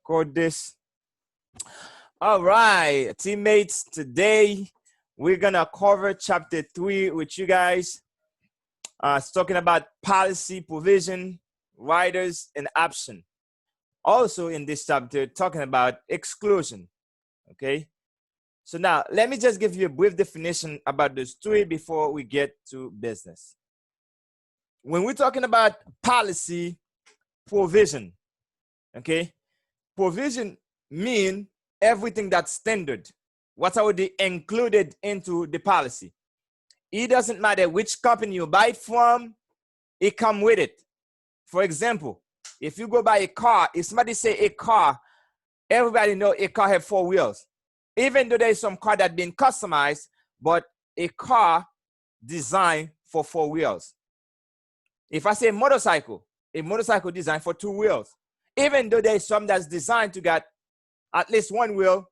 record this. All right, teammates, today we're gonna cover chapter 3 with you guys. It's talking about policy, provision, riders, and option. Also in this chapter, talking about exclusion. Okay, so now let me just give you a brief definition about those three before we get to business. When we're talking about policy, provision, okay, provision mean everything that's standard, what's already included into the policy. It doesn't matter which company you buy it from, it comes with it. For example, if you go buy a car, if somebody say a car, everybody know a car have 4 wheels. Even though there's some car that been customized, but a car designed for 4 wheels. If I say a motorcycle designed for 2 wheels. Even though there's some that's designed to get at least 1 wheel,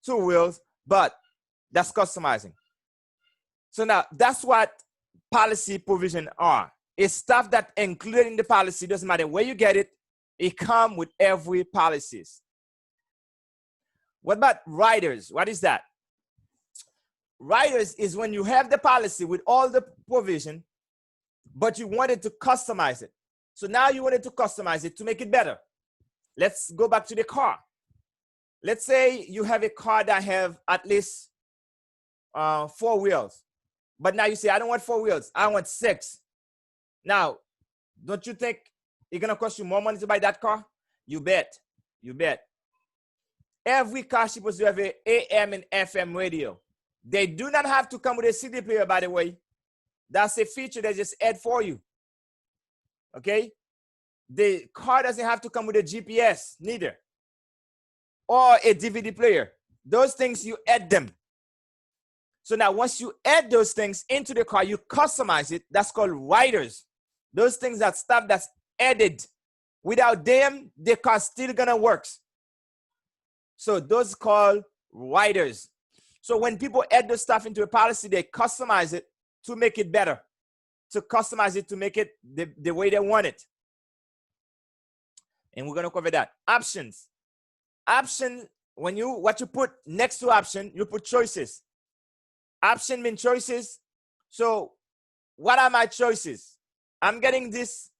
2 wheels, but that's customizing. So now that's what policy provision are. It's stuff that included in the policy, doesn't matter where you get it, it comes with every policies. What about riders? What is that? Riders is when you have the policy with all the provision, but you wanted to customize it. So now you wanted to customize it to make it better. Let's go back to the car. Let's say you have a car that have at least 4 wheels. But now you say, I don't want 4 wheels, I want 6. Now, don't you think it's gonna cost you more money to buy that car? You bet, you bet. Every car is supposed to have an AM and FM radio. They do not have to come with a CD player, by the way. That's a feature they just add for you. Okay? The car doesn't have to come with a GPS, neither. Or a DVD player. Those things, you add them. So now once you add those things into the car, you customize it. That's called riders. Those things, that stuff that's added. Without them, the car's still gonna work. So those called riders. So when people add those stuff into a policy, they customize it to make it better. To customize it to make it the way they want it. And we're gonna cover that. Options. Option, what you put next to option, you put choices. Option means choices. So what are my choices? I'm getting this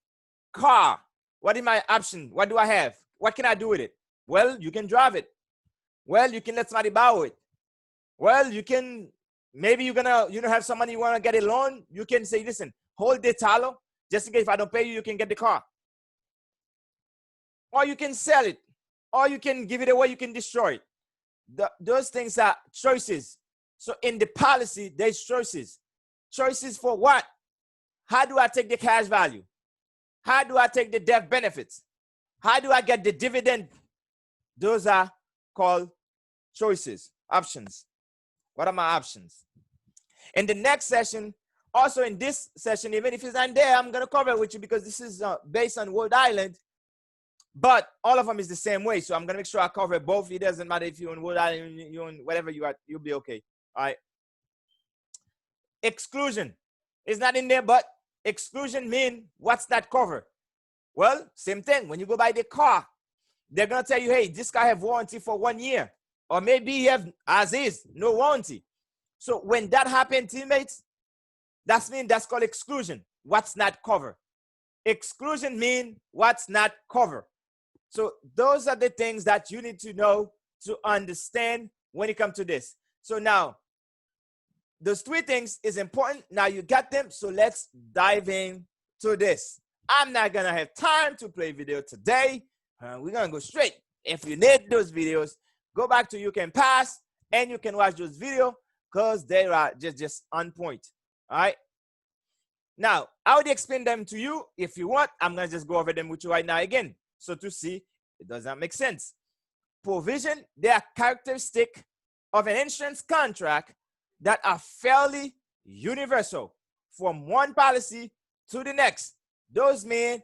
car. What is my option? What do I have? What can I do with it? Well, you can drive it. Well, you can let somebody borrow it. Well, you can, maybe you're gonna, have some money, you wanna get a loan. You can say, listen, hold the talo, just in case if I don't pay you, you can get the car. Or you can sell it. Or you can give it away, you can destroy it. Those things are choices. So in the policy, there's choices. Choices for what? How do I take the cash value? How do I take the death benefits? How do I get the dividend? Those are called choices, options. What are my options? In the next session, also in this session, even if it's not there, I'm going to cover it with you because this is based on Rhode Island. But all of them is the same way. So I'm going to make sure I cover both. It doesn't matter if you're in Rhode Island, you're in whatever you are, you'll be okay. All right. Exclusion is not in there, but exclusion means what's not covered. Well, same thing. When you go buy the car, they're going to tell you, hey, this car have warranty for 1 year. Or maybe you have as is, no warranty. So when that happens, teammates, that's called exclusion. What's not covered. Exclusion means what's not covered. So those are the things that you need to know to understand when it comes to this. So now, those 3 things is important. Now you got them. So let's dive in to this. I'm not going to have time to play video today. We're going to go straight. If you need those videos, go back to You Can Pass and you can watch those videos because they are just on point. All right. Now, I would explain them to you. If you want, I'm going to just go over them with you right now again. So to see, it does not make sense. Provision, they are characteristic of an insurance contract that are fairly universal from one policy to the next. Those mean,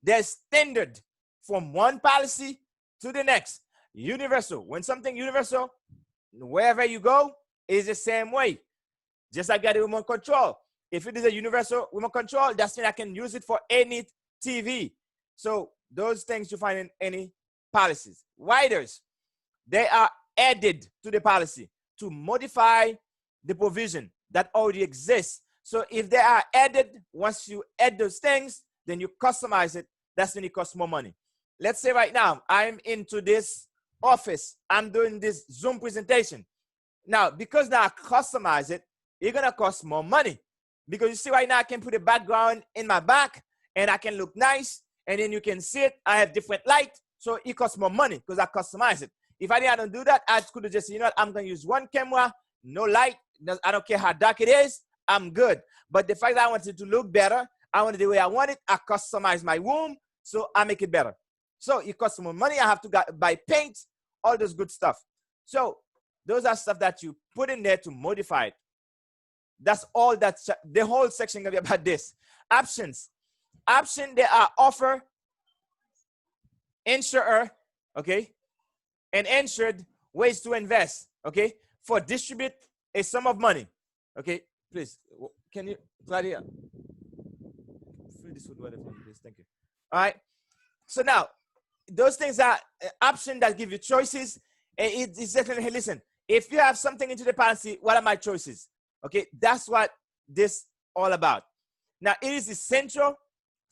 they're standard from one policy to the next. Universal. When something universal, wherever you go, is the same way. Just like that remote control. If it is a universal remote control, that's mean I can use it for any TV. So those things you find in any policies. Riders, they are added to the policy to modify the provision that already exists. So if they are added, once you add those things, then you customize it. That's when it costs more money. Let's say right now, I'm into this office. I'm doing this Zoom presentation. Now, because now I customize it, it's going to cost more money. Because you see right now, I can put a background in my back, and I can look nice, and then you can see it. I have different light, so it costs more money because I customize it. If I didn't do that, I could have just, you know what, I'm going to use one camera, no light. I don't care how dark it is. I'm good. But the fact that I want it to look better, I want it the way I want it, I customize my room, so I make it better. So it costs more money. I have to buy paint, all those good stuff. So those are stuff that you put in there to modify it. That's all that the whole section gonna be about this. Options. Option, they are offer, insurer, okay, and insured ways to invest, okay, for distribute a sum of money. Okay, please, can you, Claudia, fill this with water for me, please, thank you. All right, so now, those things are options that give you choices, and it's definitely, hey, listen, if you have something into the policy, what are my choices? Okay, that's what this all about. Now, it is essential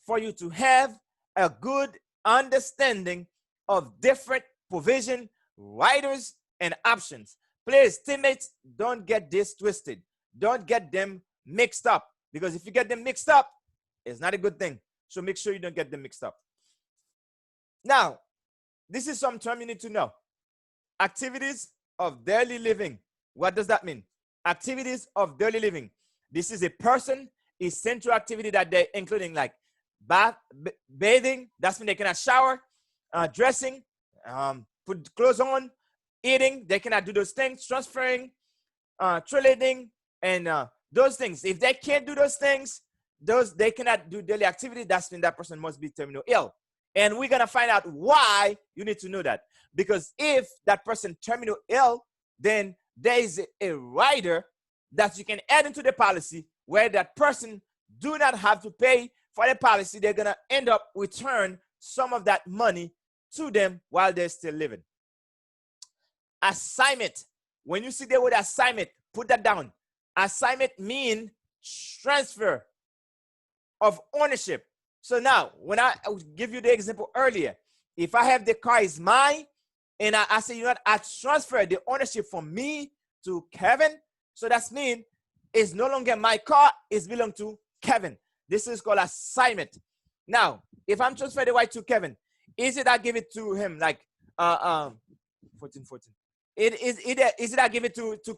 for you to have a good understanding of different provision, riders, and options. Please, teammates, don't get this twisted. Don't get them mixed up, because if you get them mixed up, it's not a good thing. So make sure you don't get them mixed up. Now, this is some term you need to know. Activities of daily living. What does that mean? Activities of daily living. This is a person, essential activity that they're including, like bathing, that's when they cannot shower, dressing, put clothes on, eating, they cannot do those things, transferring, trading, and those things. If they can't do those things, they cannot do daily activity, that's when that person must be terminal ill. And we're going to find out why you need to know that. Because if that person terminal ill, then there is a rider that you can add into the policy where that person do not have to pay for the policy. They're going to end up return some of that money to them while they're still living. Assignment. When you see the word assignment, put that down. Assignment means transfer of ownership. So now, when I give you the example earlier, if I have the car is mine, and I say, you know what, I transfer the ownership from me to Kevin, so that's mean it's no longer my car, it's belong to Kevin. This is called assignment. Now, if I'm transferring the right to Kevin, is it I give it to him like 14. Is it I give it to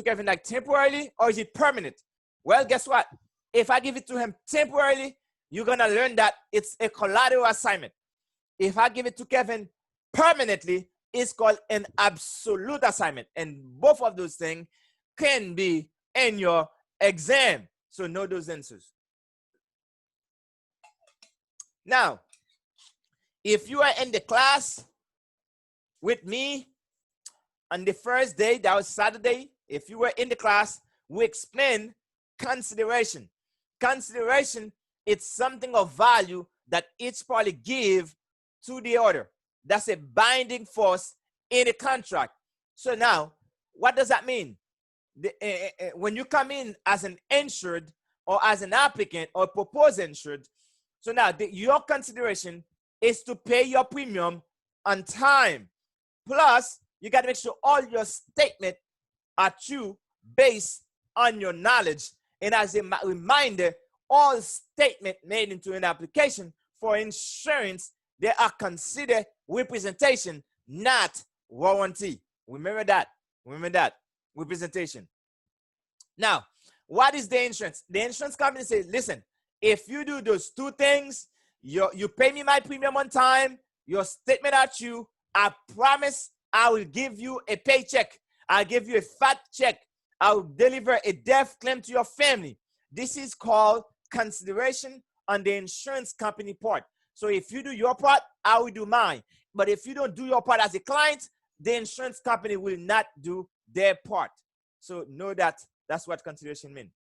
Kevin like temporarily, or is it permanent? Well, guess what? If I give it to him temporarily, you're gonna learn that it's a collateral assignment. If I give it to Kevin permanently, it's called an absolute assignment. And both of those things can be in your exam. So know those answers. Now, if you are in the class with me on the first day, that was Saturday, if you were in the class, we explained consideration. Consideration, it's something of value that each party give to the other. That's a binding force in a contract. So now, what does that mean? When you come in as an insured or as an applicant or proposed insured, so now your consideration is to pay your premium on time. Plus, you got to make sure all your statement are true based on your knowledge. And as a reminder, all statement made into an application for insurance, they are considered representation, not warranty. Remember that. Remember that. Representation. Now, what is the insurance? The insurance company says, listen, if you do those two things, you pay me my premium on time, your statement are true, I promise I will give you a paycheck. I'll give you a fat check. I'll deliver a death claim to your family. This is called consideration on the insurance company part. So if you do your part, I will do mine. But if you don't do your part as a client, the insurance company will not do their part. So know that that's what consideration means.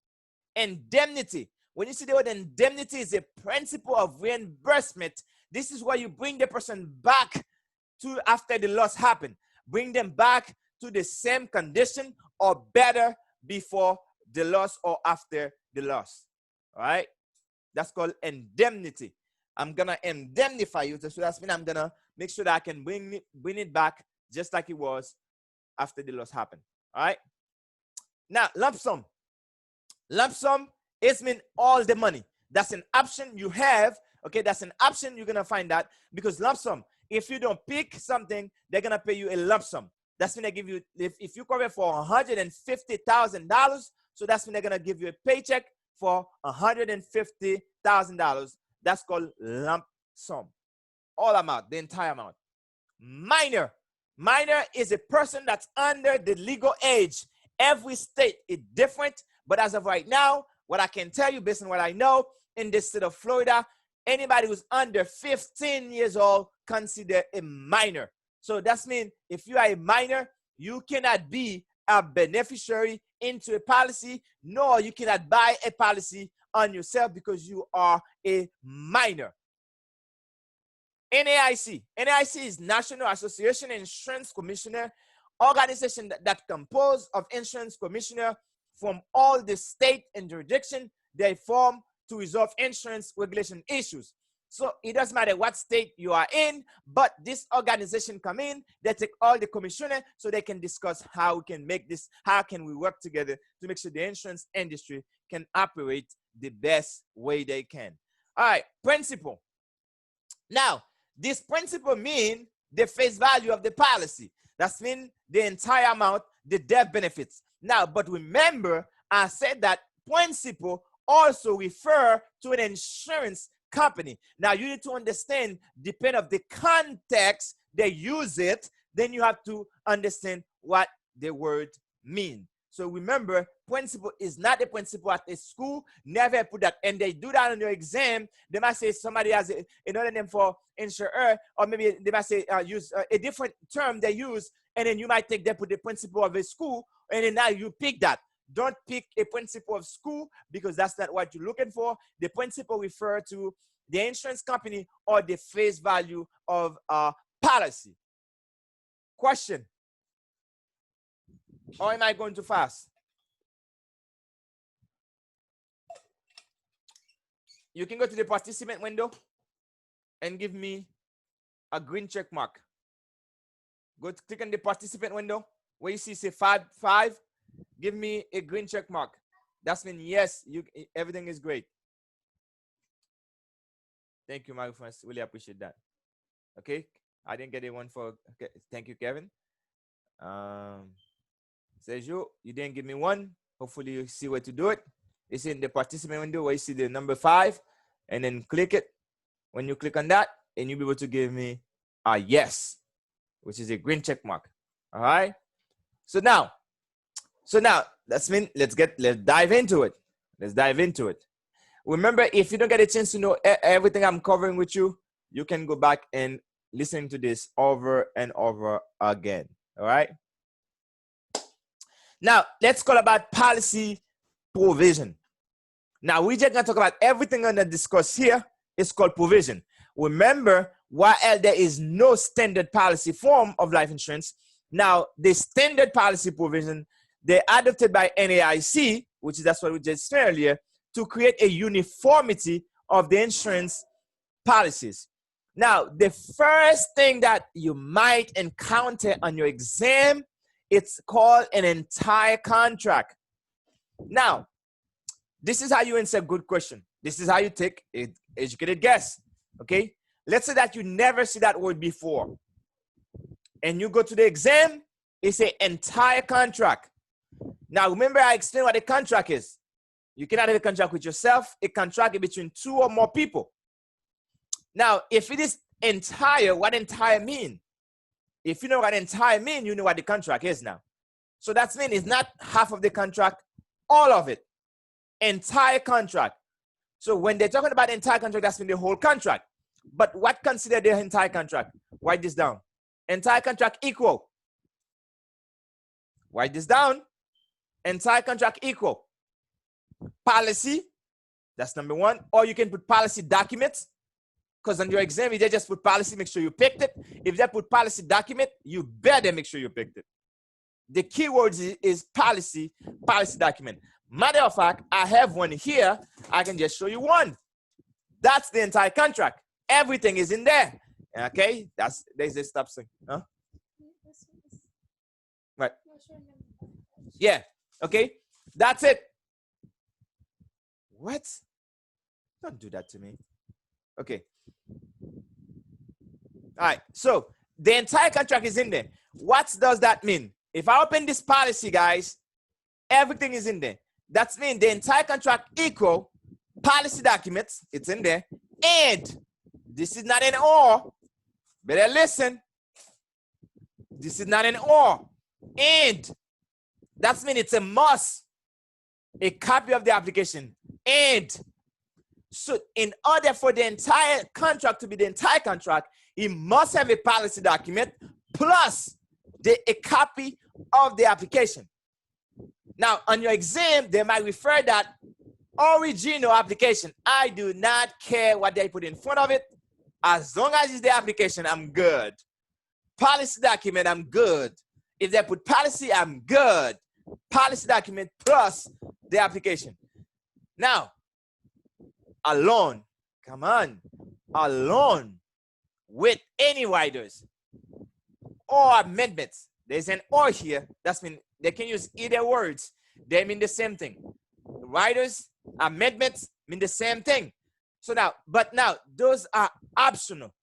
Indemnity. When you see the word indemnity, is a principle of reimbursement. This is where you bring the person back to after the loss happened. Bring them back to the same condition or better before the loss or after the loss. All right? That's called indemnity. I'm going to indemnify you. So that's mean I'm going to make sure that I can bring it back just like it was after the loss happened. All right? Now, lump sum. Lump sum is mean all the money. That's an option you have. Okay, that's an option you're going to find that because lump sum, if you don't pick something, they're going to pay you a lump sum. That's when they give you, if you cover for $150,000, so that's when they're going to give you a paycheck for $150,000. That's called lump sum. All amount, the entire amount. Minor. Minor is a person that's under the legal age. Every state is different, but as of right now, what I can tell you based on what I know, in the state of Florida, anybody who's under 15 years old considered a minor. So that means if you are a minor, you cannot be a beneficiary into a policy, nor you cannot buy a policy on yourself because you are a minor. NAIC. NAIC is National Association of Insurance Commissioner, organization that composed of insurance commissioner from all the state and jurisdiction. They form to resolve insurance regulation issues. So it doesn't matter what state you are in, but this organization come in, they take all the commissioner so they can discuss how we can make this, how can we work together to make sure the insurance industry can operate the best way they can. All right, principle. Now, this principle means the face value of the policy. That's mean the entire amount, the death benefits. Now, but remember, I said that principle also refer to an insurance company. Now, you need to understand, depending on the context they use it, then you have to understand what the word means. So remember, principle is not a principle at a school. Never put that. And they do that on your exam. They might say somebody has another name for insurer, or maybe they might say use a different term they use, and then you might take that, put the principle of a school, and then now you pick that. Don't pick a principle of school because that's not what you're looking for. The principle refer to the insurance company or the face value of a policy. Question. Or am I going too fast? You can go to the participant window and give me a green check mark. Go to click on the participant window where you see say 5. Give me a green check mark. That's mean yes, everything is great. Thank you, my friends. Really appreciate that. Okay, I didn't get a one for. Okay. Thank you, Kevin. Sergio, you didn't give me one. Hopefully you see where to do it. It's in the participant window where you see the number 5, and then click it. When you click on that, and you'll be able to give me a yes, which is a green check mark. All right. So now that's mean let's dive into it. Let's dive into it. Remember, if you don't get a chance to know everything I'm covering with you, you can go back and listen to this over and over again. All right. Now, let's talk about policy provision. Now, we're just going to talk about everything I'm going to discuss here. It's called provision. Remember, while there is no standard policy form of life insurance, now the standard policy provision, they're adopted by NAIC, which is that's what we just said earlier, to create a uniformity of the insurance policies. Now, the first thing that you might encounter on your exam, it's called an entire contract. Now, this is how you answer a good question. This is how you take an educated guess, okay? Let's say that you never see that word before. And you go to the exam, it's an entire contract. Now, remember I explained what a contract is. You cannot have a contract with yourself. A contract is between 2 or more people. Now, if it is entire, what entire mean? If you know what entire mean, you know what the contract is now. So that means it's not half of the contract, all of it. Entire contract. So when they're talking about entire contract, that's mean the whole contract. But what consider the entire contract? Write this down. Entire contract equal. Write this down. Entire contract equal. Policy, that's number 1. Or you can put policy documents. because on your exam, if they just put policy, make sure you picked it. If they put policy document, you better make sure you picked it. The keywords is policy, policy document. Matter of fact, I have one here. I can just show you one. That's the entire contract. Everything is in there. Okay, there's a stop sign. Huh? Right. Yeah. Okay. That's it. What? Don't do that to me. Okay. All right. So the entire contract is in there. What does that mean? If I open this policy, guys, everything is in there. That means the entire contract equal policy documents. It's in there. And this is not an or. Better listen. This is not an or. And that means it's a must. A copy of the application. And so in order for the entire contract to be the entire contract, it must have a policy document plus a copy of the application. Now, on your exam, they might refer that original application. I do not care what they put in front of it. As long as it's the application, I'm good. Policy document, I'm good. If they put policy, I'm good. Policy document plus the application. Now, a loan, come on, a loan with any riders or amendments. There's an or here. That's mean they can use either words. They mean the same thing. Riders, amendments mean the same thing. So now, but now those are optional.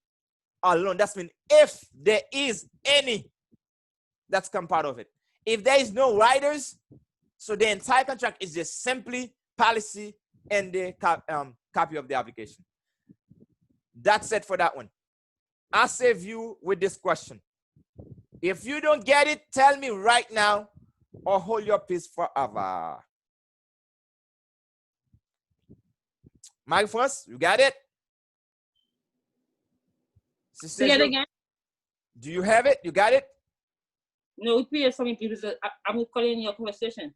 A loan, that's mean if there is any, that's come part of it. If there is no riders, so the entire contract is just simply policy and the copy of the application. That's it for that one. I'll save you with this question. If you don't get it, tell me right now or hold your peace forever. Mike first, you got it? Say it again. Do you have it? You got it? No, repeat it for me, because I'm recording your conversation.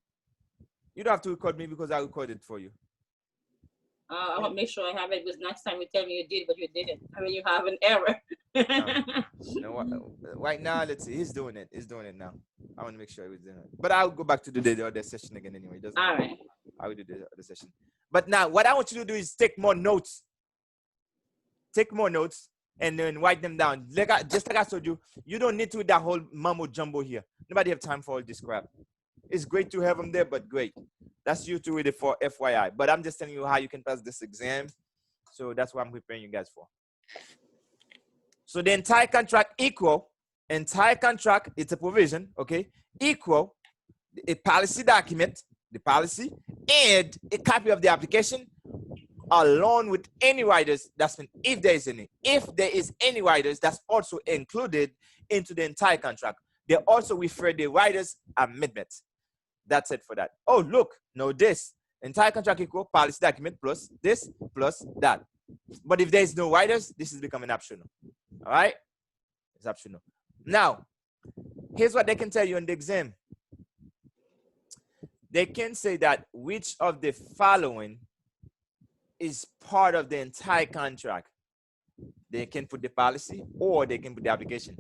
You don't have to record me because I recorded for you. I want to make sure I have it, because next time you tell me you did, but you didn't. I mean, you have an error. No, right now, let's see. He's doing it. He's doing it now. I want to make sure he was doing it. But I'll go back to do the other session again anyway. It doesn't All matter. right. I will do the other session. But now, what I want you to do is take more notes. Take more notes and then write them down. Just like I told you, you don't need to do that whole mumbo jumbo here. Nobody have time for all this crap. It's great to have them there, but great. That's you to read it for FYI. But I'm just telling you how you can pass this exam. So that's what I'm preparing you guys for. So the entire contract equal, entire contract, it's a provision, okay? Equal a policy document, the policy, and a copy of the application along with any riders. That's when if there is any. If there is any riders, that's also included into the entire contract. They also refer the riders amendments. That's it for that. Oh, look, no this. Entire contract equal policy document plus this plus that. But if there is no riders, this is becoming optional. All right? It's optional. Now, here's what they can tell you in the exam. They can say that which of the following is part of the entire contract. They can put the policy or they can put the application.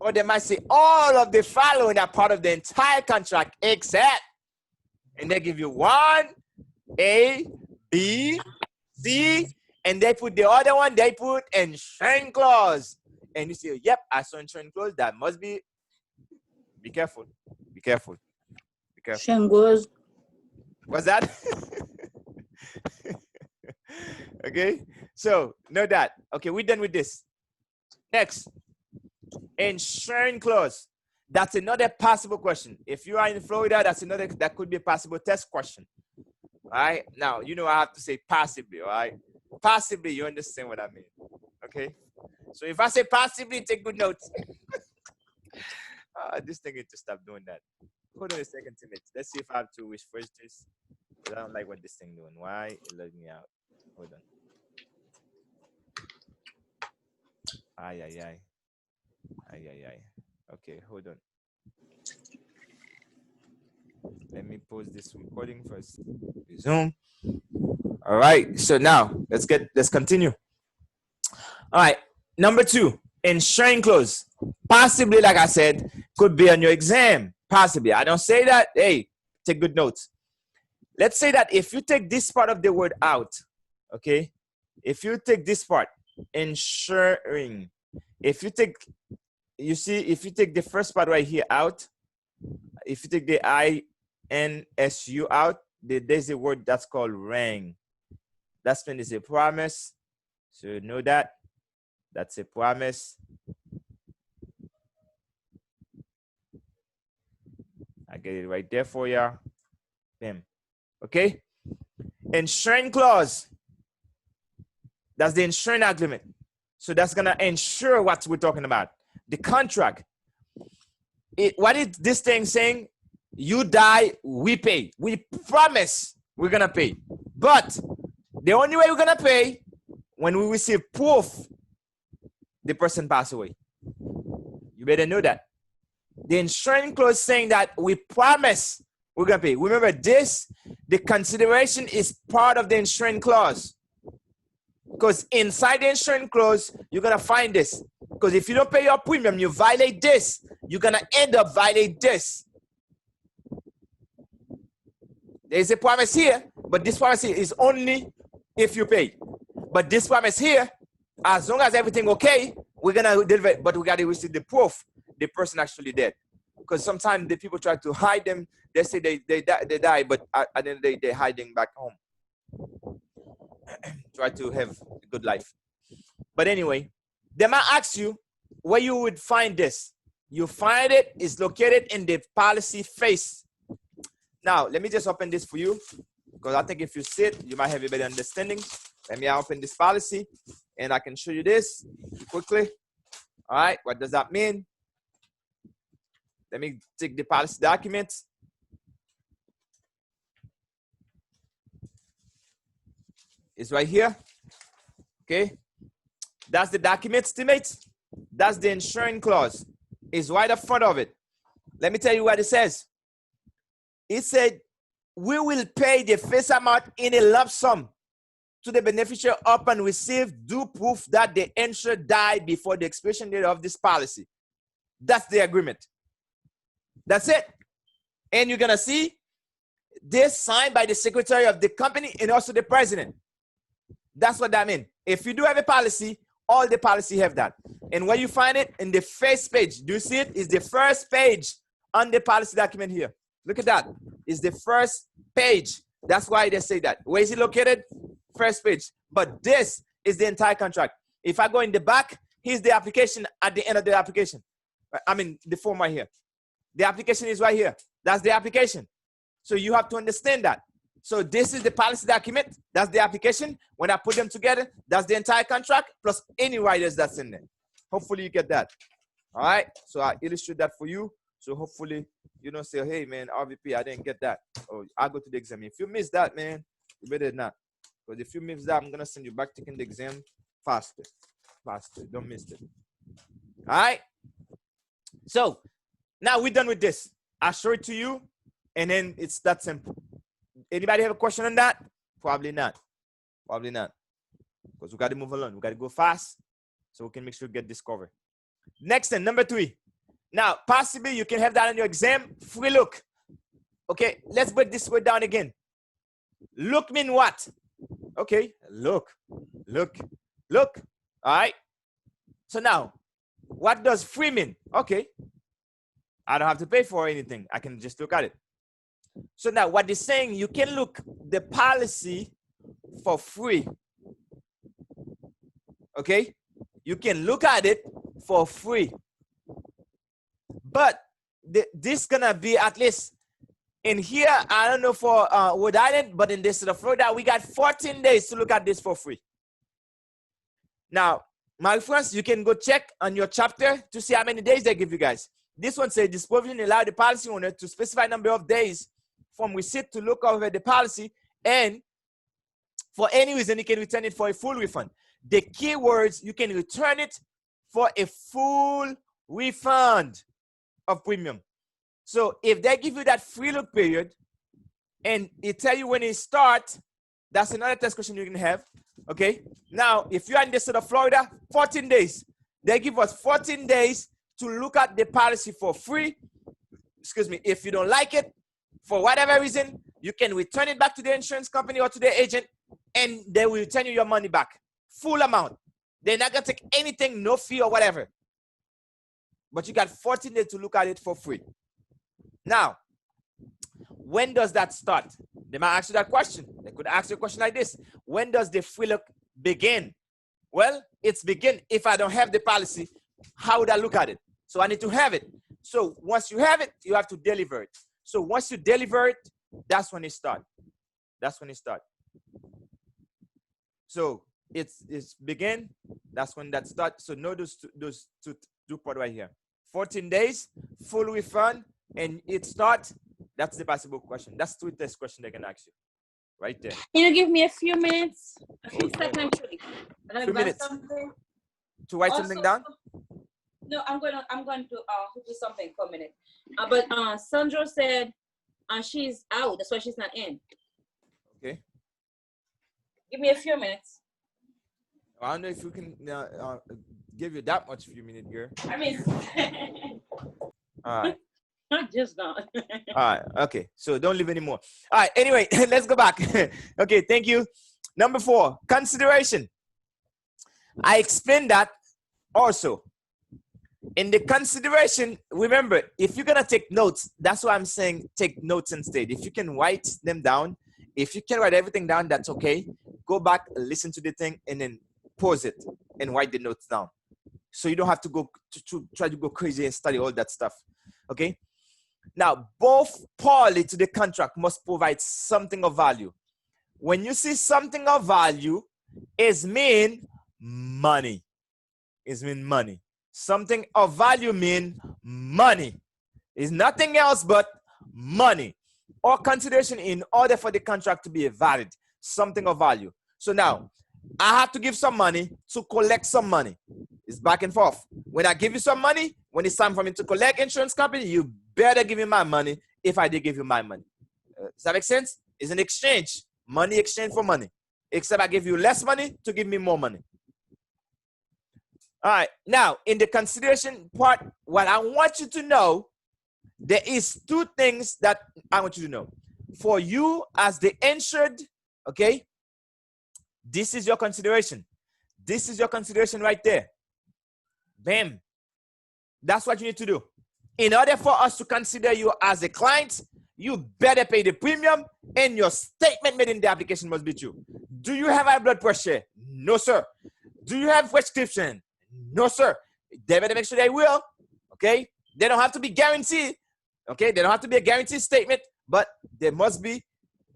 Or they might say all of the following are part of the entire contract except, and they give you 1, A, B, C, and they put the other one, they put insuring clause. And you say, yep, I saw insuring clause. That must be careful. Be careful. Be careful. Shangos. What's that? Okay, so know that. Okay, we're done with this. Next, insuring clause. That's another possible question. If you are in Florida, that could be a possible test question. All right, now you know I have to say possibly. All right, possibly, you understand what I mean. Okay, so if I say possibly, take good notes. This thing needs to stop doing that. Hold on a second, Timothy. Let's see if I have to refresh this. I don't like what this thing doing. Why it let me out? Hold on. Ay. Okay, hold on. Let me pause this recording first. Resume. All right. So now let's continue. All right. Number 2, insuring clause. Possibly, like I said, could be on your exam. Possibly. I don't say that. Hey, take good notes. Let's say that if you take this part of the word out, okay? If you take this part, insuring, if you take, you see, if you take the first part right here out, if you take the INSU out, there's a word that's called rang. That's when it's a promise. So you know that. That's a promise. I get it right there for you. Bam. Okay? Insuring clause. That's the insuring agreement. So that's going to ensure what we're talking about. The contract. What is this thing saying? You die, we pay. We promise we're going to pay. But the only way we're going to pay when we receive proof the person passed away. You better know that. The insurance clause saying that we promise we're going to pay. Remember this, the consideration is part of the insurance clause. Because inside the insurance clause, you're going to find this. Because if you don't pay your premium, you violate this, you're going to end up violating this. There's a promise here, but this promise here is only if you pay. But this promise here, as long as everything okay, we're going to deliver it, but we got to receive the proof the person actually dead. Because sometimes the people try to hide them. They say they die, but at the end of the day, they're hiding back home. Try to have a good life. But anyway, they might ask you where you would find this. You find it is located in the policy face. Now, let me just open this for you, because I think if you see it, you might have a better understanding. Let me open this policy, and I can show you this quickly. All right, what does that mean? Let me take the policy document. It's right here. Okay. That's the document estimate. That's the insurance clause. It's right up front of it. Let me tell you what it says. It said, we will pay the face amount in a lump sum to the beneficiary upon receive due proof that the insured died before the expiration date of this policy. That's the agreement. That's it. And you're going to see this signed by the secretary of the company and also the president. That's what that means. If you do have a policy, all the policy have that. And where you find it? In the first page. Do you see it? It's the first page on the policy document here. Look at that. It's the first page. That's why they say that. Where is it located? First page. But this is the entire contract. If I go in the back, here's the application at the end of the application. I mean, the form right here. The application is right here. That's the application. So you have to understand that. So this is the policy document. That's the application. When I put them together, that's the entire contract plus any writers that's in there. Hopefully you get that. All right. So I illustrate that for you. So hopefully you don't say, hey, man, RVP, I didn't get that. Or I'll go to the exam. If you miss that, man, you better not. Because if you miss that, I'm going to send you back taking the exam faster. Faster. Don't miss it. All right. So now we're done with this. I'll show it to you. And then it's that simple. Anybody have a question on that? Probably not. Probably not. Because we got to move along. We got to go fast so we can make sure we get this covered. Next thing, number 3. Now, possibly you can have that on your exam. Free look. Okay, let's break this word down again. Look mean what? Okay, look. Look. Look. All right. So now, what does free mean? Okay. I don't have to pay for anything. I can just look at it. So now what they're saying, you can look the policy for free. Okay? You can look at it for free. But this gonna be at least in here, I don't know for Rhode Island, but in this state of Florida, we got 14 days to look at this for free. Now, my friends, you can go check on your chapter to see how many days they give you guys. This one says this provision allows the policy owner to specify number of days from receipt to look over the policy, and for any reason, you can return it for a full refund. The key words, you can return it for a full refund of premium. So if they give you that free look period and it tell you when it starts, That's another test question you can have. Okay. Now, if you are in the state of Florida, 14 days. They give us 14 days to look at the policy for free. Excuse me. If you don't like it, for whatever reason, you can return it back to the insurance company or to the agent, and they will return you your money back. Full amount. They're not going to take anything, no fee or whatever. But you got 14 days to look at it for free. Now, when does that start? They might ask you that question. They could ask you a question like this. When does the free look begin? Well, it's begin if I don't have the policy. How would I look at it? So I need to have it. So once you have it, you have to deliver it. So once you deliver it, that's when it starts. That's when it starts. So it's begin. That's when that starts. So know those two part right here. 14 days, full refund, and it starts. That's the possible question. That's two test question they can ask you. Right there. Can you give me a few minutes? A few seconds. Few minutes. Something. To write something down? No, I'm going to do something for a minute. But Sandra said she's out. That's why she's not in. Okay. Give me a few minutes. I don't know if we can give you that much few minutes, girl. I mean, all right. Not just not. All right. Okay. So don't leave anymore. All right. Anyway, let's go back. Okay. Thank you. Number 4, consideration. I explained that also. In the consideration, remember, if you're going to take notes, that's why I'm saying take notes instead. If you can write them down, if you can write everything down, that's okay. Go back, listen to the thing, and then pause it and write the notes down. So you don't have to go to try to go crazy and study all that stuff. Okay? Now, both parties to the contract must provide something of value. When you see something of value, it means money. It means money. Something of value means money. It's nothing else but money or consideration in order for the contract to be valid. Something of value. So now, I have to give some money to collect some money. It's back and forth. When I give you some money, when it's time for me to collect insurance company, you better give me my money if I did give you my money. Does that make sense? It's an exchange. Money exchange for money. Except I give you less money to give me more money. All right. Now, in the consideration part, what I want you to know, there is 2 things that I want you to know. For you as the insured, okay, this is your consideration. This is your consideration right there. Bam. That's what you need to do. In order for us to consider you as a client, you better pay the premium and your statement made in the application must be true. Do you have high blood pressure? No, sir. Do you have prescription? No, sir. They better make sure they will. Okay? They don't have to be guaranteed. Okay? They don't have to be a guaranteed statement, but there must be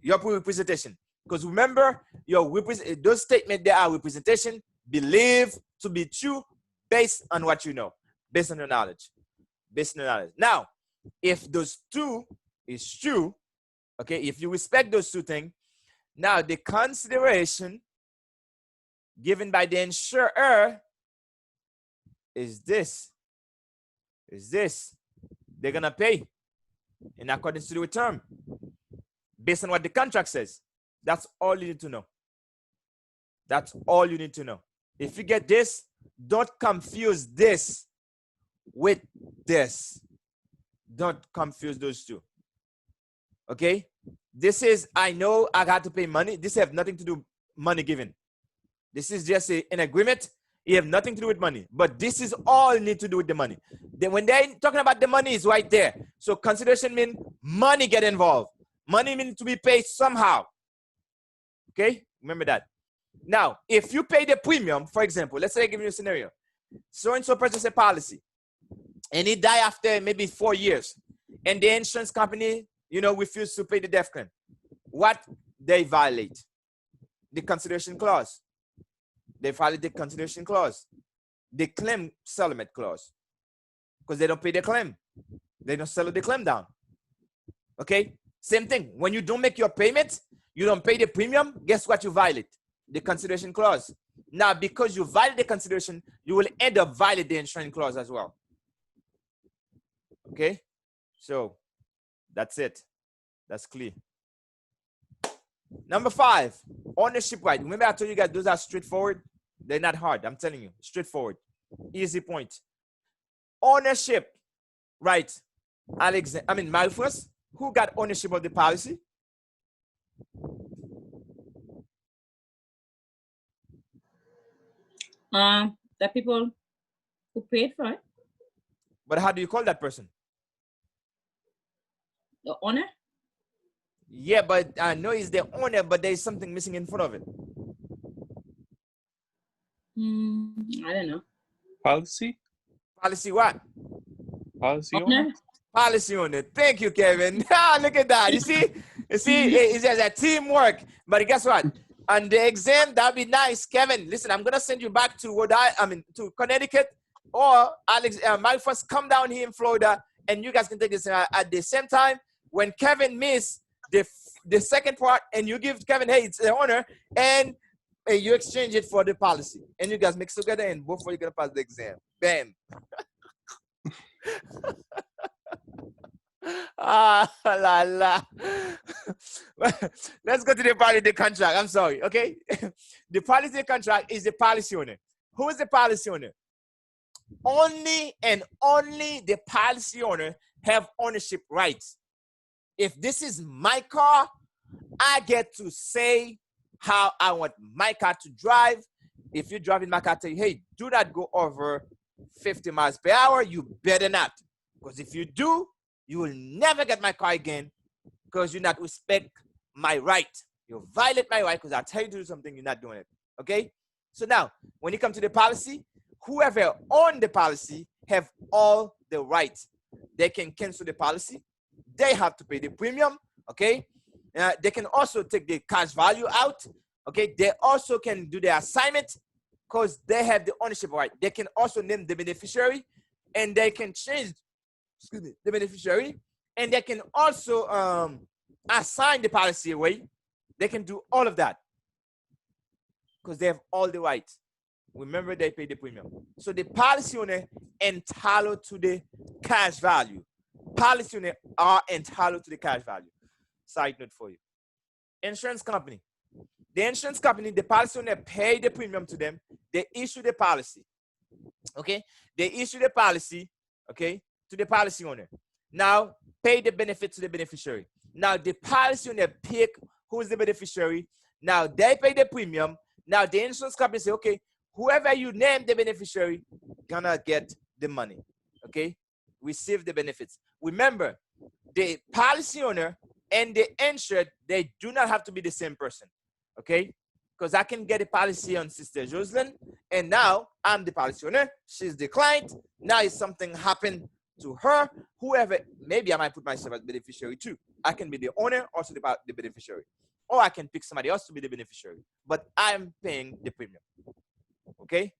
your representation. Because remember, those statements, they are representation, believed to be true based on what you know, based on your knowledge. Based on your knowledge. Now, if those 2 is true, okay, if you respect those 2 things, now the consideration given by the insurer is this. They're going to pay in accordance to the term based on what the contract says. That's all you need to know. That's all you need to know. If you get this, don't confuse this with this. Don't confuse those 2. Okay? This is, I know I got to pay money. This has nothing to do with money given. This is just an agreement. You have nothing to do with money. But this is all you need to do with the money. Then when they're talking about the money, is right there. So consideration means money get involved. Money means to be paid somehow. Okay? Remember that. Now, if you pay the premium, for example, let's say I give you a scenario. So-and-so purchased a policy, and he died after maybe 4 years, and the insurance company, refused to pay the death claim. What? They violate the consideration clause. They violate the consideration clause, the claim settlement clause, because they don't pay the claim. They don't settle the claim down. Okay? Same thing. When you don't make your payment, you don't pay the premium, guess what you violate? The consideration clause. Now, because you violate the consideration, you will end up violating the insuring clause as well. Okay? So, that's it. That's clear. Number 5, ownership right. Remember I told you guys those are straightforward. They're not hard. I'm telling you, straightforward, easy point. Ownership right. My first, who got ownership of the policy? The people who paid for it. But how do you call that person? The owner? Yeah, but I know he's the owner, but there's something missing in front of it. I don't know. Policy? Policy what? Policy owner? Policy owner. Thank you, Kevin. Look at that. You see, it's just a teamwork. But guess what? On the exam, that'd be nice, Kevin. Listen, I'm gonna send you back to to Connecticut, or Alex. My first come down here in Florida, and you guys can take this at the same time. When Kevin missed the second part, and you give Kevin, hey, it's the owner, and you exchange it for the policy, and you guys mix together, and both of you gonna pass the exam. Bam. La la. Let's go to the part of the contract. I'm sorry. Okay. The policy contract is the policy owner. Who is the policy owner? Only and only the policy owner have ownership rights. If this is my car, I get to say how I want my car to drive. If you're driving my car, tell you, hey, do not go over 50 miles per hour. You better not. Because if you do, you will never get my car again, because you not respect my right. You violate my right because I tell you to do something, you're not doing it. Okay? So now, when you come to the policy, whoever owns the policy have all the rights. They can cancel the policy. They have to pay the premium. Okay? They can also take the cash value out. Okay? They also can do the assignment because they have the ownership right. They can also name the beneficiary, and they can change the beneficiary, and they can also assign the policy away. They can do all of that because they have all the rights. Remember, they pay the premium. So the policy owner entitled to the cash value. Policy owner are entitled to the cash value. Side note for you. Insurance company. The insurance company, the policy owner pay the premium to them. They issue the policy. Okay? They issue the policy, okay, to the policy owner. Now, pay the benefit to the beneficiary. Now, the policy owner pick who's the beneficiary. Now, they pay the premium. Now, the insurance company say, okay, whoever you name the beneficiary, gonna get the money, okay? Receive the benefits. Remember, the policy owner and the insured, they do not have to be the same person, okay? Because I can get a policy on Sister Jocelyn, and now I'm the policy owner. She's the client. Now, if something happened to her, whoever, maybe I might put myself as beneficiary too. I can be the owner, also the beneficiary. Or I can pick somebody else to be the beneficiary. But I'm paying the premium. Okay?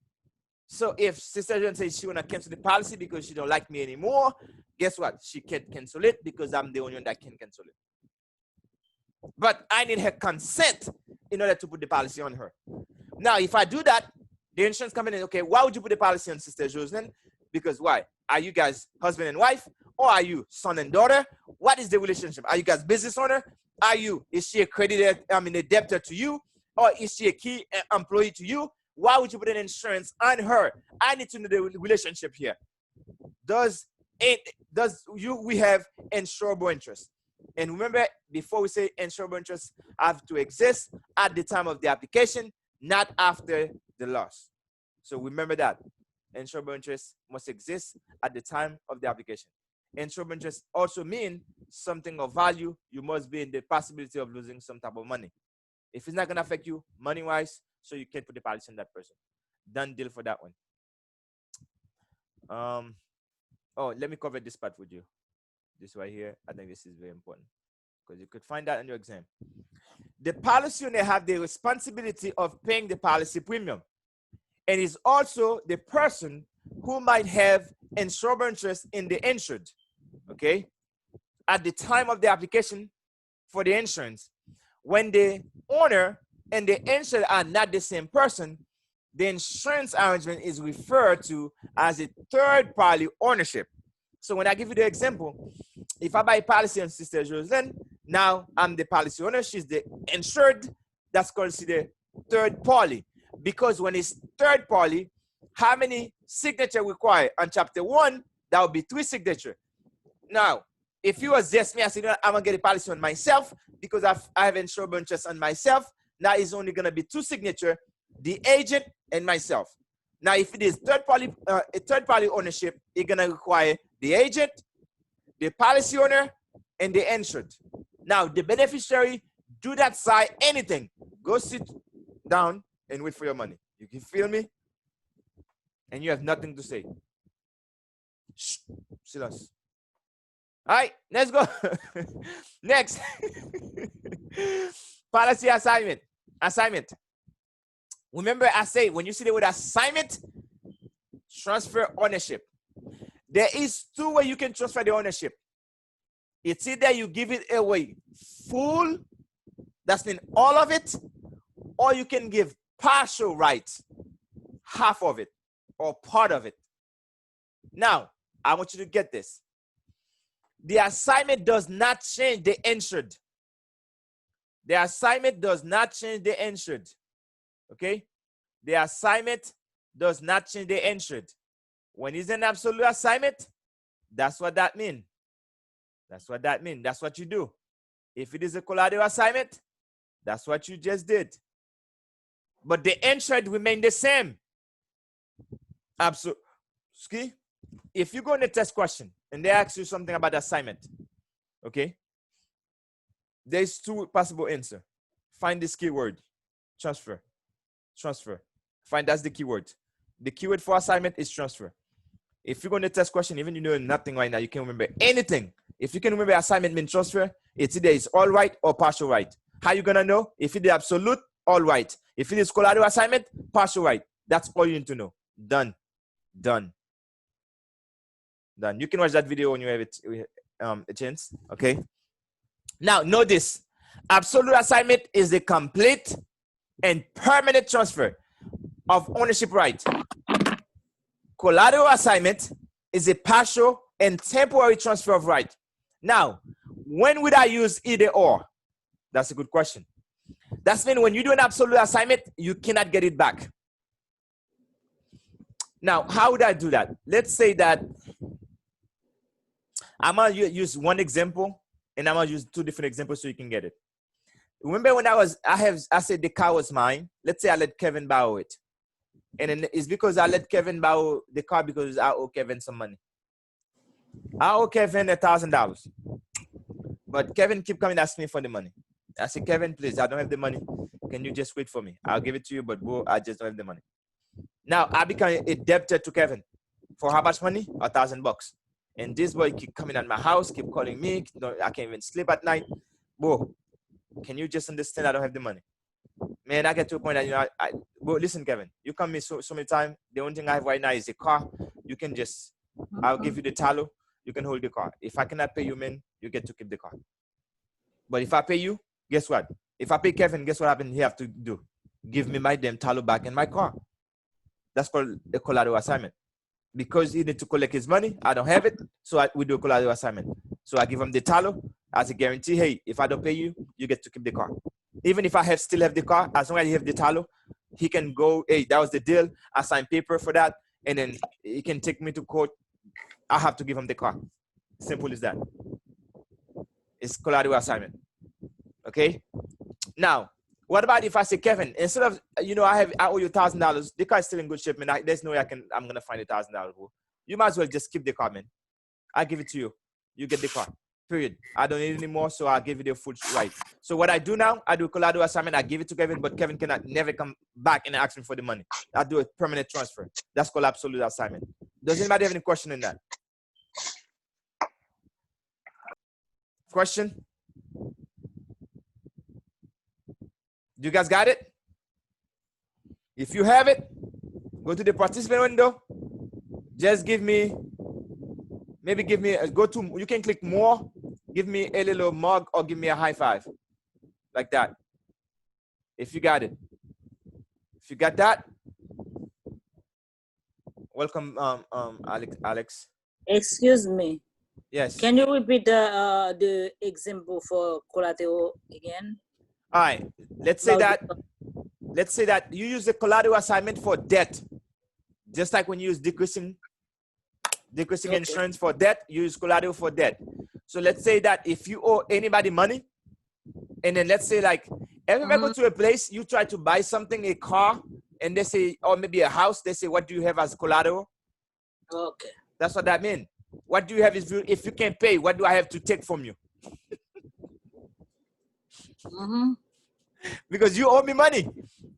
So if Sister Jocelyn says she want to cancel the policy because she don't like me anymore, guess what? She can't cancel it because I'm the only one that can cancel it. But I need her consent in order to put the policy on her. Now, if I do that, the insurance company, okay, why would you put the policy on Sister Jocelyn? Because why? Are you guys husband and wife? Or are you son and daughter? What is the relationship? Are you guys business owner? Is she a creditor, a debtor to you? Or is she a key employee to you? Why would you put an insurance on her? I need to know the relationship here. We have insurable interest. And remember, before we say insurable interests have to exist at the time of the application, not after the loss. So remember that. Insurable interests must exist at the time of the application. Insurable interests also mean something of value. You must be in the possibility of losing some type of money. If it's not going to affect you money-wise, so you can't put the policy on that person. Done deal for that one. Let me cover this part with you. This right here, I think this is very important because you could find that in your exam. The policy owner have the responsibility of paying the policy premium, and is also the person who might have insurable interest in the insured, okay? At the time of the application for the insurance, when the owner and the insured are not the same person, the insurance arrangement is referred to as a third-party ownership. So when I give you the example, if I buy a policy on Sister Jocelyn, Now I'm the policy owner. She's the insured. That's considered third party. Because when it's third party, how many signature required? On chapter 1, that would be 3 signature. Now, if you was just me, I said, I'm going to get a policy on myself because I have insurable interest on myself. Now it's only going to be 2 signature, the agent and myself. Now, if it is third party ownership, it's going to require the agent, the policy owner, and the insured. Now, the beneficiary, do not sign anything. Go sit down and wait for your money. You can feel me? And you have nothing to say. Shh, silence. All right, let's go. Next. Policy assignment. Assignment. Remember, I say when you see the word assignment, transfer ownership. There is 2 ways you can transfer the ownership. It's either you give it away full, that's mean all of it, or you can give partial rights, half of it, or part of it. Now, I want you to get this. The assignment does not change the insured. The assignment does not change the insured. Okay? The assignment does not change the insured. When it's an absolute assignment, that's what that means. That's what that means. That's what you do. If it is a collateral assignment, that's what you just did. But the insured remain the same. Absolutely. If you go in the test question and they ask you something about the assignment, okay, there's 2 possible answers. Find this keyword, transfer, transfer. Find that's the keyword. The keyword for assignment is transfer. If you go in the test question, even you know nothing right now, you can remember anything. If you can remember assignment means transfer, it's either is all right or partial right. How you gonna know? If it is absolute, all right. If it is collateral assignment, partial right. That's all you need to know. Done. Done. Done. You can watch that video when you have it, a chance. Okay. Now, notice, absolute assignment is a complete and permanent transfer of ownership right. Collateral assignment is a partial and temporary transfer of right. Now, when would I use either or? That's a good question. That's mean when you do an absolute assignment, you cannot get it back. Now, how would I do that? Let's say that I'm going to use one example and I'm going to use 2 different examples so you can get it. Remember when I said the car was mine. Let's say I let Kevin borrow it. And then it's because I let Kevin borrow the car because I owe Kevin some money. I owe Kevin $1,000. But Kevin keep coming asking me for the money. I said, Kevin, please, I don't have the money. Can you just wait for me? I'll give it to you, but bro, I just don't have the money. Now I become a debtor to Kevin. For how much money? $1,000. And this boy keep coming at my house, keep calling me. I can't even sleep at night. Bro, can you just understand I don't have the money? Man, I get to a point that, bro, listen, Kevin, you come me so many times. The only thing I have right now is a car. You can just, I'll give you the tallow. You can hold the car. If I cannot pay you, man, you get to keep the car. But if I pay you, guess what? If I pay Kevin, guess what happened? He have to do? Give me my damn tallow back in my car. That's called a collateral assignment. Because he need to collect his money, I don't have it, so we do a collateral assignment. So I give him the tallow as a guarantee. Hey, if I don't pay you, you get to keep the car. Even if I still have the car, as long as he have the tallow, he can go, hey, that was the deal. I signed paper for that, and then he can take me to court. I have to give him the car. Simple as that. It's collateral assignment. Okay? Now, what about if I say, Kevin, instead of, I owe you $1,000, the car is still in good shape, man. There's no way I'm going to find $1,000. You might as well just keep the car, man. I give it to you. You get the car. Period. I don't need it anymore, so I'll give you the full right. So what I do now, I do collateral assignment. I give it to Kevin, but Kevin cannot never come back and ask me for the money. I do a permanent transfer. That's called absolute assignment. Does anybody have any question in that? Question? You guys got it? If you have it, go to the participant window. Just give me, you can click more, give me a little mug or give me a high five. Like that. If you got it. If you got that, welcome, Alex. Excuse me. Yes. Can you repeat the example for collateral again? All right. Let's say that you use the collateral assignment for debt. Just like when you use decreasing Okay. insurance for debt, you use collateral for debt. So let's say that if you owe anybody money, and then let's say like every time I go to a place, you try to buy something, a car, and they say, or maybe a house, they say, what do you have as collateral? Okay. That's what that means. What do you have if you can't pay, what do I have to take from you? Because you owe me money.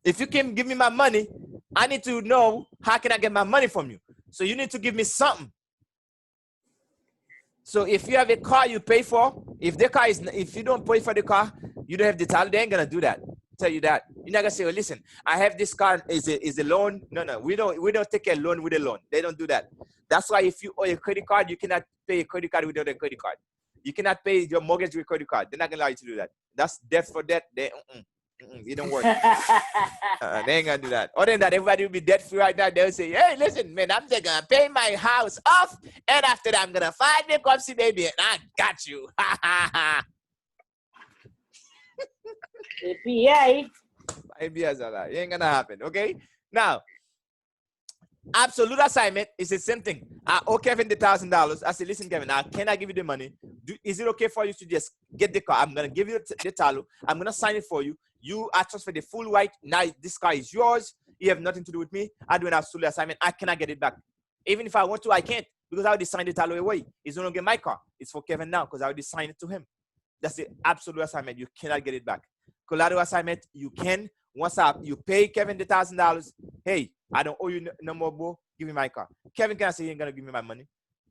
If you can give me my money, I need to know how can I get my money from you. So you need to give me something. So if you have a car you pay for, if you don't pay for the car, you don't have the title, they ain't gonna do that. Tell you that. You're not gonna say, well, listen, I have this car, is a loan. No, we don't take a loan with a loan. They don't do that. That's why if you owe a credit card, you cannot pay a credit card without a credit card. You cannot pay your mortgage with a credit card. They're not gonna allow you to do that. That's debt for debt. It don't work. They ain't gonna do that. Other than that, everybody will be debt free right now. They'll say, hey, listen, man, I'm just gonna pay my house off, and after that, I'm gonna find the bankruptcy, baby, and I got you. API. It ain't gonna happen. Okay. Now, absolute assignment is the same thing. I owe Kevin the $1,000. I said, listen, Kevin, can I give you the money? Is it okay for you to just get the car? I'm gonna give you the title. I'm gonna sign it for you. You are transferred the full right. Now this car is yours. You have nothing to do with me. I do an absolute assignment. I cannot get it back. Even if I want to, I can't because I already signed the title away. It's no longer my car. It's for Kevin now because I already signed it to him. That's the absolute assignment. You cannot get it back. Collateral assignment, you can. Once you pay Kevin the $1,000, hey, I don't owe you no more, bro. Give me my car. Kevin can't say he ain't gonna give me my money.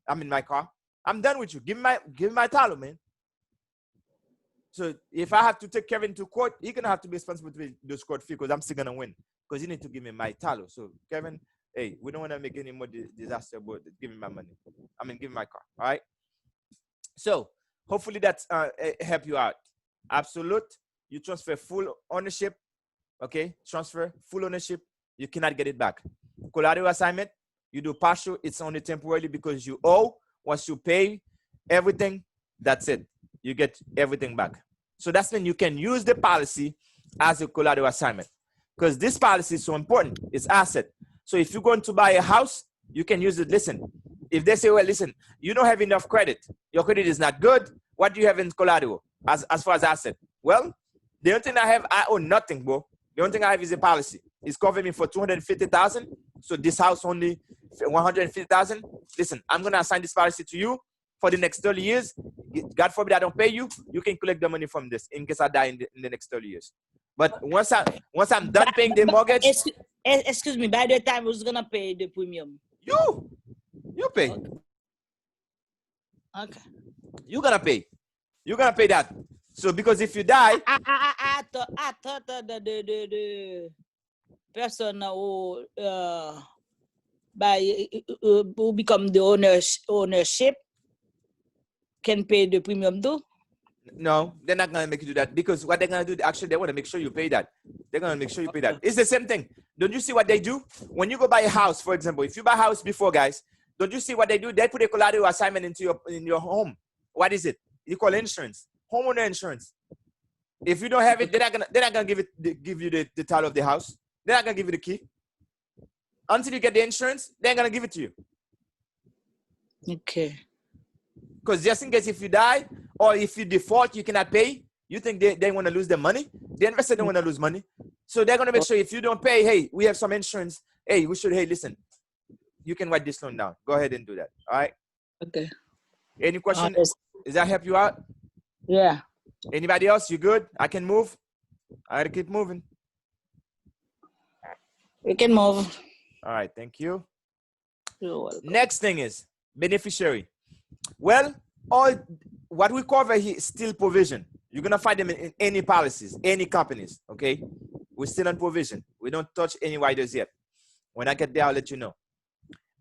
I'm in my car. I'm done with you. Give me my title, man. So if I have to take Kevin to court, he's gonna have to be responsible to those court fee because I'm still gonna win because he need to give me my title. So Kevin, hey, we don't want to make any more disaster, but give me my money. Give me my car. All right. So hopefully that's help you out. Absolute, you transfer full ownership. Okay, transfer full ownership. You cannot get it back. Collateral assignment, you do partial. It's only temporarily because you owe. Once you pay everything, that's it. You get everything back. So that's when you can use the policy as a collateral assignment because this policy is so important. It's asset. So if you're going to buy a house, you can use it. Listen, if they say, well, listen, you don't have enough credit. Your credit is not good. What do you have in collateral as far as asset? Well, the only thing I own nothing, bro. The only thing I have is a policy. It's covering me for $250,000. So this house only $150,000. Listen, I'm gonna assign this policy to you for the next 30 years. God forbid I don't pay you. You can collect the money from this in case I die in the next 30 years. But once I'm done paying the mortgage, excuse me. By the time who's gonna pay the premium? You pay. Okay. You're gonna pay. You're gonna pay that. So because if you die, I thought the person who who become the ownership can pay the premium too. No, they're not gonna make you do that because what they're gonna do, actually, they want to make sure you pay that. They're gonna make sure you pay that. It's the same thing. Don't you see what they do when you go buy a house, for example? If you buy a house before, guys, don't you see what they do? They put a collateral assignment in your home. What is it? You call insurance, homeowner insurance. If you don't have it, they're not gonna give you the title of the house. They're not gonna give you the key until you get the insurance. They're gonna give it to you. Okay. Because just in case if you die or if you default, you cannot pay. You think they want to lose their money? The investor don't want to lose money. So they're going to make sure if you don't pay, hey, we have some insurance. Hey, hey, listen, you can write this loan down. Go ahead and do that. All right? Okay. Any question? Does that help you out? Yeah. Anybody else? You good? I can move? I got to keep moving. We can move. All right. Thank you. You're welcome. Next thing is beneficiary. Well, all what we cover here is still provision. You're going to find them in any policies, any companies, okay? We're still on provision. We don't touch any riders yet. When I get there, I'll let you know.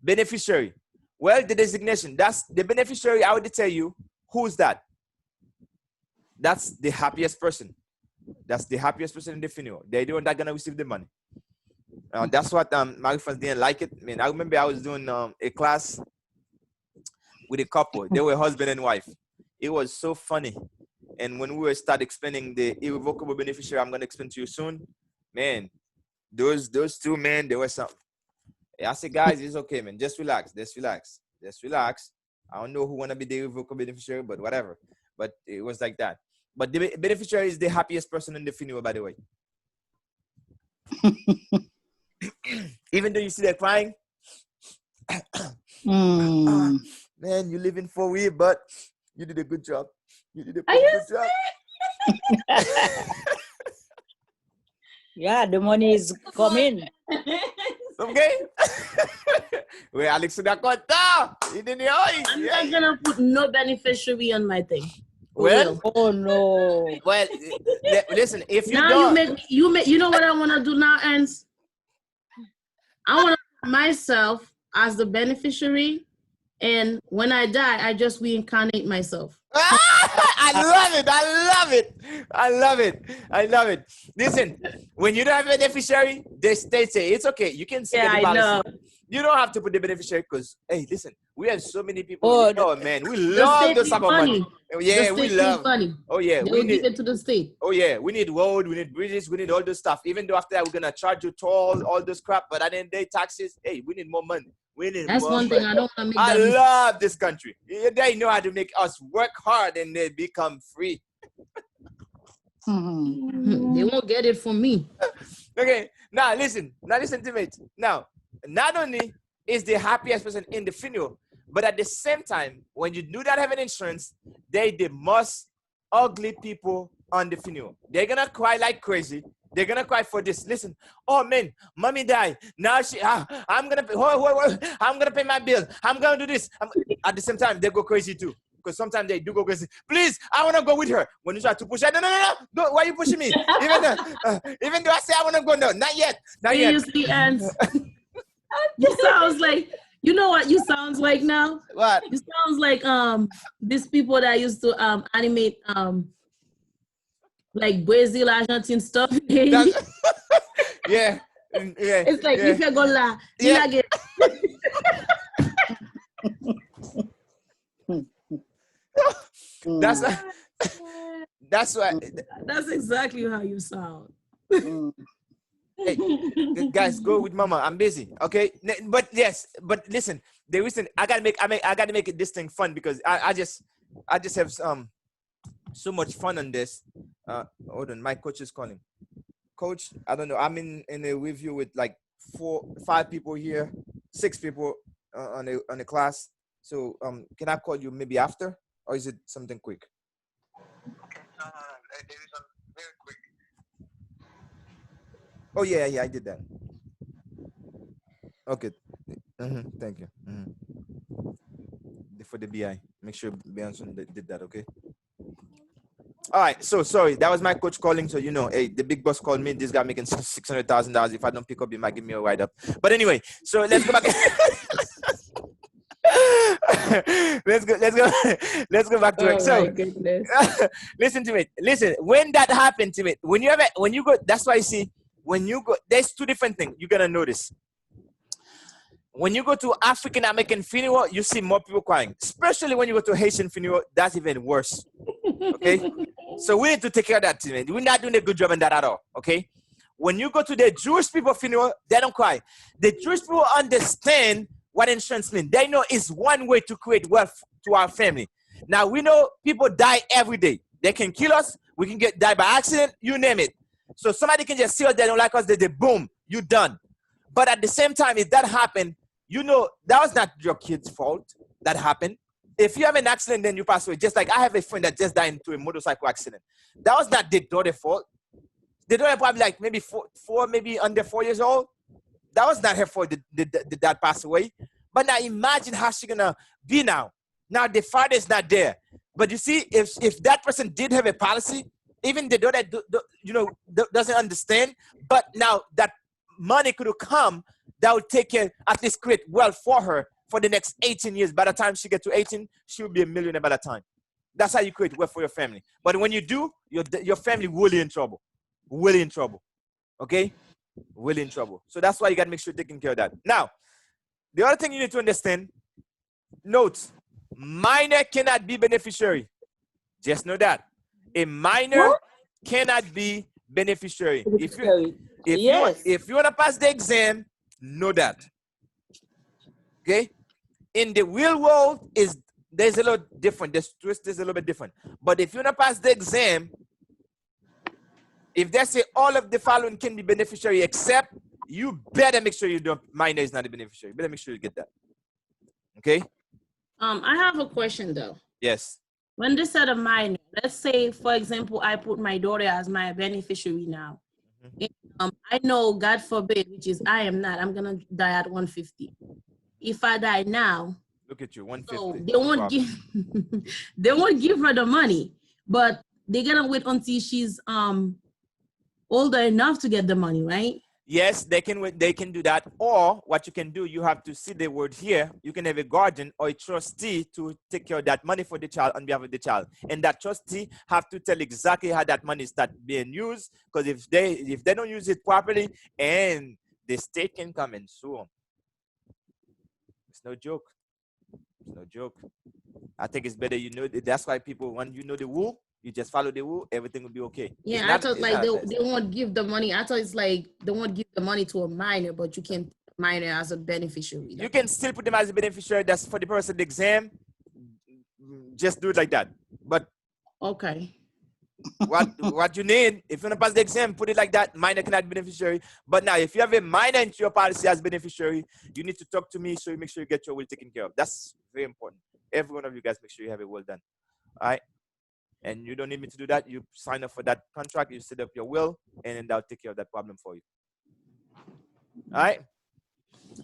Beneficiary. Well, the designation, that's the beneficiary. I would tell you, who's that? That's the happiest person. That's the happiest person in the funeral. They're the one that's going to receive the money. That's what my friends didn't like it. I mean, I remember I was doing a class with a couple. They were husband and wife. It was so funny. And when we were start explaining the irrevocable beneficiary, I'm gonna explain to you soon. Man, those two men, they were something. I said, guys, it's okay, man. Just relax. Just relax. Just relax. I don't know who wanna be the irrevocable beneficiary, but whatever. But it was like that. But the beneficiary is the happiest person in the funeral, by the way. Even though you see they're crying, man, you living for we, but you did a good job. You did a good job. Yeah, the money is coming. Okay? Wait, Alex, I'm not gonna put no beneficiary on my thing. Well, oh no. Well, listen, if you now don't, you know what I want to do now, Ernst? I want to put myself as the beneficiary, and when I die, I just reincarnate myself. I love it. I love it. I love it. I love it. Listen, when you don't have a beneficiary, they say it's okay. You can say the policy. You don't have to put the beneficiary because, hey, listen, we have so many people. Oh man, we love those type of money. Yeah, we love. Money. Oh yeah, we need it to the state. Oh yeah, we need road, we need bridges, we need all this stuff. Even though after that we're gonna charge you toll, all this crap, but at the end of the day, taxes. Hey, we need more money. We need That's more one money. thing I don't want to make. I love this country. They know how to make us work hard and they become free. They won't get it from me. Okay, now listen to me. Now, not only is the happiest person in the funeral, but at the same time, when you do not have an insurance, they the most ugly people on the funeral. They're gonna cry like crazy. They're gonna cry for this. Listen, oh man, mommy died. Now I'm gonna pay. I'm gonna pay my bill. I'm gonna do this. At the same time, they go crazy too. Because sometimes they do go crazy. Please, I want to go with her. When you try to push her, no. Why are you pushing me? Even though I say I want to go, no, not yet. You see, Ernst, you sounds like, you know what you sounds like now? What? You sounds like these people that used to animate like Brazil, Argentine stuff. Yeah. It's like if you're gonna That's exactly how you sound. Hey, guys, go with mama. I'm busy. Okay, but listen. The reason I gotta make this thing fun because I just have so much fun on this. Hold on, my coach is calling. Coach, I don't know. I'm in a review with like 5 people here, 6 people on a class. So can I call you maybe after, or is it something quick? Okay, it is very quick. Oh yeah, I did that. Okay, thank you. For the BI, make sure Beyonce did that. Okay. All right, so sorry, that was my coach calling. So hey, the big boss called me. This guy making $600,000. If I don't pick up, he might give me a write up. But anyway, so let's go back. let's go back to it. So listen to me. Listen, when that happened to me, when you go, that's why you see when you go, there's 2 different things you're gonna notice. When you go to African American funeral, you see more people crying. Especially when you go to Haitian funeral, that's even worse. Okay? So we need to take care of that, man. We're not doing a good job in that at all. Okay? When you go to the Jewish people funeral, they don't cry. The Jewish people understand what insurance means. They know it's one way to create wealth to our family. Now, we know people die every day. They can kill us. We can die by accident. You name it. So somebody can just see us. They don't like us. They boom, you done. But at the same time, if that happened, that was not your kid's fault that happened. If you have an accident, then you pass away. Just like I have a friend that just died into a motorcycle accident. That was not the daughter's fault. The daughter probably like maybe maybe under 4 years old. That was not her fault. The dad passed away. But now imagine how she's gonna be now. Now the father is not there. But you see, if that person did have a policy, even the daughter doesn't understand. But now that money could come, that would take care, at least create wealth for her for the next 18 years. By the time she gets to 18, she will be a millionaire by that time. That's how you create wealth for your family. But when you do, your family really in trouble. Really in trouble. Okay? Really in trouble. So that's why you got to make sure you're taking care of that. Now, the other thing you need to understand, note, minor cannot be beneficiary. Just know that. A minor cannot be beneficiary. If you want to pass the exam, know that. Okay? In the real world, there's a little different. The twist is a little bit different. But if you want to pass the exam, if they say all of the following can be beneficiary except, you better make sure you don't, minor is not a beneficiary. You better make sure you get that. Okay? I have a question though. Yes. When they said a minor, let's say, for example, I put my daughter as my beneficiary now. And, I know, God forbid, which is I am not, I'm gonna die at 150. If I die now, Look at you, 150. so they won't give they won't give her the money, but they're gonna wait until she's older enough to get the money, right? Yes, they can do that. Or what you can do, you have to see the word here. You can have a guardian or a trustee to take care of that money for the child on behalf of the child. And that trustee have to tell exactly how that money start being used. Because if they don't use it properly, and the state can come and sue them. It's no joke. It's no joke. I think it's better you know. That's why people, when you know the rule, you just follow the rule, everything will be okay. Yeah, I thought like they won't give the money. I thought it's like they won't give the money to a minor, but you can put a minor as a beneficiary. You can still put them as a beneficiary. That's for the person the exam. Just do it like that. But okay. What you need, if you want to pass the exam, put it like that. Minor cannot be beneficiary. But now, if you have a minor into your policy as beneficiary, you need to talk to me so you make sure you get your will taken care of. That's very important. Every one of you guys, make sure you have it well done. All right. And you don't need me to do that. You sign up for that contract, you set up your will, and then that'll take care of that problem for you. All right?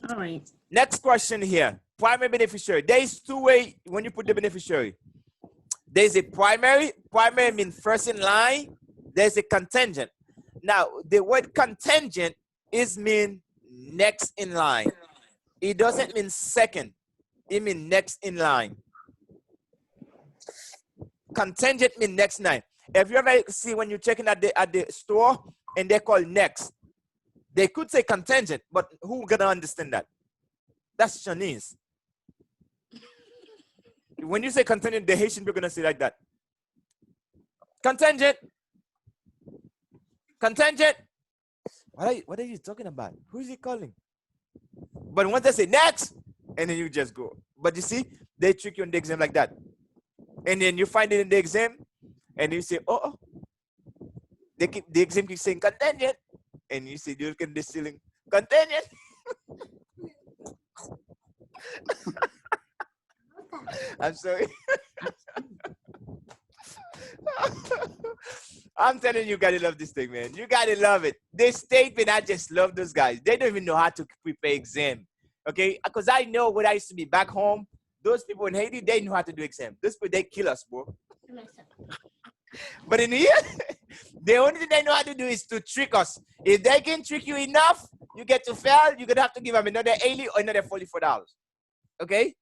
All right. Next question here. Primary beneficiary. There is two ways when you put the beneficiary. There's a primary. Primary means first in line. There's a contingent. Now, the word contingent is mean next in line. It doesn't mean second. It means next in line. Contingent means next line. If you ever see when you're checking at the store and they call next, they could say contingent, but who gonna understand that? That's Chinese. When you say contingent, the Haitian people gonna say like that. Contingent. Contingent. What are you talking about? Who is he calling? But once they say next, and then you just go. But you see, they trick you on the exam like that. And then you find it in the exam, and you say, oh, the exam keeps saying contingent, and you say, you look at the ceiling, contingent. I'm sorry. I'm telling you, you gotta love this thing, man. You gotta love it. This statement, I just love those guys. They don't even know how to prepare exam. Okay? Because I know when I used to be back home, those people in Haiti, they know how to do exam. Those people, they kill us, bro. But in here, the only thing they know how to do is to trick us. If they can trick you enough, you get to fail, you're going to have to give them another $80 or another $44. Okay?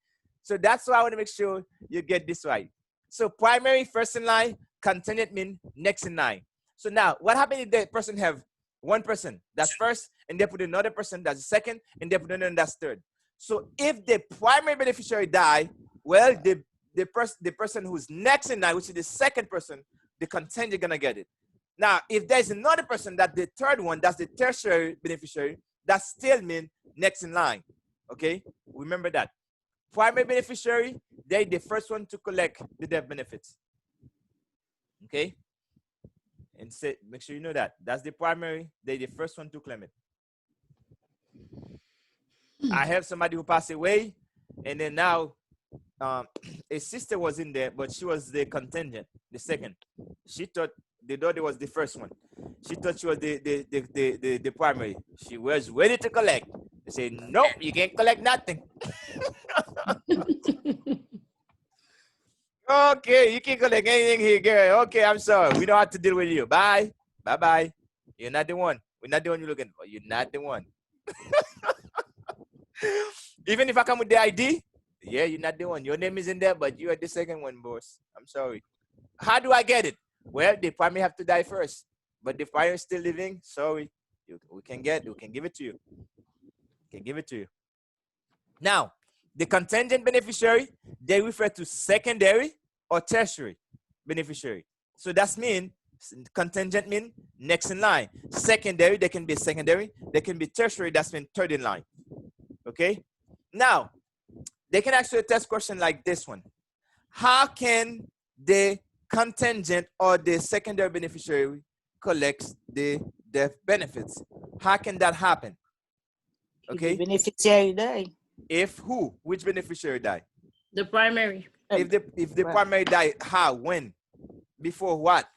So that's why I want to make sure you get this right. So primary, first in line, contingent means next in line. So now, what happens if the person have one person that's first, and they put another person that's second, and they put another that's third? So if the primary beneficiary die, well, the person who's next in line, which is the second person, the contingent gonna get it. Now, if there's another person, that's the third one, that's the tertiary beneficiary, that still means next in line. Okay, remember that. Primary beneficiary, they're the first one to collect the death benefits. Okay, and say, make sure you know that. That's the primary, they're the first one to claim it. I have somebody who passed away, and then now a sister was in there, but she was the contingent, the second. She thought the daughter was the first one. She thought she was the primary. She was ready to collect. They said, nope, you can't collect nothing. Okay, you can't collect anything here, girl. Okay, I'm sorry. We don't have to deal with you. Bye. Bye-bye. You're not the one. We're not the one you're looking for. You're not the one. Even if I come with the ID, yeah, you're not the one. Your name is in there, but you are the second one, boss. I'm sorry. How do I get it? Well, they probably have to die first. But the fire is still living. Sorry. We can give it to you. Can give it to you. Now, The contingent beneficiary, they refer to secondary or tertiary beneficiary. So that's mean contingent mean next in line. Secondary, they can be secondary. They can be tertiary, that's mean third in line. Okay? Now, they can ask you a test question like this one. How can the contingent or the secondary beneficiary collect the death benefits? How can that happen? Okay? The beneficiary die. If who? Which beneficiary die? The primary. If the Right. primary die, how? When? Before what?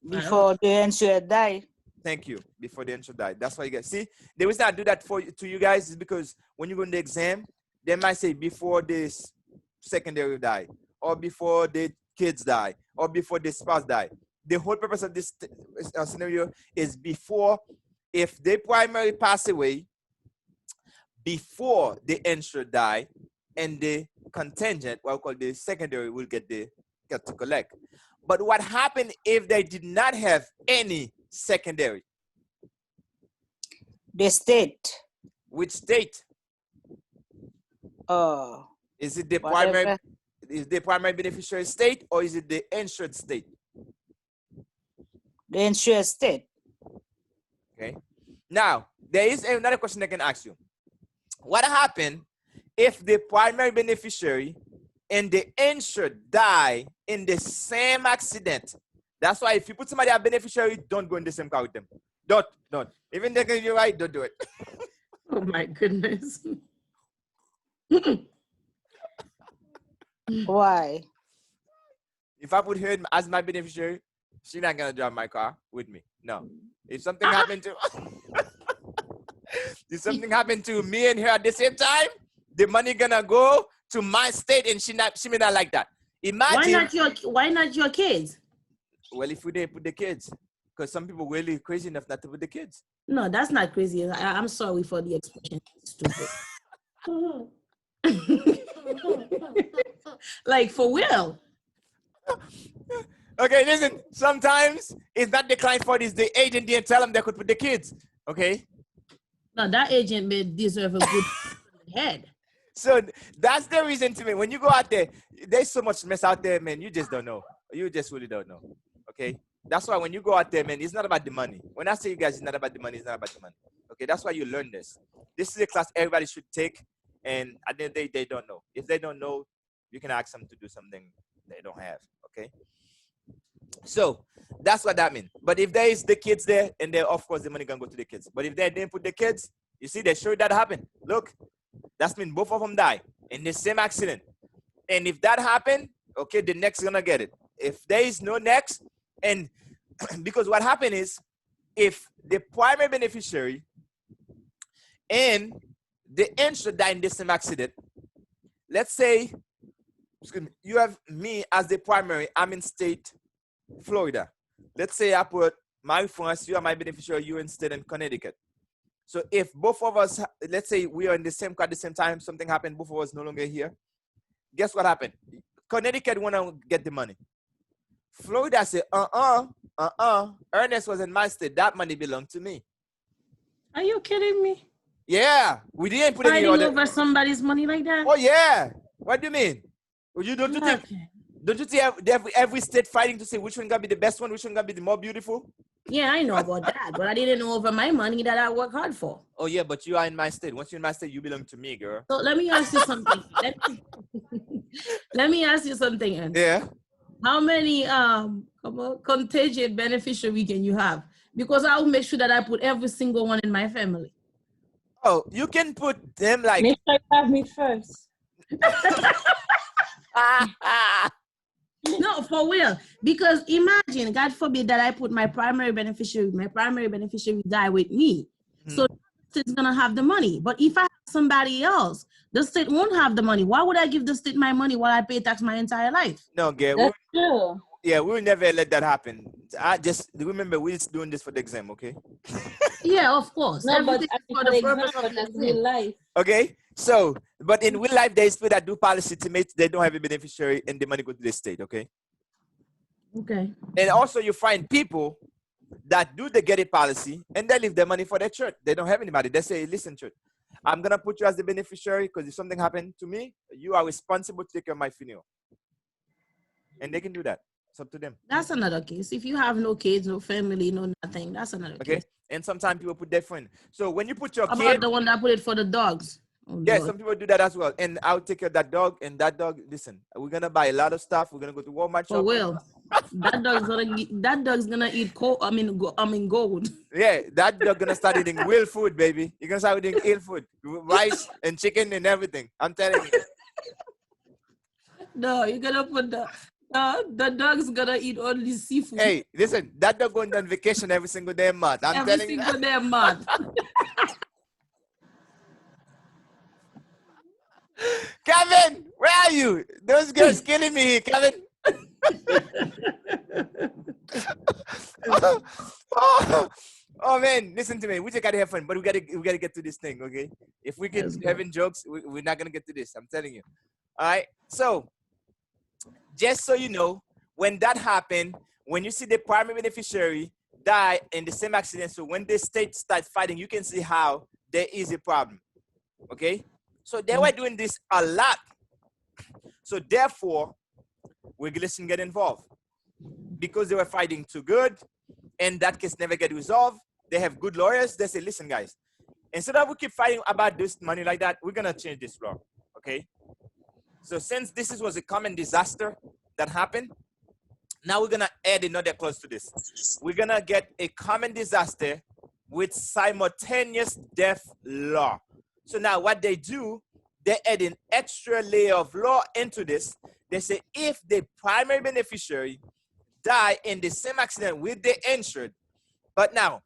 Before the insured die. Thank you. Before the insured die. That's why you guys see. The reason I do that to you guys is because when you go in the exam, they might say before this secondary die, or before the kids die, or before the spouse die. The whole purpose of this scenario is before, if the primary pass away, before the insured die, and the contingent, what we call the secondary, will get to collect. But what happened if they did not have any secondary? The state. Which state? Is it the primary? Is the primary beneficiary state, or is it the insured state? The insured state. Okay. Now, there is another question I can ask you. What happened if the primary beneficiary and the insured die in the same accident? That's why if you put somebody as beneficiary, don't go in the same car with them. Don't. Even if you're right, don't do it. Oh my goodness. Why? If I put her as my beneficiary, she's not gonna drive my car with me. No. If something happened to if something happened to me and her at the same time, the money gonna go to my state, and she may not like that. Imagine. Why not your kids? Well, if we didn't put the kids, because some people really crazy enough not to put the kids. No, that's not crazy. I'm sorry for the expression. Stupid. Like for real. Okay, listen. Sometimes it's not the client fault; it's the agent didn't tell them they could put the kids. Okay. No, that agent may deserve a good head. So that's the reason to me. When you go out there, there's so much mess out there, man. You just don't know. You just really don't know. Okay. That's why when you go out there, man, it's not about the money. When I say you guys, it's not about the money. It's not about the money. Okay. That's why you learn this. This is a class everybody should take. And at the end of the day, they don't know. If they don't know, you can ask them to do something they don't have. Okay. So that's what that means. But if there is the kids there, and then of course the money gonna go to the kids. But if they didn't put the kids, you see, they showed that happen. Look, that's mean both of them die in the same accident. And if that happened, okay, the next gonna get it. If there is no next, and because what happened is, if the primary beneficiary and the insured die in the same accident, let's say, excuse me, you have me as the primary, I'm in state Florida. Let's say I put my France, you are my beneficiary, you in state in Connecticut. So if both of us, let's say we are in the same car at the same time, something happened, both of us no longer here. Guess what happened? Connecticut want to get the money. Florida said, Ernest was in my state. That money belonged to me. Are you kidding me? Yeah, we didn't put any Fighting order. over somebody's money like that? Oh yeah. What do you mean? You don't you think? Okay. Don't you see every state fighting to say which one gonna be the best one, which one gonna be the more beautiful? Yeah, I know about that, but I didn't know over my money that I work hard for. Oh yeah, but you are in my state. Once you're in my state, you belong to me, girl. So let me ask you something. Let me ask you something, Ann. Yeah. How many contingent beneficiary can you have? Because I will make sure that I put every single one in my family. Oh, you can put them like. Make sure you have me first. No, for real. Because imagine, God forbid, that I put my primary beneficiary die with me. Mm-hmm. So the state's gonna have the money. But if I have somebody else, the state won't have the money. Why would I give the state my money while I pay tax my entire life? No, girl. That's true. Yeah, we'll never let that happen. I just remember we're just doing this for the exam, okay? Yeah, of course. No, but Everything I mean, for for the the purpose example, of that's the real exam. life. Okay, so, but in real life, there's people that do policy to make they don't have a beneficiary and the money go to the state, okay? Okay. And also you find people that do the get it policy and they leave their money for their church. They don't have anybody. They say, listen, church, I'm gonna put you as the beneficiary because if something happened to me, you are responsible to take care of my funeral. And they can do that. It's up to them. That's another case. If you have no kids, no family, no nothing, that's another Okay. case. And sometimes people put their friend. So when you put your How kid, about the one that put it for the dogs? Oh, yeah, Lord. some people do that as well. And I'll take care of that dog. And that dog, listen, we're gonna buy a lot of stuff. We're gonna go to Walmart For shop. Will, that dog's gonna eat cold. Gold. Yeah, that dog gonna start eating real food, baby. You're gonna start eating real food, rice and chicken and everything. I'm telling you. No, you're gonna put the dog's gonna eat only seafood. Hey, listen, that dog going on vacation every single day month. I'm every telling you. single damn month. Kevin, where are you? Those girls killing me here, Kevin. Oh man, listen to me. We just gotta have fun, but we gotta get to this thing, okay? If we keep having jokes, we're not gonna get to this. I'm telling you. All right. So, just so you know, when that happened, when you see the primary beneficiary die in the same accident, so when the state starts fighting, you can see how there is a problem. Okay. So they were doing this a lot. So therefore, regulation get involved because they were fighting too good, and that case never get resolved. They have good lawyers. They say, listen, guys, instead of we keep fighting about this money like that, we're gonna change this law. Okay. So since this was a common disaster that happened, now we're gonna add another clause to this. We're gonna get a common disaster with simultaneous death law. So now what they do, they add an extra layer of law into this. They say if the primary beneficiary die in the same accident with the insured, but now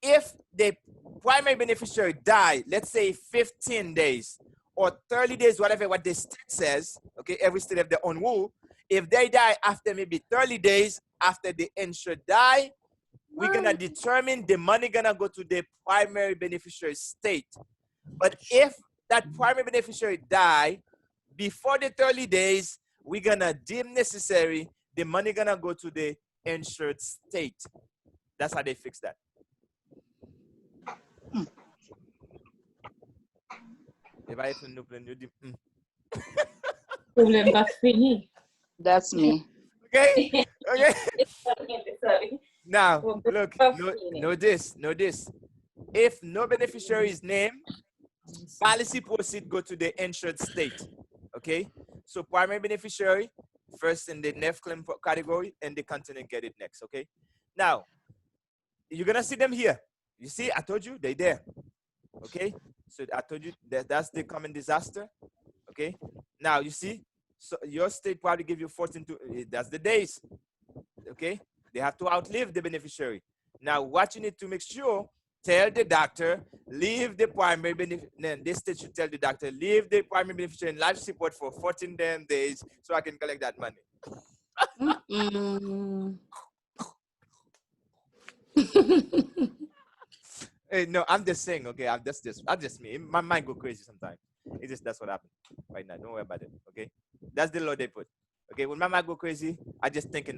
if the primary beneficiary die, let's say 15 days or 30 days, whatever what the state says, okay, every state have their own rule. If they die after maybe 30 days after the insured die, we're gonna determine the money gonna go to the primary beneficiary state. But if that primary beneficiary die before the 30 days, we're gonna deem necessary the money gonna go to the insured state. That's how they fix that. That's me. Okay. Okay. Sorry. Now look, know this. If no beneficiary is named, policy proceed go to the insured state. Okay. So primary beneficiary first in the NEF claim category, and they continue get it next. Okay. Now you're gonna see them here. You see, I told you they there. Okay. So I told you that's the common disaster. Okay. Now you see, so your state probably give you 14 to that's the days. Okay. They have to outlive the beneficiary. Now what you need to make sure, tell the doctor, leave the primary beneficiary. This state should tell the doctor, leave the primary beneficiary in life support for 14 damn days so I can collect that money. Hey, no, I'm just saying, okay, I'm just me. My mind go crazy sometimes. It's just that's what happened right now. Don't worry about it. Okay. That's the law they put. Okay, when my mind go crazy, I think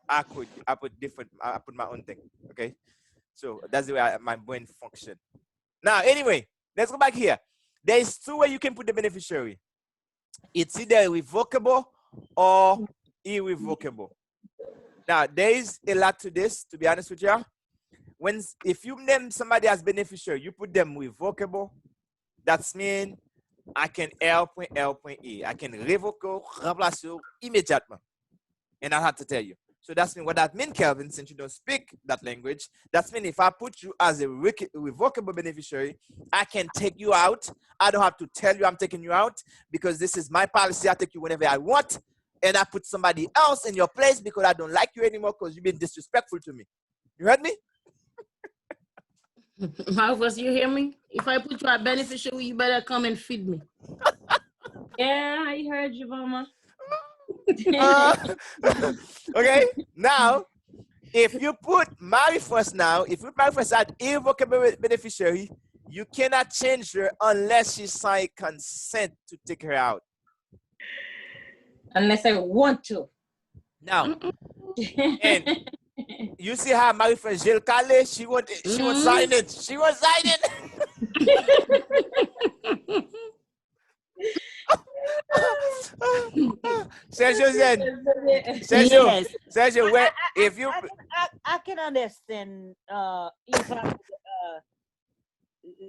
I put my own thing. Okay. So that's the way my brain function. Now, anyway, let's go back here. There's two ways you can put the beneficiary. It's either revocable or irrevocable. Now, there is a lot to this, to be honest with you. If you name somebody as beneficiary, you put them revocable. That's mean I can L.E. I can revocable, remplace immediately. And I have to tell you. So that's mean what that means, Kelvin, since you don't speak that language. That's mean if I put you as a revocable beneficiary, I can take you out. I don't have to tell you I'm taking you out because this is my policy. I take you whenever I want. And I put somebody else in your place because I don't like you anymore because you've been disrespectful to me. You heard me? Marcus, you hear me? If I put you a beneficiary, you better come and feed me. Yeah, I heard you, Mama. Okay, now, if you put marry first as irrevocable beneficiary, you cannot change her unless she sign consent to take her out. Unless I want to. Now, and you see how my friend Jill Kale, she won't sign it. She won't sign it. Sergio said, Yes. Sergio, where if you I can understand if I'm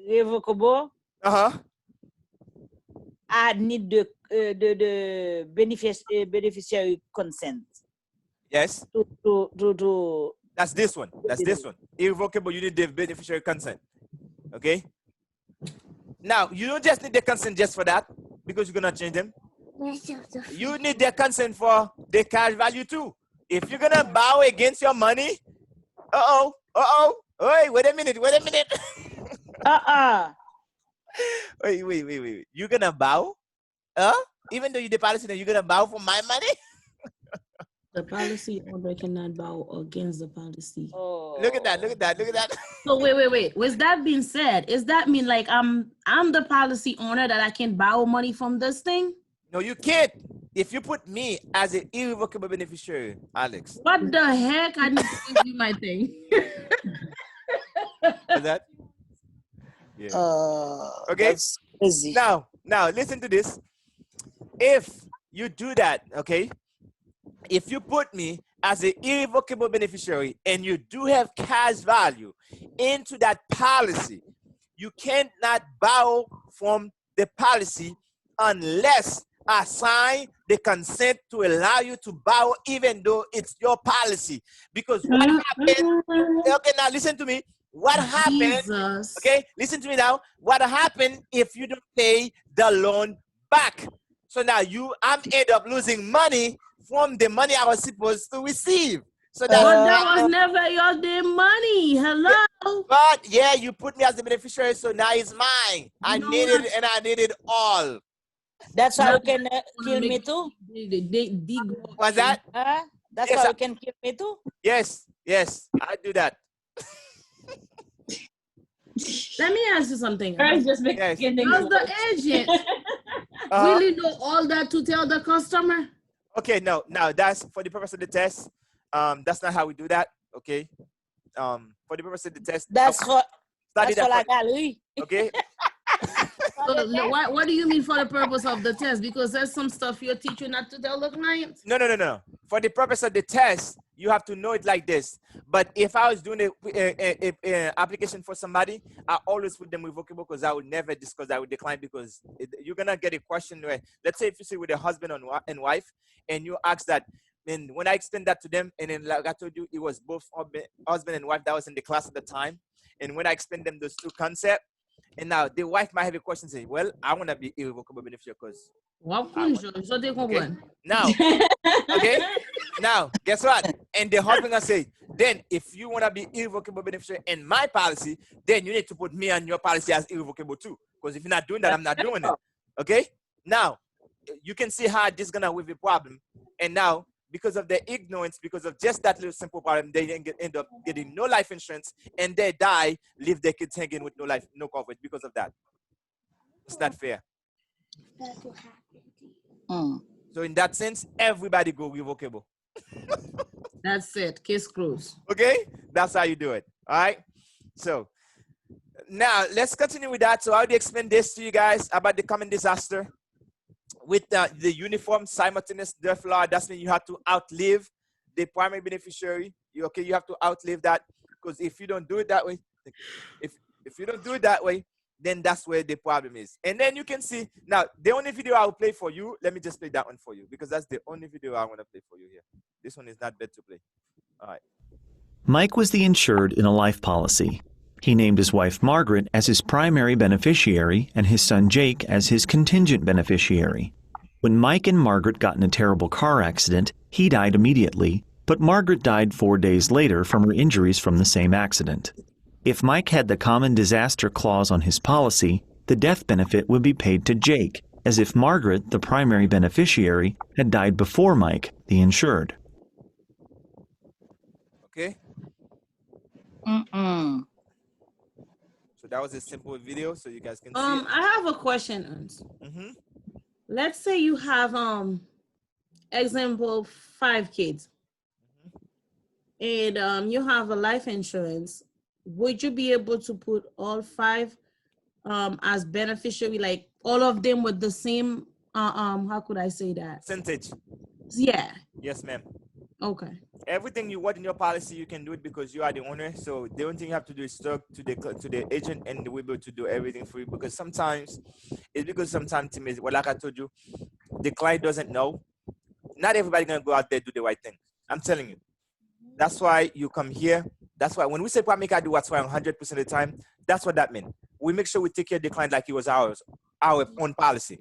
revocable, I need the beneficiary consent. yes, To that's this one. That's this one. Irrevocable, you need the beneficiary consent. Okay. Now you don't just need the consent just for that because you're gonna change them. You need their consent for the cash value too. If you're gonna bow against your money, wait a minute. Wait. You're gonna bow? Even though you're the policy, you're gonna bow for my money? The policy owner cannot bow against the policy. Oh. Look at that. So wait. With that being said, does that mean like I'm the policy owner that I can borrow money from this thing? No, you can't. If you put me as an irrevocable beneficiary, Alex. What the heck? I need to give you my thing. Is that? Yeah. Okay. That's crazy. Now, listen to this. If you do that, okay, if you put me as an irrevocable beneficiary and you do have cash value into that policy, you cannot borrow from the policy unless I sign the consent to allow you to borrow even though it's your policy. Because what happened, okay, now listen to me. What happened, Jesus. okay, listen to me now. What happened if you don't pay the loan back? So now I'm end up losing money from the money I was supposed to receive. So but that was never your damn money. Hello. But yeah, you put me as the beneficiary, so now it's mine. I need it and I need it all. That's how you can kill me too? What's that? That's how you can kill me too? Yes, I do that. Let me ask you something. Does the agent really know all that to tell the customer? Okay, no, that's for the purpose of the test. That's not how we do that. Okay. For the purpose of the test. That's for la gallery. Okay. So, what do you mean for the purpose of the test? Because there's some stuff your teacher not to tell the client. No. For the purpose of the test, you have to know it like this. But if I was doing a application for somebody, I always put them revocable because I would never discuss that with the client because you're gonna get a question where, let's say if you see with a husband and wife, and you ask that, and when I extend that to them, and then like I told you, it was both husband and wife that was in the class at the time, and when I explain them those two concepts, and now the wife might have a question saying, well, I want to be irrevocable beneficiary because okay. Now, okay, now guess what? And the husband gonna say, then if you want to be irrevocable beneficiary in my policy, then you need to put me on your policy as irrevocable too. Because if you're not doing that, I'm not doing it. Okay? Now, you can see how this is gonna have a problem. And now, because of their ignorance, because of just that little simple problem, they end up getting no life insurance and they die, leave their kids hanging with no coverage because of that. It's not fair. So in that sense, everybody go revocable. That's it. Case closed. Okay? That's how you do it. All right? So now let's continue with that. So I already explained this to you guys about the common disaster. With the uniform simultaneous death law, that's when you have to outlive the primary beneficiary. You have to outlive that, because if you don't do it that way, if you don't do it that way, then that's where the problem is. And then you can see now the only video I will play for you. Let me just play that one for you because that's the only video I want to play for you here. This one is not bad to play. All right. Mike was the insured in a life policy. He named his wife Margaret as his primary beneficiary and his son Jake as his contingent beneficiary. When Mike and Margaret got in a terrible car accident, he died immediately, but Margaret died 4 days later from her injuries from the same accident. If Mike had the common disaster clause on his policy, the death benefit would be paid to Jake, as if Margaret, the primary beneficiary, had died before Mike, the insured. Okay. So that was a simple video, so you guys can see it. I have a question, Ernst. Let's say you have example 5 kids. and you have a life insurance, would you be able to put all 5 as beneficiary, like all of them with the same how could I say that? Percentage. Yeah. Yes, ma'am. Okay. Everything you want in your policy, you can do it because you are the owner. So the only thing you have to do is talk to the agent, and they will be able to do everything for you. Because sometimes well, like I told you, the client doesn't know. Not everybody gonna go out there do the right thing. I'm telling you. That's why you come here. That's why when we say make do what's right 100% of the time, that's what that means. We make sure we take care of the client like it was our own policy.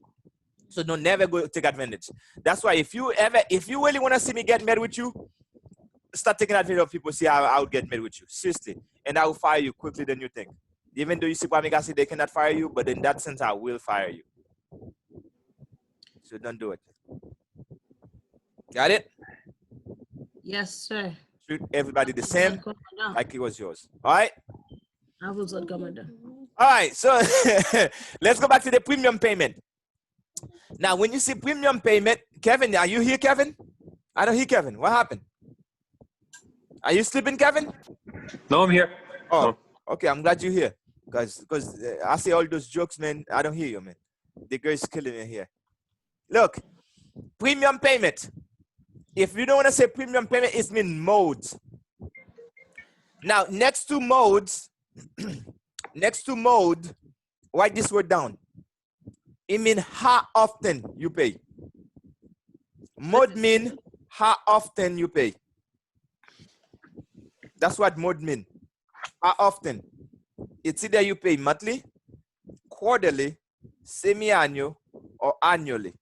So don't never go take advantage. That's why if you really want to see me get mad with you, start taking advantage of people. See how I would get mad with you. Seriously. And I will fire you quickly than you think. Even though you see I say they cannot fire you, but in that sense, I will fire you. So don't do it. Got it? Yes, sir. Treat everybody the same like it was yours. All right? I was on commander. All right, so let's go back to the premium payment. Now, when you see premium payment, Kevin, are you here, Kevin? I don't hear Kevin. What happened? Are you sleeping, Kevin? No, I'm here. Oh, okay. I'm glad you're here. Because I say all those jokes, man. I don't hear you, man. The girl is killing me here. Look, premium payment. If you don't want to say premium payment, it means modes. Now, next to modes, write this word down. It means how often you pay. Mode means how often you pay. That's what mode means. How often. It's either you pay monthly, quarterly, semi-annual, or annually.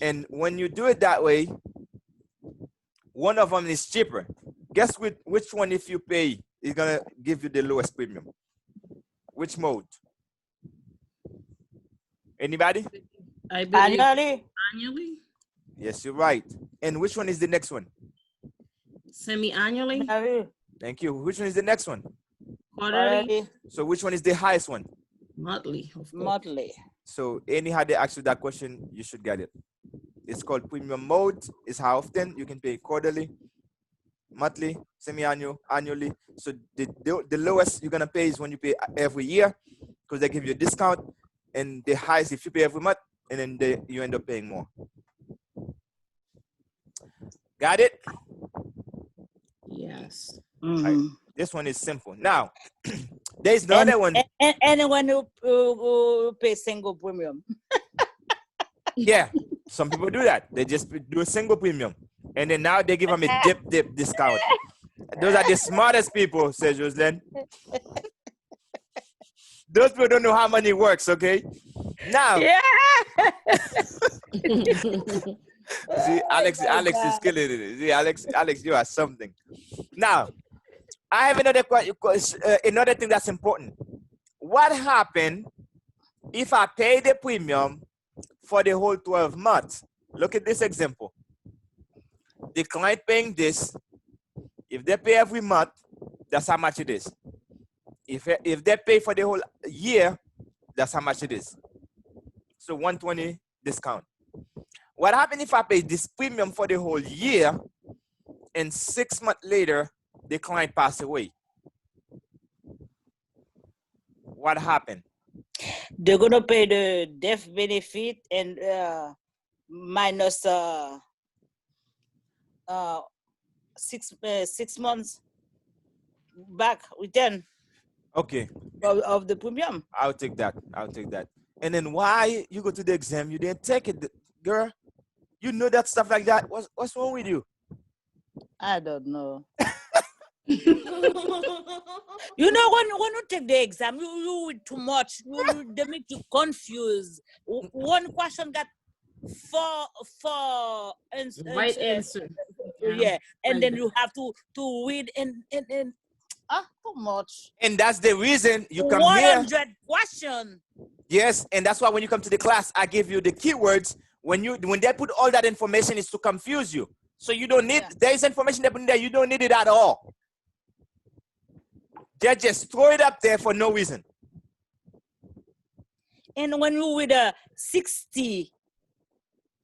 And when you do it that way, one of them is cheaper. Guess which one, if you pay, is going to give you the lowest premium? Which mode? Anybody? I believe Annually? annually, Yes, you're right. And which one is the next one? semi-annually, Thank you. Which one is the next one? quarterly, So which one is the highest one? monthly, of course. Monthly. So anyhow they ask you that question, you should get it. It's called premium mode. It's how often you can pay: quarterly, monthly, semi-annual, annually. So the lowest you're gonna pay is when you pay every year, because they give you a discount, and the highest if you pay every month, and then you end up paying more. Got it? Yes. Right. This one is simple. Now, there's the other one. And anyone who pays single premium. Yeah, some people do that. They just do a single premium, and then now they give them a dip discount. Those are the smartest people, says Jocelyn. Those people don't know how money works, okay? Now, Yeah. see, Alex is killing it. See, Alex, you are something. Now, I have another thing that's important. What happened if I pay the premium for the whole 12 months? Look at this example. The client paying this. If they pay every month, that's how much it is. If they pay for the whole year, that's how much it is. So 120 discount. What happens if I pay this premium for the whole year, and 6 months later, the client passed away? What happened? They're gonna pay the death benefit and minus 6 months back return. Okay. Of the premium. I'll take that. And then why you go to the exam, you didn't take it, girl? You know that stuff like that. What's wrong with you? I don't know. You know, when you take the exam, you read too much. They make you confused. One question got four Right answer. Yeah, and Like then that. you have to read and too much. And that's the reason you come 100 here. question. Yes, and that's why when you come to the class, I give you the keywords. When they put all that information, is to confuse you. So you don't need, there is information that put in there, you don't need it at all. They just throw it up there for no reason. And when you read 60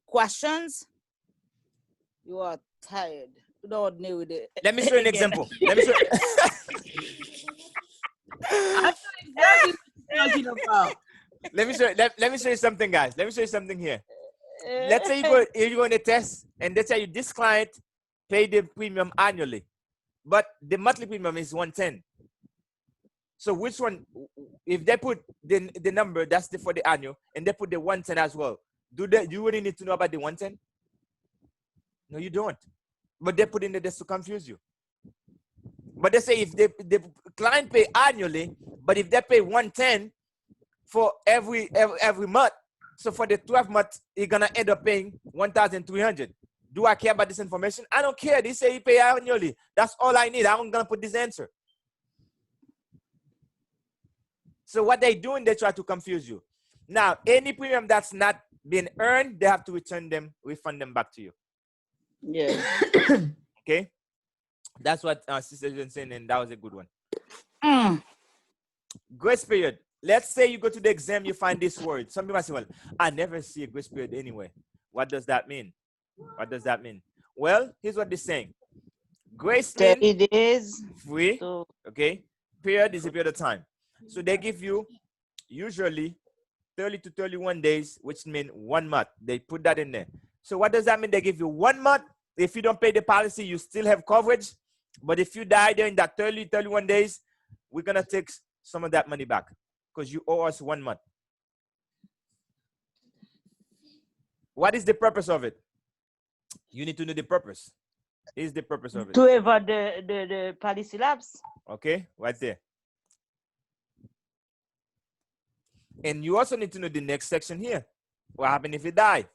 questions, you are tired. don't know it. Let me show you an example. Let me show I know exactly what you're talking about. let me show you something, guys. Let me show you something here. Let's say you go in a test, and let's say this client pay the premium annually, but the monthly premium is 110. So which one, if they put the number that's for the annual, and they put the 110 as well, you really need to know about the 110? No, you don't. But they put in there just to confuse you. But they say if the client pay annually, but if they pay 110 for every month, so for the 12 months, you're gonna end up paying 1,300. Do I care about this information? I don't care. They say you pay annually. That's all I need. I'm gonna put this answer. So what they're doing, they try to confuse you. Now, any premium that's not being earned, they have to refund them back to you. Yeah. Okay? That's what Sister Jen saying, and that was a good one. Grace period. Let's say you go to the exam, you find this word. Some people say, well, I never see a grace period anywhere. What does that mean? What does that mean? Well, here's what they're saying. Grace means 30 days. free, So, okay? Period is a period of time. So they give you usually 30 to 31 days, which means 1 month. They put that in there. So what does that mean? They give you 1 month. If you don't pay the policy, you still have coverage. But if you die during that 30, 31 days, we're going to take some of that money back because you owe us 1 month. What is the purpose of it? You need to know the purpose. Is the purpose of it. to avoid the policy lapse. Okay, right there. And you also need to know the next section here. What happened if you die?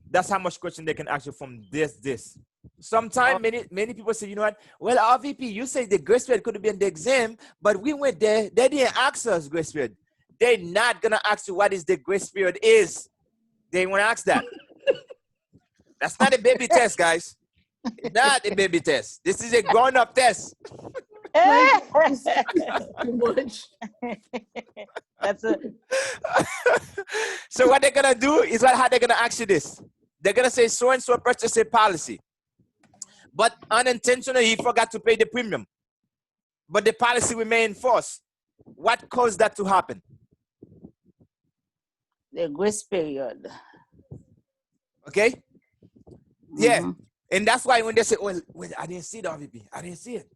That's how much question they can ask you from this. Sometimes many people say, you know what? Well, RVP, you say the grace period could have been the exam, but we went there. They didn't ask us grace period. They're not gonna ask you what is the grace period is. They won't ask that. That's not a baby test, guys. It's not a baby test. This is a grown-up test. Too much. That's a So what they're gonna do is how they're gonna ask you this. They're gonna say so and so purchased a policy, but unintentionally he forgot to pay the premium, but the policy remained in force. What caused that to happen? the grace period. Okay. Yeah, and that's why when they say, well, I didn't see the RVP. I didn't see it.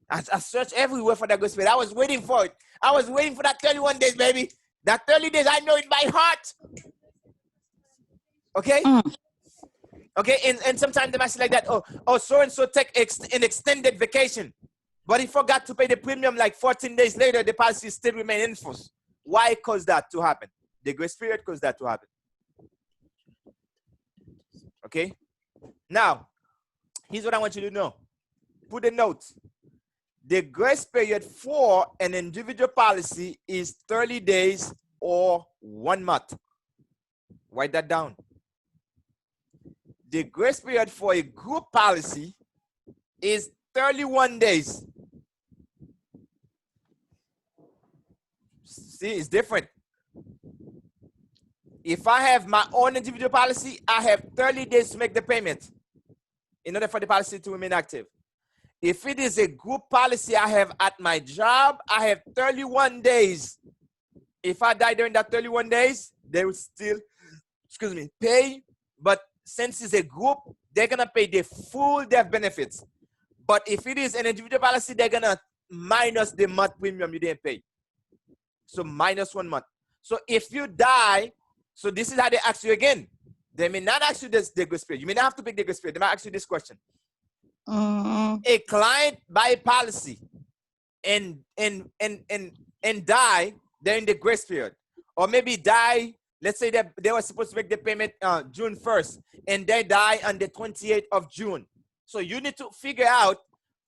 I searched everywhere for that grace period. I was waiting for it. I was waiting for that 31 days, baby. That 30 days, I know it by heart. Okay? Okay, and sometimes they might say like that, oh, so-and-so take an extended vacation, but he forgot to pay the premium like 14 days later, the policy still remain in force. Why caused that to happen? The grace period caused that to happen. Okay? Now, here's what I want you to know. Put a note. The grace period for an individual policy is 30 days or 1 month. Write that down. The grace period for a group policy is 31 days. See, it's different. If I have my own individual policy, I have 30 days to make the payment in order for the policy to remain active. If it is a group policy I have at my job, I have 31 days. If I die during that 31 days, they will still, pay. But since it's a group, they're going to pay the full death benefits. But if it is an individual policy, they're going to minus the month premium you didn't pay. So minus 1 month. So if you die, so this is how they ask you again. They may not ask you the grace period. You may not have to pick the grace period. They might ask you this question. A client buy a policy and die during the grace period, or maybe die. Let's say that they were supposed to make the payment June 1st, and they die on the 28th of June. So you need to figure out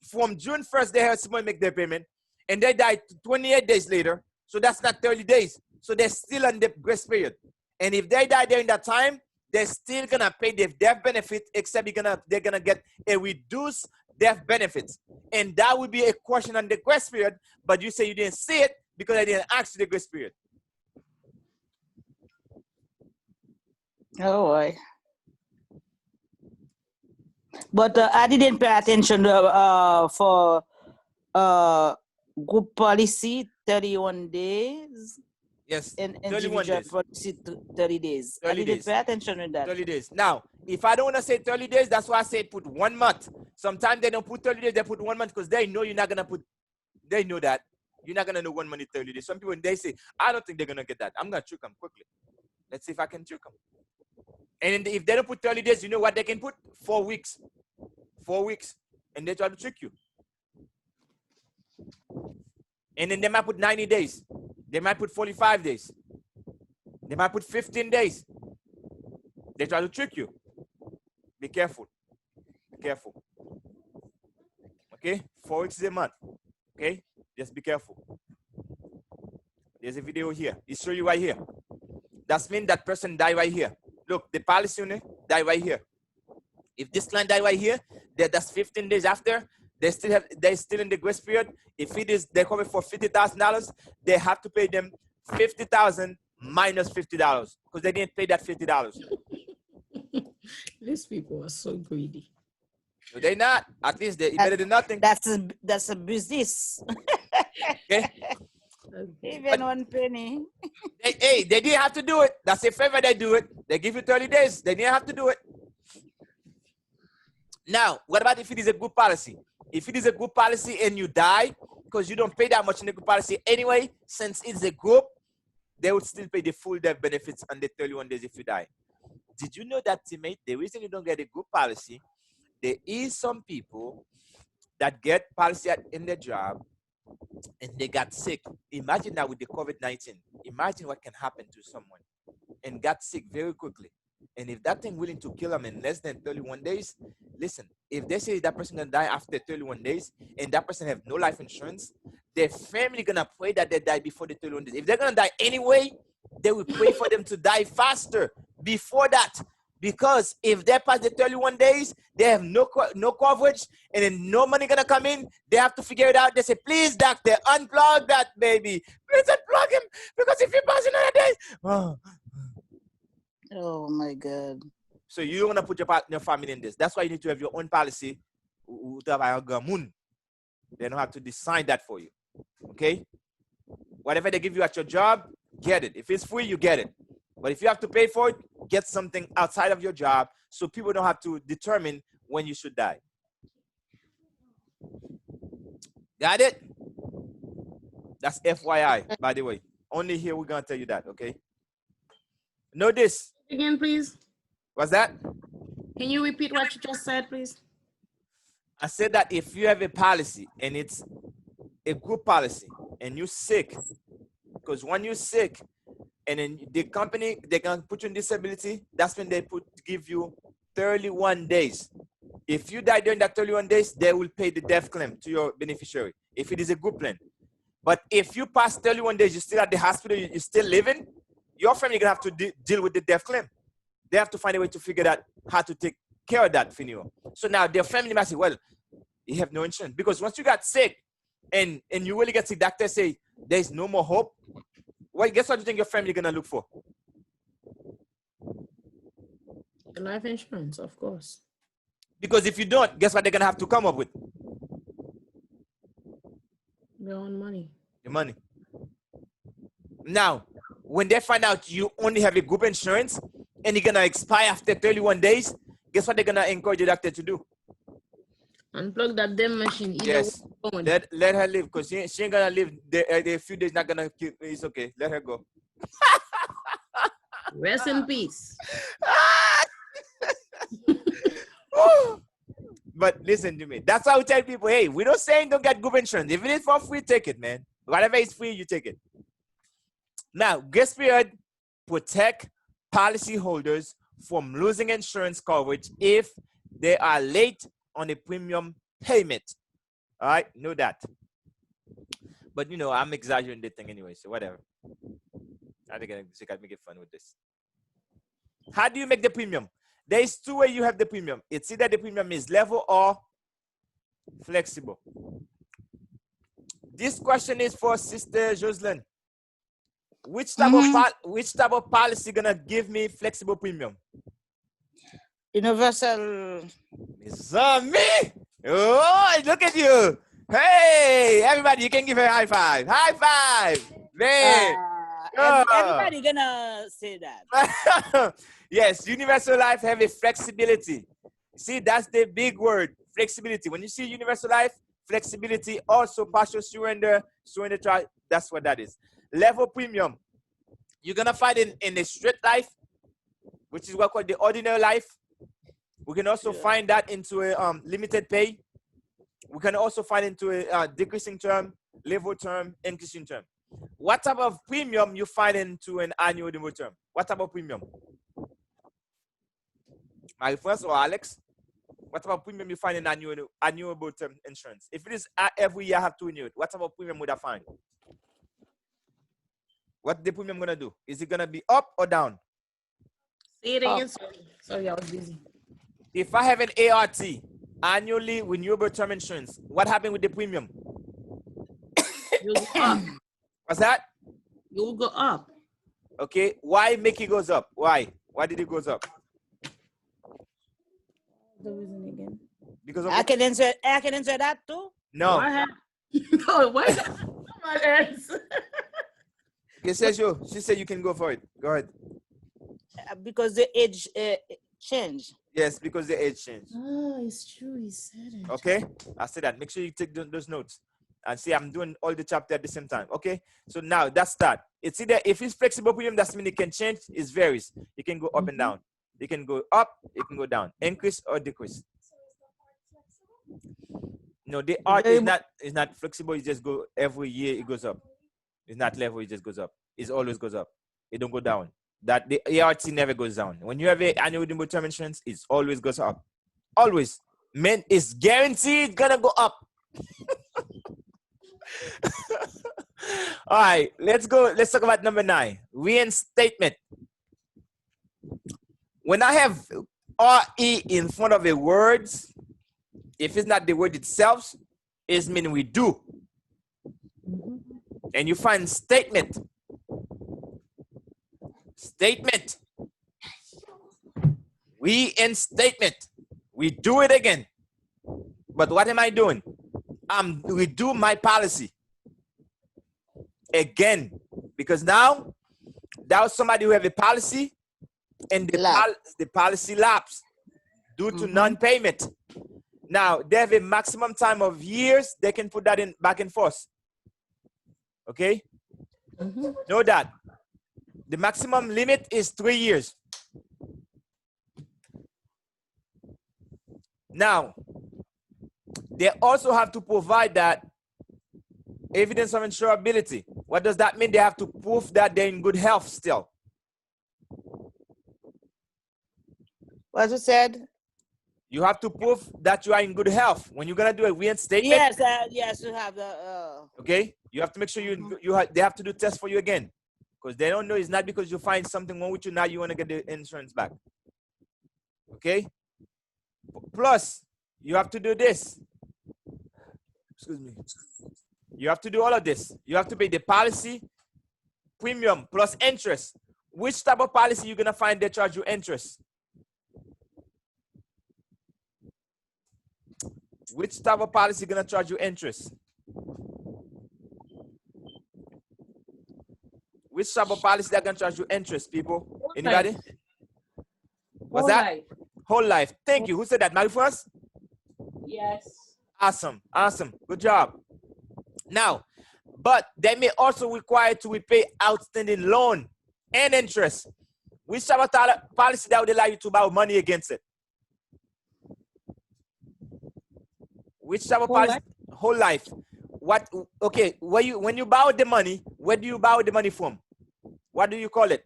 from June 1st they have supposed to make their payment, and they die 28 days later. So that's not 30 days. So they're still on the grace period. And if they die during that time, they're still gonna pay the death benefit, except they're gonna get a reduced death benefits. And that would be a question on the grace period, but you say you didn't see it because I didn't ask you the grace period. Oh boy. But I didn't pay attention for group policy 31 days Yes, and 31 individual days. policy 30 days. 30 I didn't days. pay attention to that. 30 days. Now, if I don't want to say 30 days, that's why I say put 1 month. Sometimes they don't put 30 days, they put 1 month because they know you're not going to put, they know that. You're not going to know 1 month in 30 days. Some people, they say, I don't think they're going to get that. I'm going to trick them quickly. Let's see if I can trick them. And if they don't put 30 days, you know what they can put? 4 weeks. 4 weeks. And they try to trick you. And then they might put 90 days. They might put 45 days. They might put 15 days. They try to trick you. Be careful. Be careful. Okay? 4 weeks is a month. Okay? Just be careful. There's a video here. It shows you right here. That means that person died right here. Look, the policy owner died right here. If this client died right here, that's 15 days after. They're still in the grace period. If it is they cover for $50,000, they have to pay them $50,000 minus $50 because they didn't pay that $50. These people are so greedy. No, they're not. At least they're better than nothing. That's a business. Okay. Even 1 penny. Hey, they didn't have to do it. That's a favor they do it. They give you 30 days. They didn't have to do it. Now, what about if it is a good policy? If it is a good policy and you die, because you don't pay that much in the group policy anyway, since it's a group, they would still pay the full death benefits on the 31 days if you die. Did you know that, teammate, the reason you don't get a group policy, there is some people that get policy in their job and they got sick. Imagine that with the COVID-19. Imagine what can happen to someone and got sick very quickly. And if that thing willing to kill them in less than 31 days, listen, if they say that person gonna die after 31 days and that person have no life insurance, their family gonna pray that they die before the 31 days. If they're gonna die anyway, they will pray for them to die faster before that. Because if they pass the 31 days, they have no coverage and then no money gonna come in, they have to figure it out. They say, please, doctor, unplug that baby. Please unplug him because if he passes another day, Oh my God. so you don't want to put your family in this. That's why you need to have your own policy. They don't have to decide that for you. Okay? Whatever they give you at your job, get it. If it's free, you get it. But if you have to pay for it, get something outside of your job so people don't have to determine when you should die. Got it? That's FYI, by the way. Only here we're going to tell you that, okay? Know this. Again, please. What's that? Can you repeat what you just said, please? I said that if you have a policy and it's a group policy and you're sick, because when you're sick and then the company, they can put you in disability, that's when they give you 31 days. If you die during that 31 days, they will pay the death claim to your beneficiary if it is a group plan. But if you pass 31 days, you're still at the hospital, you're still living, your family gonna have to deal with the death claim. They have to find a way to figure out how to take care of that funeral. So now their family might say, well, you have no insurance. Because once you got sick and you really get sick, doctors say there's no more hope. Well, guess what you think your family gonna look for? Life insurance, of course. Because if you don't, guess what they're gonna have to come up with? Their own money. The money. Now, when they find out you only have a group insurance and you're gonna expire after 31 days, guess what they're gonna encourage the doctor to do? Unplug that damn machine. Either Yes. way. Let her live, because she ain't gonna live a few days, not gonna kill. It's okay. Let her go. Rest in peace. But listen to me. That's why we tell people, hey, we don't say don't get group insurance. If it is for free, take it, man. Whatever is free, you take it. Now, grace period protect policyholders from losing insurance coverage if they are late on a premium payment. All right, know that. But you know, I'm exaggerating the thing anyway, so whatever. I think I can make it fun with this. How do you make the premium? There's two ways you have the premium. It's either the premium is level or flexible. This question is for Sister Jocelyn. Which type of policy gonna give me flexible premium? Universal. It's me. Oh, look at you. Hey, everybody, you can give her a high five. High five. Man. Everybody gonna say that. Yes, universal life have a flexibility. See, that's the big word, flexibility. When you see universal life, flexibility, also partial surrender, surrender charge, that's what that is. Level premium, you're gonna find in a straight life, which is what called the ordinary life. We can also find that into a limited pay. We can also find into a decreasing term, level term, increasing term. What type of premium you find into an annual renewal term? What type of premium? My first or Alex? What type of premium you find in annual term insurance? If it is every year I have to renew it, what type of premium would I find? What the premium gonna do? Is it gonna be up or down? Say it again. Sorry, I was busy. If I have an ART, annually renewable term insurance, what happened with the premium? You'll go up. What's that? You'll go up. Okay, why make it goes up? Why? Why did it goes up? The reason again. Because of I can answer that too. no. No, why not? Someone else. Okay, she said you can go for it. Go ahead. Because the age change. Yes, because the age changed. Oh, it's true. He said it. Okay, I said that. Make sure you take those notes and see I'm doing all the chapter at the same time. Okay, so now that's that. It's either if it's flexible premium, that means it can change. It varies. It can go up and down. It can go up. It can go down. Increase or decrease. No, the art is not flexible. It just go every year. It goes up. It's not level. It just goes up. It always goes up. It don't go down. That the ART never goes down. When you have an annual renewable term insurance, it always goes up. Always. Man, it's guaranteed gonna go up. All right, let's go. Let's talk about number 9. Reinstatement. When I have RE in front of the words, if it's not the word itself, it means we do. And you find statement. Statement. Reinstatement. We do it again. But what am I doing? We do my policy again, because now that was somebody who have a policy and the policy lapsed due to non-payment. Now they have a maximum time of years they can put that in back and forth. Okay, know that the maximum limit is 3 years. Now they also have to provide that evidence of insurability. What does that mean? They have to prove that they're in good health still. What you said? You have to prove that you are in good health. When you're gonna do a reinstatement, Yes, you have the. okay, you have to make sure they have to do tests for you again, because they don't know it's not because you find something wrong with you now you want to get the insurance back. Okay. Plus, you have to do this. Excuse me. You have to do all of this. You have to pay the policy premium plus interest. Which type of policy you're gonna find they charge you interest? Which type of policy gonna charge you interest? Which type of policy that gonna charge you interest, people? Anybody? What's that? Whole life. Thank you. Who said that? Mary first? Yes. Awesome. Awesome. Good job. Now, but they may also require to repay outstanding loan and interest. Which type of policy that would allow you to borrow money against it? Which type of policy? Whole life. What? Okay. When you borrow the money, where do you borrow the money from? What do you call it?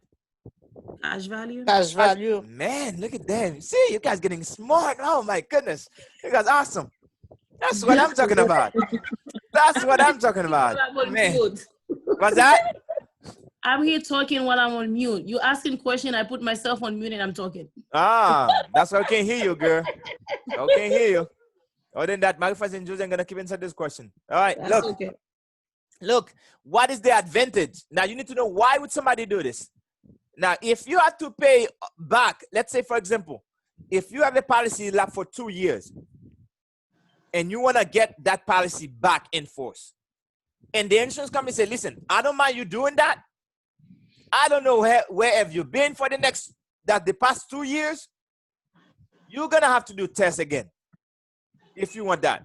Cash value. Cash value. Man, look at them. See, you guys getting smart. Oh my goodness. You guys awesome. That's what I'm talking about. That's what I'm talking about. Man. What's that? I'm here talking while I'm on mute. You asking question, I put myself on mute and I'm talking. Ah, that's why I can't hear you, girl. I can't hear you. Other than that, Marifa and Jose, I'm gonna keep answering this question. All right, That's okay. Look, what is the advantage? Now you need to know why would somebody do this. Now, if you have to pay back, let's say for example, if you have a policy lapse for 2 years and you want to get that policy back in force, and the insurance company say, listen, I don't mind you doing that. I don't know where have you been for the past 2 years. You're going to have to do tests again if you want that.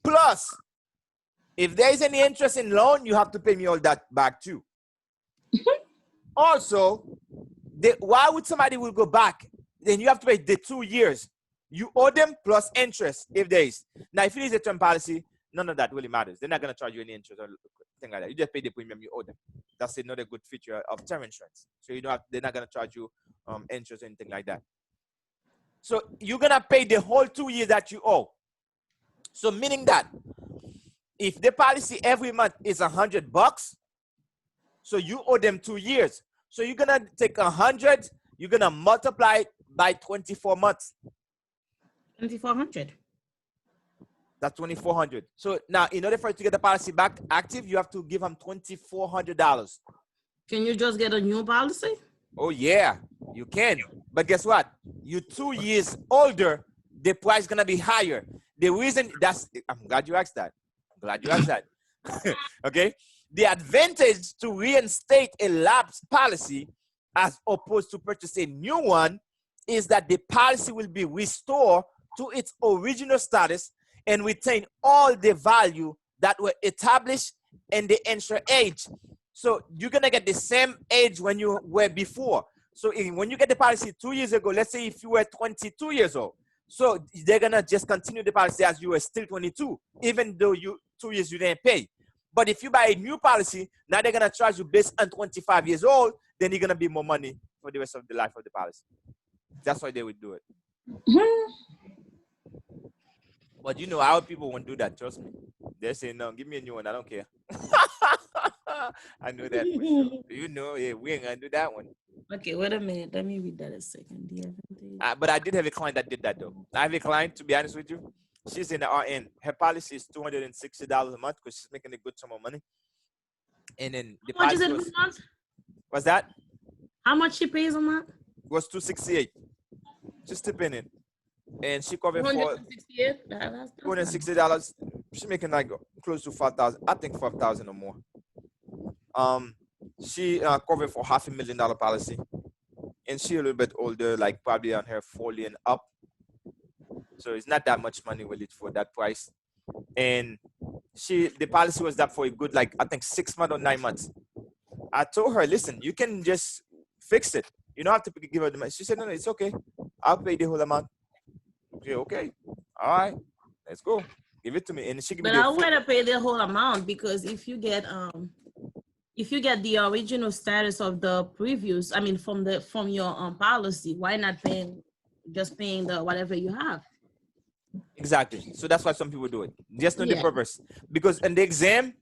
Plus, if there is any interest in loan, you have to pay me all that back too. Also, why would somebody will go back? Then you have to pay the 2 years. You owe them plus interest if there is. Now, if it is a term policy, none of that really matters. They're not going to charge you any interest or thing like that. You just pay the premium you owe them. That's another good feature of term insurance. So you don't have, they're not going to charge you interest or anything like that. So you're going to pay the whole 2 years that you owe. So meaning that if the policy every month is $100, so you owe them 2 years. So you're going to take 100, you're going to multiply it by 24 months. 2,400. That's $2,400. So now, in order for you to get the policy back active, you have to give them $2,400. Can you just get a new policy? Oh yeah, you can. But guess what? You're 2 years older, the price is gonna be higher. The reason I'm glad you asked that. I'm glad you asked that. Okay. The advantage to reinstate a lapsed policy as opposed to purchase a new one is that the policy will be restored to its original status and retain all the value that were established in the insured age. So you're gonna get the same age when you were before. So when you get the policy 2 years ago, let's say if you were 22 years old, so they're gonna just continue the policy as you were still 22, even though 2 years you didn't pay. But if you buy a new policy, now they're gonna charge you based on 25 years old, then you're gonna be more money for the rest of the life of the policy. That's why they would do it. But you know, our people won't do that, trust me. They say, no, give me a new one, I don't care. I know that for sure. You know, yeah, we ain't gonna do that one. Okay, wait a minute. Let me read that a second. But I did have a client that did that though. I have a client, to be honest with you, she's in the RN. Her policy is $260 a month because she's making a good sum of money. And then the How much is policy it was, a month? what's that? How much she pays a month? Was $268. Just tipping it. And she covered for $260. She's making like close to 5,000. I think 5,000 or more. She covered for $500,000 policy, and she a little bit older, like probably on her 40 and up. So it's not that much money with it for that price. And the policy was up for a good, like I think 6 months or 9 months. I told her, listen, you can just fix it. You don't have to give her the money. She said, no, it's okay. I'll pay the whole amount. Okay. All right, let's go. Give it to me. And she can. But I want to pay the whole amount because if you get the original status of the previous, I mean from your policy, why not just paying the whatever you have? Exactly. So that's why some people do it. Just know the purpose. Because in the exam,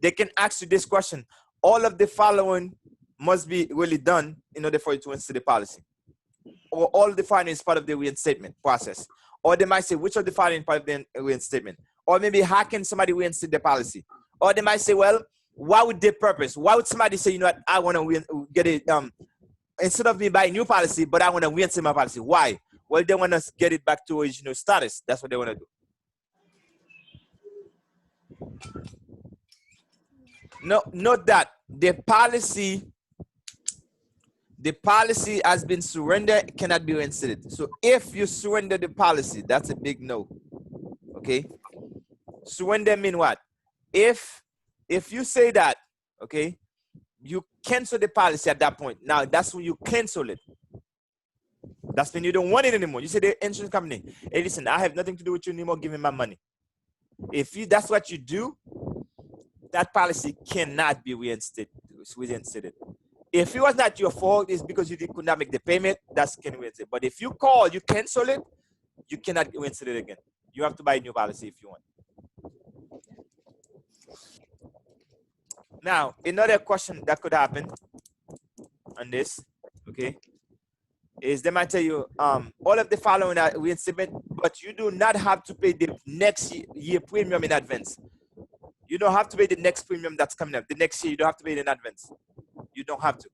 they can ask you this question: all of the following must be really done in order for you to reinstate the policy. Or all the following is part of the reinstatement process. Or they might say, which of the following part of the reinstatement? Or maybe how can somebody reinstate the policy? Or they might say, well, what would their purpose? Why would somebody say, you know what, I want to get it, instead of me buying a new policy, but I want to reinstate my policy. Why? Well, they want to get it back to original status. That's what they want to do. No, note that the policy has been surrendered, cannot be reinstated. So if you surrender the policy, that's a big no. Okay. Surrender mean what? If you say that, okay, you cancel the policy at that point. Now that's when you cancel it. That's when you don't want it anymore. You say the insurance company, hey, listen, I have nothing to do with you anymore. Give me my money. That's what you do, that policy cannot be reinstated. If it was not your fault, it's because you could not make the payment, that's can reinstate. But if you call, you cancel it, you cannot reinstate it again. You have to buy a new policy if you want. Now, another question that could happen on this, okay, is they might tell you all of the following are reinstatement, but you do not have to pay the next year premium in advance. You don't have to pay the next premium that's coming up. The next year, you don't have to pay it in advance. You don't have to.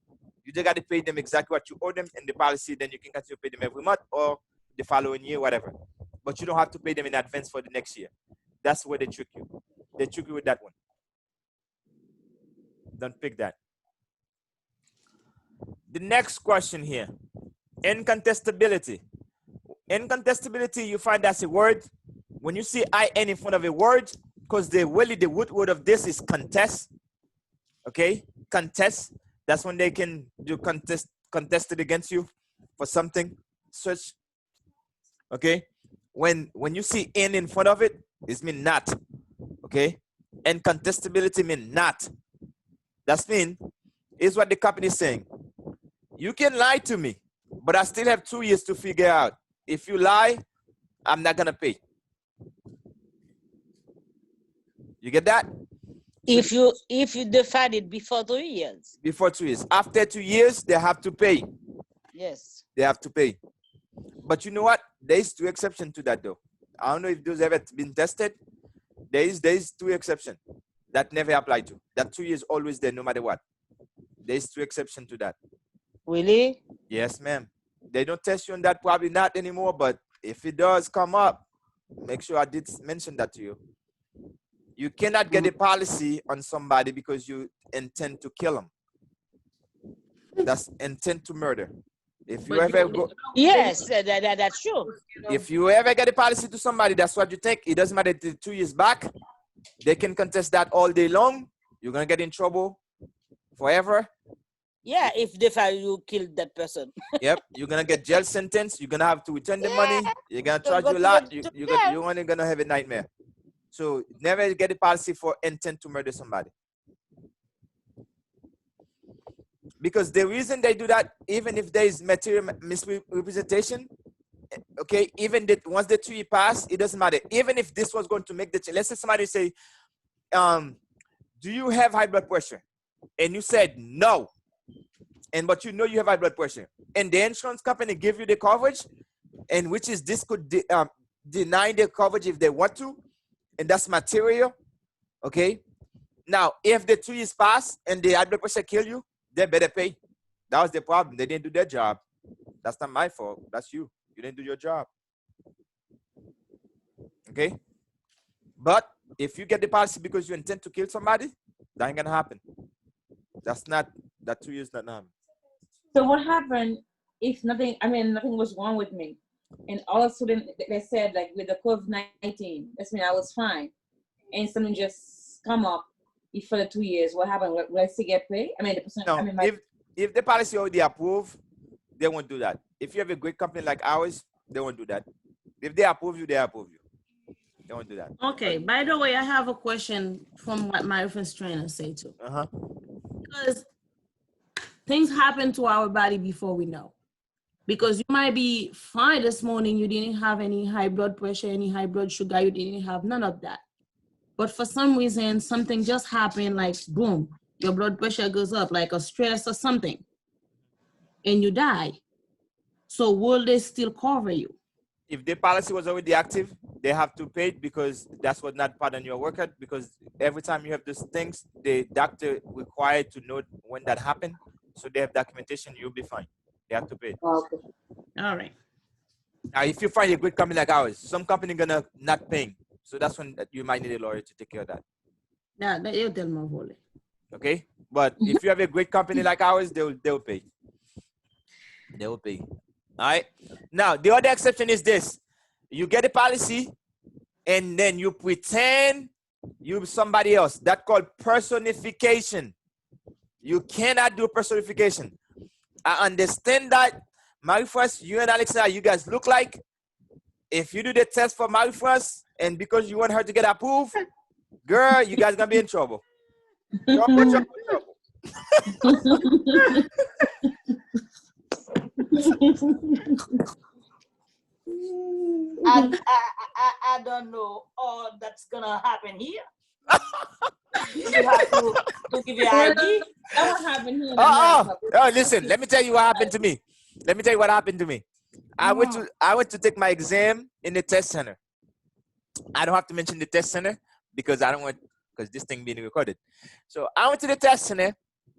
You just got to pay them exactly what you owe them in the policy. Then you can continue to pay them every month, or the following year, whatever. But you don't have to pay them in advance for the next year. That's where they trick you. They trick you with that one. Don't pick that. The next question here, incontestability. Incontestability, you find that's a word. When you see IN in front of a word, because the root word of this is contest. Okay, contest. That's when they can do contested against you for something such. Okay, when you see in front of it, it means not. Okay, and contestability means not. That's mean is what the company is saying. You can lie to me, but I still have 2 years to figure out. If you lie, I'm not gonna pay. You get that? If you define it before 2 years. Before 2 years. After 2 years, they have to pay. Yes. They have to pay. But you know what? There is 2 exceptions to that though. I don't know if those ever been tested. There is 2 exceptions that never apply to. That 2 years always there no matter what. There is 2 exceptions to that. Really? Yes, ma'am. They don't test you on that, probably not anymore, but if it does come up, make sure I did mention that to you. You cannot get a policy on somebody because you intend to kill them. That's intent to murder. If you ever go, Yes, that's true. if you ever get a policy to somebody, that's what you think. It doesn't matter if it's 2 years back. They can contest that all day long. You're gonna get in trouble forever. Yeah, if they find you killed that person. Yep, you're gonna get jail sentence. You're gonna have to return the money. You're gonna charge you a lot. You're only gonna have a nightmare. So never get a policy for intent to murder somebody. Because the reason they do that, even if there is material misrepresentation, okay, even that once the 2 years pass, it doesn't matter. Even if this was going to make the change, let's say somebody say, do you have high blood pressure? And you said no. And but you know you have high blood pressure. And the insurance company give you the coverage, and which is this could deny the coverage if they want to, and that's material. Okay. Now, if the 2 years pass and the high blood pressure kill you, they better pay. That was the problem. They didn't do their job. That's not my fault. That's you. You didn't do your job. Okay. But if you get the policy because you intend to kill somebody, that ain't gonna happen. That's not that 2 years not happen. So what happened if nothing was wrong with me, and all of a sudden they said like with the COVID-19, that's mean I was fine, and something just come up for the 2 years. What happened? Will I still get paid? I mean, the person. No, I mean, if the policy already approved, they won't do that. If you have a great company like ours, they won't do that. If they approve you, they approve you. They won't do that. Okay. By the way, I have a question from what my friend's trying to say too. Because things happen to our body before we know. Because you might be fine this morning, you didn't have any high blood pressure, any high blood sugar, you didn't have none of that. But for some reason, something just happened, like boom, your blood pressure goes up, like a stress or something, and you die. So will they still cover you? If the policy was already active, they have to pay it because that's what not part of your record. Because every time you have these things, the doctor required to know when that happened. So they have documentation, you'll be fine. They have to pay. okay. All right. Now, if you find a great company like ours, some company gonna not paying. So that's when you might need a lawyer to take care of that. Yeah, that you tell me, Vole. Okay? But if you have a great company like ours, they'll pay. They will pay. All right. Now, the other exception is this. You get a policy and then you pretend you're somebody else. That's called personification. You cannot do personification. I understand that. Marie-France, you and Alexandra, you guys look like. If you do the test for Marie-France and because you want her to get approved, girl, you guys gonna be in trouble. Trouble. I don't know all that's gonna happen here. You have to give you an idea. That what happened here. In America. Oh, listen, let me tell you what happened to me. I went to take my exam in the test center. I don't have to mention the test center because because this thing being recorded. So I went to the test center.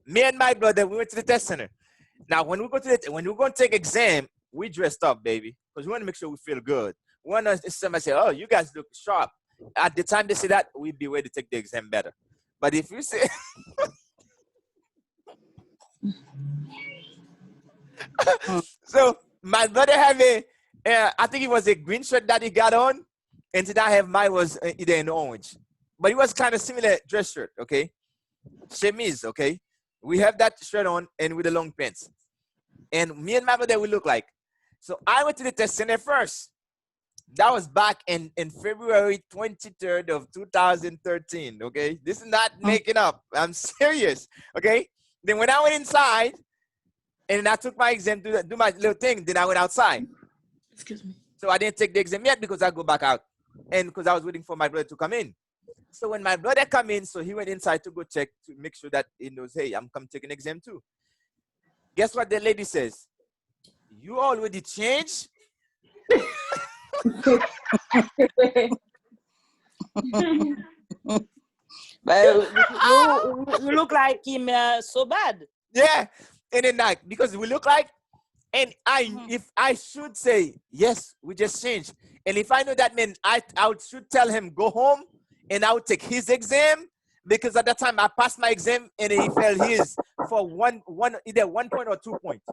Me and my brother, we went to the test center. Now, when we go to take exam, we dressed up, baby, because we want to make sure we feel good. We want to somebody say, oh, you guys look sharp. At the time they say that, we'd be ready to take the exam better. But if you say, so my brother have I think it was a green shirt that he got on, and today I have mine was either in orange. But it was kind of similar dress shirt, okay? Chemise, okay? We have that shirt on and with the long pants. And me and my brother, we look like. So I went to the test center first. That was back in February 23rd of 2013, okay? This is not making up. I'm serious, okay? Then when I went inside, and I took my exam to do my little thing, then I went outside. Excuse me. So I didn't take the exam yet because I go back out. And because I was waiting for my brother to come in. So when my brother come in, so he went inside to go check to make sure that he knows, hey, I'm come take an exam too. Guess what the lady says? You already changed? But you look like him so bad. Yeah. And then like, because we look like, and if I should say, yes, we just changed. And if I know that meant I should tell him, go home and I would take his exam, because at that time I passed my exam and he failed his for either 1 point or 2 points.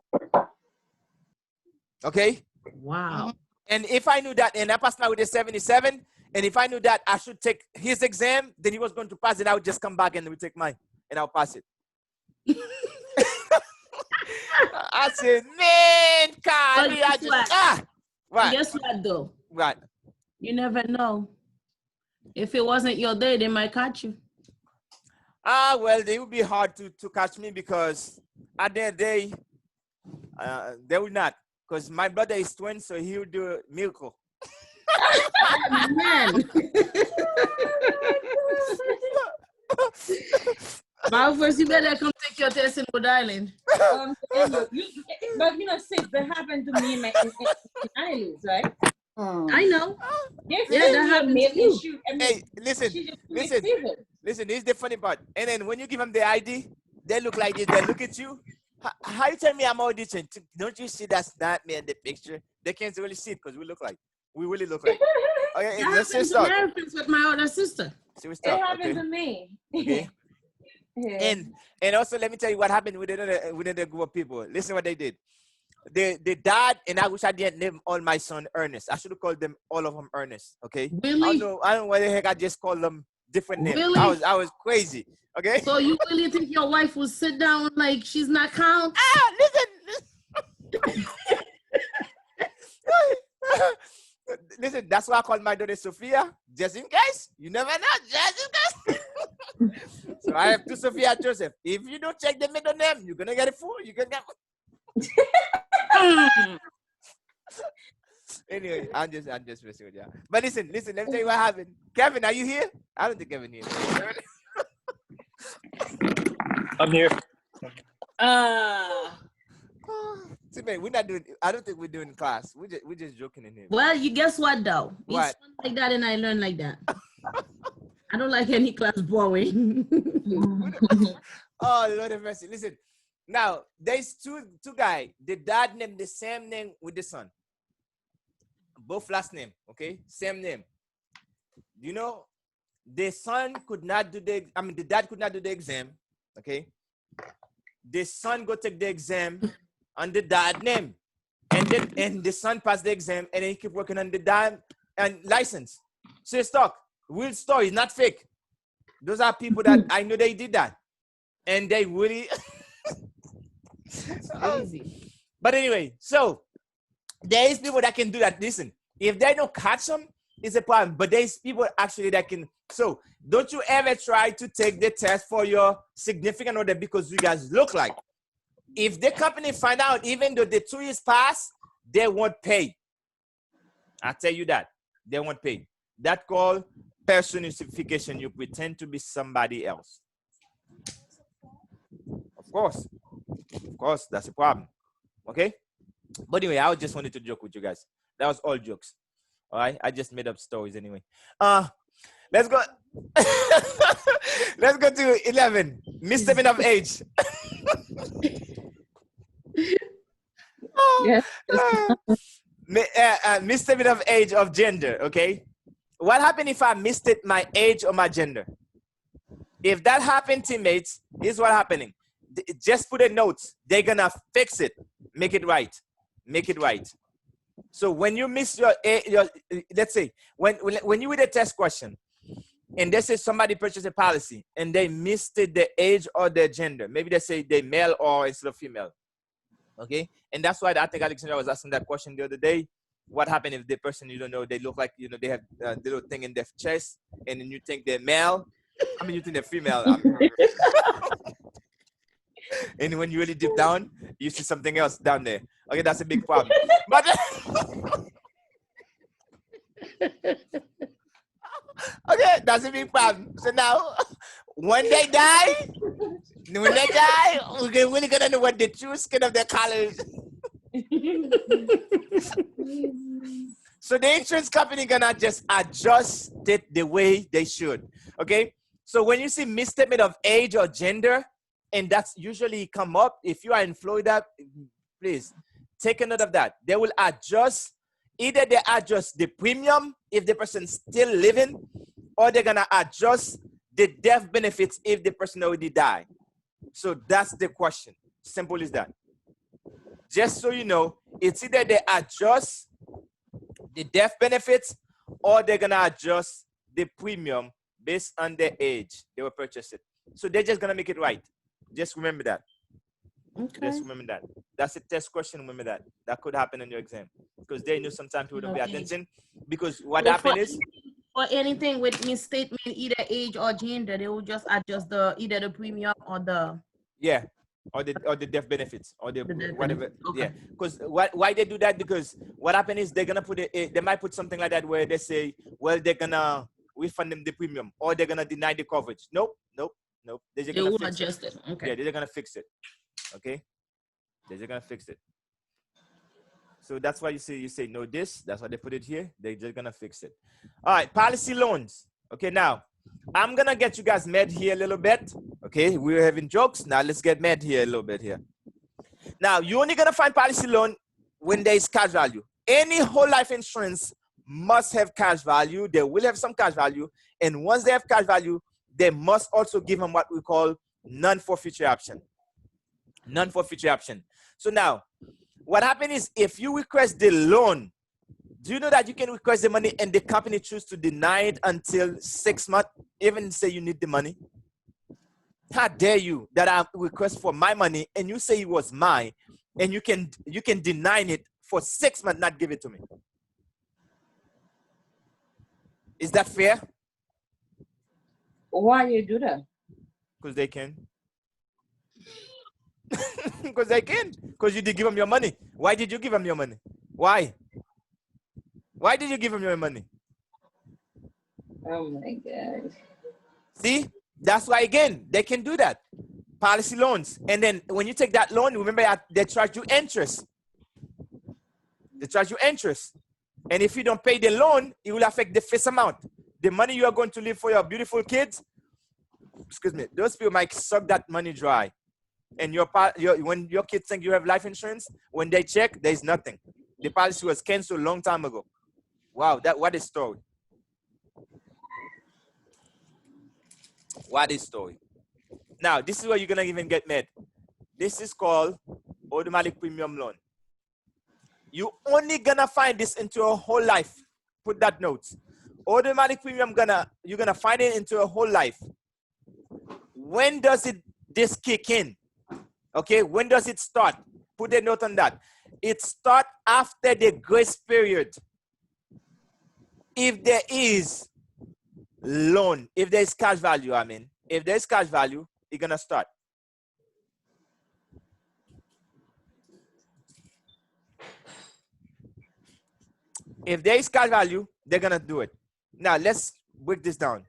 Okay? Wow. And if I knew that, and I passed my with a 77, and if I knew that I should take his exam, then he was going to pass it, I would just come back and we take mine and I'll pass it. I said, man, God, I just, right. Guess what though? Right. You never know. If it wasn't your day, they might catch you. Well, they would be hard to catch me because at the end of the day, they would not. Because my brother is twin, so he would do a miracle. Man. First, you better come take your test in Rhode Island. But you know, sis, that happened to me in islands, right? I know. Yes, yeah, that happened to you. Hey, listen. This is the funny part. And then when you give them the ID, they look like this. They look at you. How you tell me I'm audition? Don't you see that's not me in the picture? They can't really see it because we really look like. Okay, that happens to Americans with my older sister. So it happened to me. Okay. Yeah. And also let me tell you what happened with another group of people. Listen what they did. They died, and I wish I didn't name all my son Ernest. I should have called them all of them Ernest. Okay. Really? I don't know why the heck I just called them different names. Really? I was crazy. Okay. So you really think your wife will sit down like she's not count? Listen. Listen, that's why I call my daughter Sophia, just in case. You never know, just in case. So I have two Sophia and Joseph. If you don't check the middle name, you're gonna get a fool. You're gonna get. Anyway, I'm just messing with you. But listen, let me tell you what happened. Kevin, are you here? I don't think Kevin here. I'm here. See, man, we're not doing. I don't think we're doing class. We're just joking in here. Well, you guess what though? What? It's fun like that, and I learn like that. I don't like any class boring. Oh Lord have mercy. Listen, now there's two guys. The dad named the same name with the son. Both last name, okay? Same name. You know, the son could not do the dad could not do the exam, okay? The son go take the exam on the dad name. And the son passed the exam and then he keep working on the dad and license. So it's talk. Real story, not fake. Those are people that I know they did that. And they really Crazy. But anyway, so there is people that can do that. Listen, if they don't catch them, it's a problem. But there's people actually that can. So don't you ever try to take the test for your significant other because you guys look like. If the company find out, even though the 2 years pass, they won't pay. I tell you that. They won't pay. That called personification. You pretend to be somebody else. Of course, that's a problem. Okay? But anyway, I just wanted to joke with you guys. That was all jokes. All right? I just made up stories anyway. Let's go. Let's go to 11. Misstatement of age. Yes. Misstatement of age of gender, okay? What happened if I misstate my age or my gender? If that happened, teammates, here's what happening. Just put a note. They're gonna fix it. Make it right. Make it right. So when you miss your let's say, when you read a test question, and they say somebody purchased a policy, and they misted the age or their gender. Maybe they say they male or instead of female. Okay, and that's why I think Alexandra was asking that question the other day. What happened if the person you don't know, they look like, you know, they have a little thing in their chest, and then you think they're male? I mean, you think they're female. And when you really deep down, you see something else down there. Okay, that's a big problem. But okay, that's a big problem. So now, when they die, we're really gonna know what the true skin of their color is. So the insurance company gonna just adjust it the way they should. Okay. So when you see misstatement of age or gender, and that's usually come up, if you are in Florida, please take a note of that. They will adjust, either they adjust the premium if the person's still living, or they're gonna adjust the death benefits if the person already died. So that's the question. Simple as that. Just so you know, it's either they adjust the death benefits or they're gonna adjust the premium based on their age they will purchase it. So they're just gonna make it right. Just remember that. Okay. Just remember that. That's a test question. Remember that. That could happen in your exam because they knew sometimes people don't pay attention. Because what happened is, for anything with misstatement, either age or gender, they will just adjust either the premium or the or the death benefits or the whatever. benefits. Okay. Yeah. Because why they do that? Because what happened is they're gonna put they might put something like that where they say, well, they're gonna refund them the premium or they're gonna deny the coverage. Nope. They're just gonna fix adjust it. Okay. Yeah, they're gonna fix it. Okay. They're just gonna fix it. So that's why you say no this. That's why they put it here. They're just gonna fix it. All right, policy loans. Okay, now I'm gonna get you guys mad here a little bit. Okay, we're having jokes. Now let's get mad here a little bit here. Now you're only gonna find policy loan when there is cash value. Any whole life insurance must have cash value. They will have some cash value, and once they have cash value, they must also give them what we call non-forfeiture option. Non-forfeiture option. So now, what happens is if you request the loan, do you know that you can request the money and the company choose to deny it until 6 months, even say you need the money? How dare you that I request for my money and you say it was mine and you can deny it for 6 months, not give it to me? Is that fair? Why you do that? Because they can. Because they can. Because you did give them your money. Why did you give them your money? Why? Why did you give them your money? Oh my God. See? That's why, again, they can do that. Policy loans. And then when you take that loan, remember they charge you interest. They charge you interest. And if you don't pay the loan, it will affect the face amount. The money you are going to leave for your beautiful kids, excuse me, those people might suck that money dry. And when your kids think you have life insurance, when they check, there's nothing. The policy was canceled a long time ago. Wow, what a story. What a story. Now, this is where you're going to even get mad. This is called automatic premium loan. You only going to find this into a whole life. Put that note. Automatic premium, you're going to find it into a whole life. When does this kick in? Okay, when does it start? Put a note on that. It starts after the grace period. If there is loan, if there is cash value, if there is cash value, it's going to start. If there is cash value, they're going to do it. Now, let's break this down.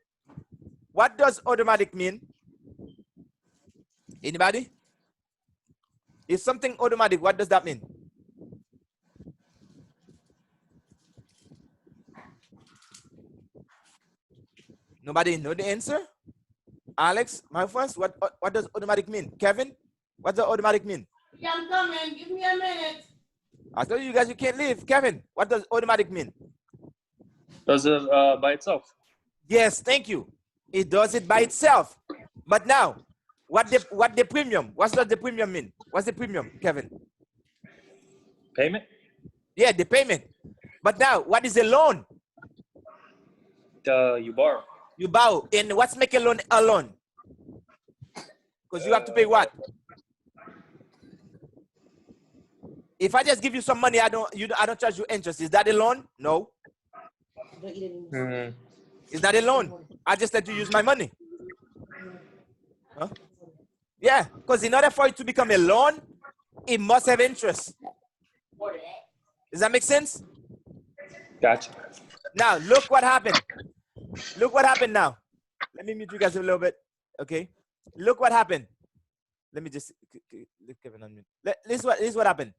What does automatic mean? Anybody? If something automatic, what does that mean? Nobody know the answer? Alex, my friends, what does automatic mean? Kevin, what does automatic mean? Yeah, I'm coming. Give me a minute. I told you guys you can't leave. Kevin, what does automatic mean? Does it by itself? Yes, thank you. It does it by itself. But now, what the premium? What does the premium mean? What's the premium, Kevin? Payment? Yeah, the payment. But now, what is a loan? You borrow. You borrow. And what's make a loan a loan? Because you have to pay what? If I just give you some money, I don't charge you interest. Is that a loan? No. Mm. Is that a loan? I just let you use my money. Huh? Yeah, because in order for it to become a loan, it must have interest. Does that make sense? Gotcha. Now, look what happened. Look what happened now. Let me mute you guys a little bit. Okay? Look what happened. Let me just, Kevin, unmute. This is what happened.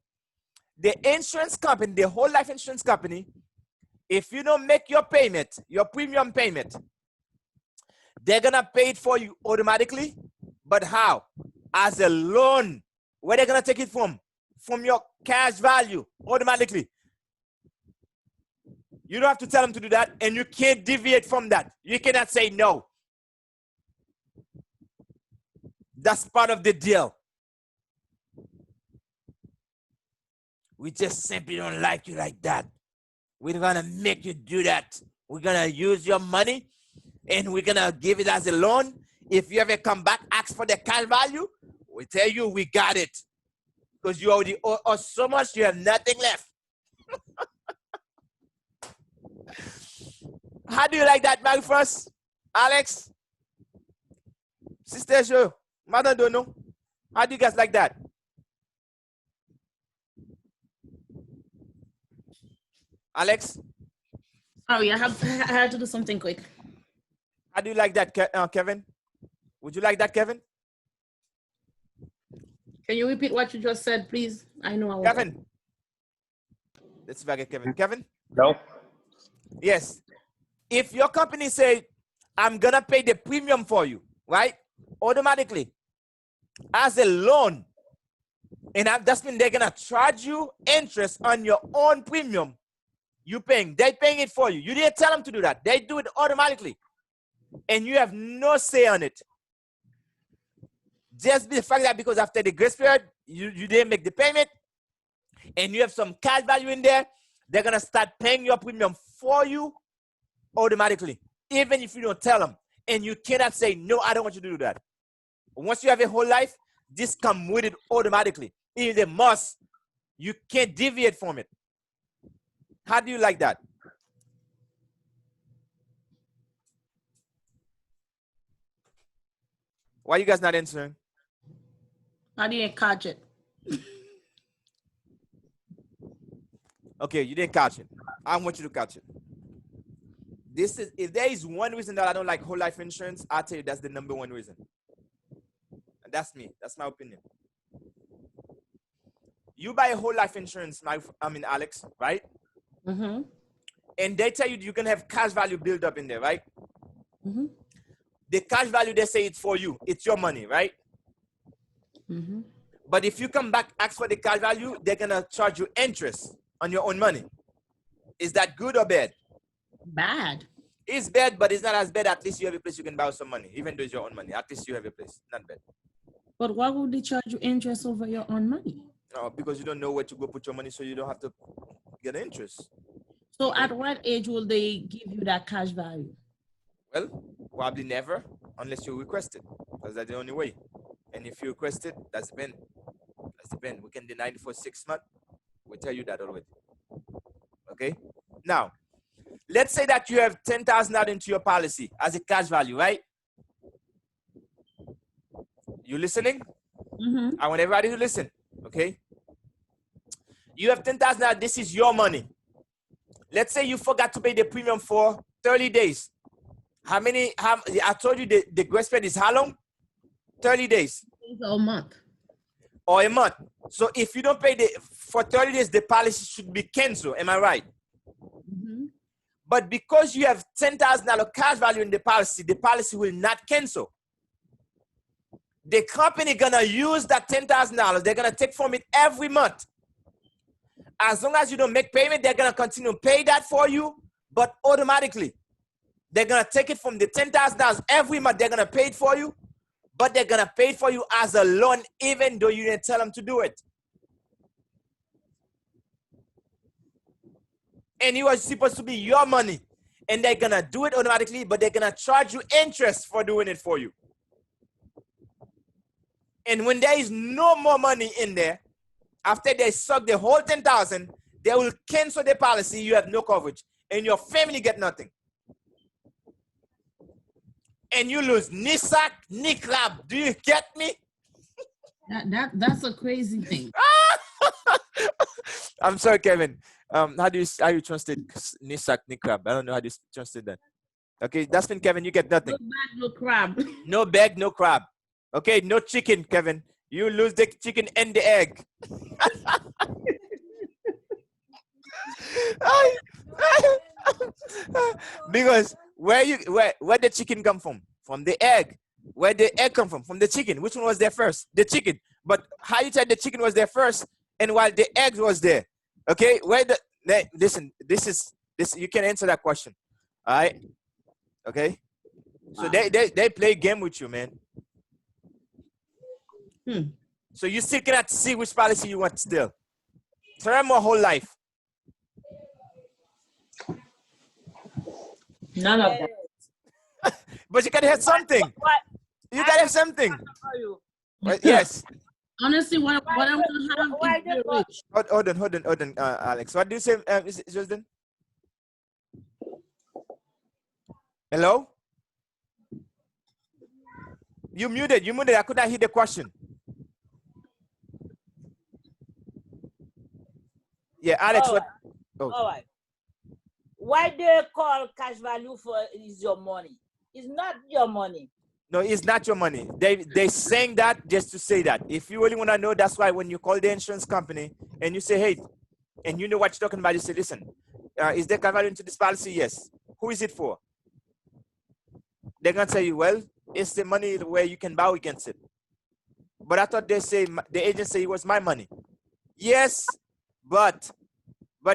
The insurance company, the whole life insurance company, if you don't make your payment, your premium payment, they're going to pay it for you automatically. But how? As a loan. Where they're going to take it from? From your cash value automatically. You don't have to tell them to do that, and you can't deviate from that. You cannot say no. That's part of the deal. We just simply don't like you like that. We're gonna make you do that. We're gonna use your money and we're gonna give it as a loan. If you ever come back, ask for the cash value, we tell you we got it. Because you already owe us so much, you have nothing left. How do you like that, Mary First? Alex? Sister Joe? Mother don't know. How do you guys like that? Alex? Sorry, I had to do something quick. How do you like that, Kevin? Would you like that, Kevin? Can you repeat what you just said, please? I know I was. Kevin? Let's see if I get Kevin. Kevin? No. Yes. If your company say, I'm going to pay the premium for you, right? Automatically. As a loan. And that means they're going to charge you interest on your own premium. They're paying it for you. You didn't tell them to do that. They do it automatically. And you have no say on it. Just the fact that because after the grace period, you didn't make the payment, and you have some cash value in there, they're going to start paying your premium for you automatically, even if you don't tell them. And you cannot say, no, I don't want you to do that. Once you have a whole life, this comes with it automatically. Even the must, you can't deviate from it. How do you like that? Why are you guys not answering? I didn't catch it. Okay, you didn't catch it. I want you to catch it. If there is one reason that I don't like whole life insurance, I'll tell you that's the number one reason. And that's me. That's my opinion. You buy a whole life insurance, Alex, right? Mm-hmm. And they tell you you can have cash value build up in there, right? Mm-hmm. The cash value, they say it's for you. It's your money, right? Mm-hmm. But if you come back, ask for the cash value, they're going to charge you interest on your own money. Is that good or bad? Bad. It's bad, but it's not as bad. At least you have a place you can borrow some money, even though it's your own money. At least you have a place. Not bad. But why would they charge you interest over your own money? No, because you don't know where to go put your money, so you don't have to get interest. So at what age will they give you that cash value? Well, probably never, unless you request it, because that's the only way. And if you request it, that's the ban. That's the ban. We can deny it for 6 months. We'll tell you that already. Okay? Now, let's say that you have $10,000 into your policy as a cash value, right? You listening? Mm-hmm. I want everybody to listen. Okay? You have $10,000. This is your money. Let's say you forgot to pay the premium for 30 days. I told you the grace period is how long? 30 days. A month. Or a month. So if you don't pay for 30 days, the policy should be canceled. Am I right? Mm-hmm. But because you have $10,000 cash value in the policy will not cancel. The company gonna use that $10,000. They're gonna take from it every month. as long as you don't make payment, they're gonna continue to pay that for you, but automatically. They're gonna take it from the $10,000 every month. They're gonna pay it for you, but they're gonna pay it for you as a loan, even though you didn't tell them to do it. And it was supposed to be your money, and they're gonna do it automatically, but they're gonna charge you interest for doing it for you. And when there is no more money in there, after they suck the whole 10,000, they will cancel the policy. You have no coverage, and your family get nothing. And you lose ni sack, ni clap. Do you get me? That's a crazy thing. I'm sorry, Kevin. How do you translate ni sack, ni crab? I don't know how to translate that. Okay, that's when Kevin, you get nothing. No bag, no crab. No bag, no crab. Okay, no chicken, Kevin. You lose the chicken and the egg. Because where the chicken come from? From the egg. Where the egg come from? From the chicken. Which one was there first? The chicken. But how you tell the chicken was there first, and while the egg was there? Okay, listen. This you can answer that question. All right. Okay. So they play a game with you, man. So you still cannot see which policy you want still. Term or whole life? None of that. But you gotta have something. You gotta have something. Yes. Honestly, what I'm gonna have is rich. Hold on, Alex. What do you say, Justin? Hello? You muted. I could not hear the question. Yeah, Alex. All What? right. Oh. All right. Why they call cash value for is your money? It's not your money. No, it's not your money. They saying that just to say that. If you really want to know, that's why when you call the insurance company and you say, hey, and you know what you're talking about, you say, listen, is there cash value into this policy? Yes. Who is it for? They're gonna tell you, well, it's the money where you can borrow against it. But I thought they say the agent say it was my money. Yes, but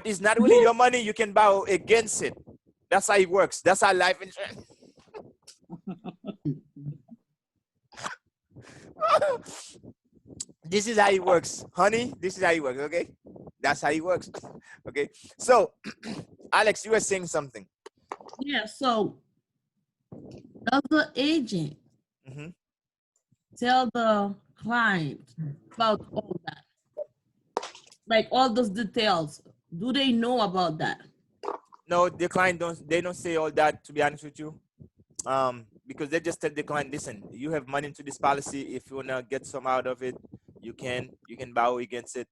it's not really your money. You can borrow against it. That's how it works. That's how life insurance. This is how it works, honey. This is how it works. Okay, that's how it works. Okay. So, Alex, you were saying something. Yeah. So, does the agent tell the client about all that? Like all those details, do they know about that? No, the client don't say all that, to be honest with you. Because they just tell the client, listen, you have money into this policy. If you wanna get some out of it, you can borrow against it.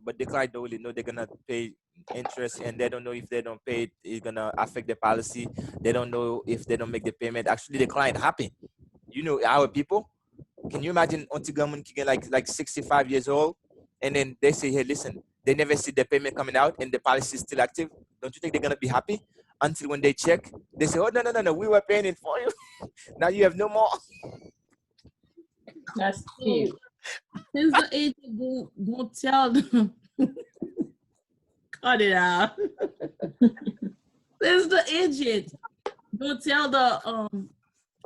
But the client don't really know they're gonna pay interest, and they don't know if they don't pay it, it's gonna affect the policy. They don't know if they don't make the payment. Actually, the client happy. You know, our people. Can you imagine Auntie Gamun get like 65 years old, and then they say, hey, listen, they never see the payment coming out and the policy is still active? Don't you think they're gonna be happy? Until when they check, they say, oh, no, we were paying it for you. Now you have no more. That's cute. Since the agent won't tell them, cut it out. Since the agent don't tell the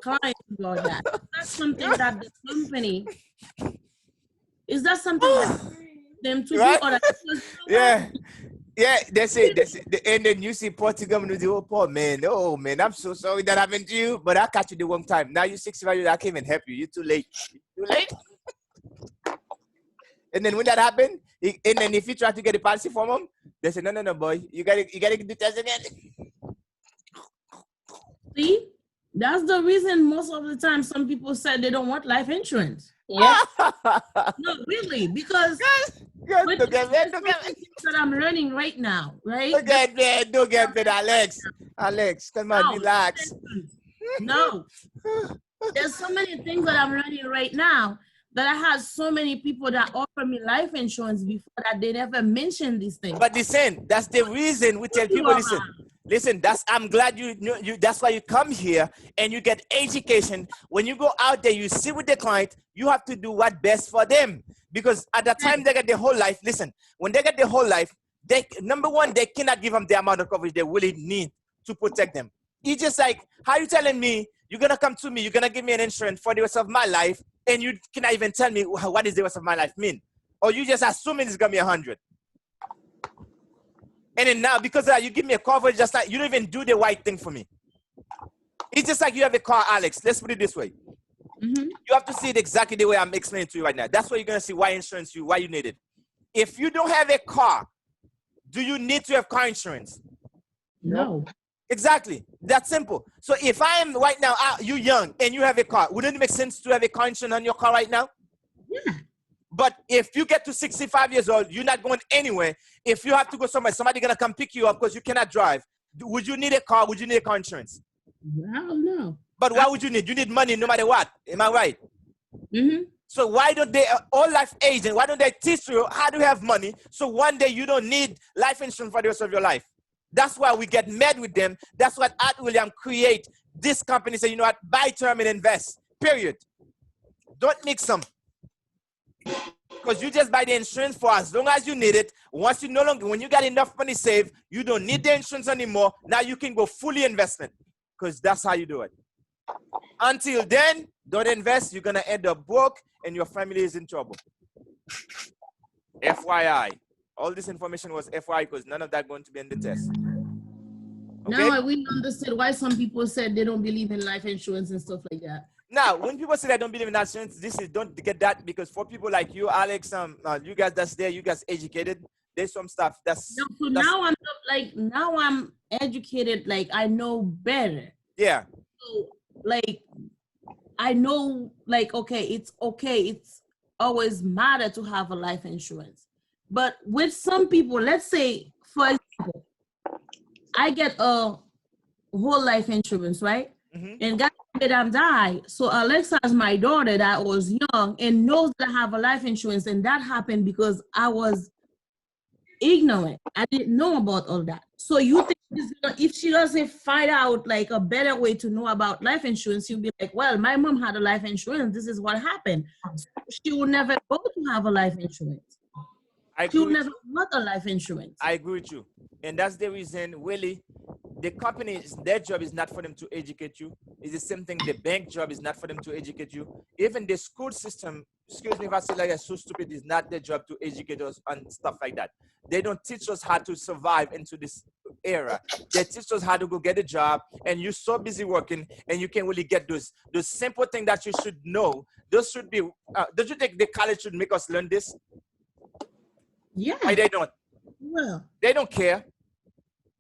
client about that, that's something that the company, is that something that them to Right? do? Or that Yeah, that's it. And then you see Portugal and the old Paul, man. Oh, man, I'm so sorry that happened to you, but I caught you the wrong time. Now you're 65 years, I can't even help you. You're too late. Too late. And then when that happened, and then if you try to get a policy from them, they say, no, boy, you gotta do test again. See, that's the reason most of the time some people say they don't want life insurance. Yeah. No, really, because Yes, with don't get mad, that I'm learning right now, right? don't get mad, Alex. Alex, come on, No, relax. No, there's so many things that I'm learning right now that I had so many people that offer me life insurance before that they never mentioned these things. But listen, that's the reason we tell people, listen, I'm glad you that's why you come here and you get education. When you go out there, you sit with the client, you have to do what's best for them. Because at the time they get the whole life, listen, when they get the whole life, number one, they cannot give them the amount of coverage they really need to protect them. It's just like, how you telling me you're gonna come to me, you're gonna give me an insurance for the rest of my life, and you cannot even tell me what does the rest of my life mean? Or you just assuming it's gonna be 100. And then now, because of that, you give me a coverage just like you don't even do the right thing for me. It's just like you have a car, Alex. Let's put it this way. You have to see it exactly the way I'm explaining to you right now. That's why you're gonna see why insurance why you need it. If you don't have a car, do you need to have car insurance? No. Exactly. That's simple. So if I am right now, you're young and you have a car, wouldn't it make sense to have a car insurance on your car right now? Yeah. But if you get to 65 years old, you're not going anywhere. If you have to go somewhere, somebody's going to come pick you up because you cannot drive. Would you need a car? Would you need a car insurance? Well, no. But why would you need? You need money no matter what. Am I right? So why don't they, all life agents, why don't they teach you how to have money so one day you don't need life insurance for the rest of your life? That's why we get mad with them. That's what At William create this company. Say, you know what, buy term and invest, period. Don't mix them. Because you just buy the insurance for as long as you need it. Once you no longer, when you got enough money saved, you don't need the insurance anymore. Now you can go fully investment because that's how you do it. Until then, don't invest. You're going to end up broke and your family is in trouble. FYI. All this information was FYI because none of that going to be in the test. Okay? Now we understood why some people said they don't believe in life insurance and stuff like that. Now, when people say they don't believe in insurance, don't get that because for people like you, Alex, you guys that's there, you guys educated. There's some stuff that's. No, so now I'm educated. Like I know better. Yeah. So like I know like okay. It's always matter to have a life insurance. But with some people, let's say, for example, I get a whole life insurance, right? And God forbid I die. So Alexa is my daughter that was young and knows that I have a life insurance. And that happened because I was ignorant. I didn't know about all that. So you think if she doesn't find out like a better way to know about life insurance, you'll be like, well, my mom had a life insurance. This is what happened. So she will never go to have a life insurance. You never want a life insurance. I agree with you. And that's the reason, really, the company, their job is not for them to educate you. It's the same thing. The bank job is not for them to educate you. Even the school system, excuse me if I say like that, so stupid, is not their job to educate us and stuff like that. They don't teach us how to survive into this era. They teach us how to go get a job, and you're so busy working, and you can't really get those simple things that you should know. Those should be, don't you think the college should make us learn this? Yeah. Why they don't? Well, they don't care.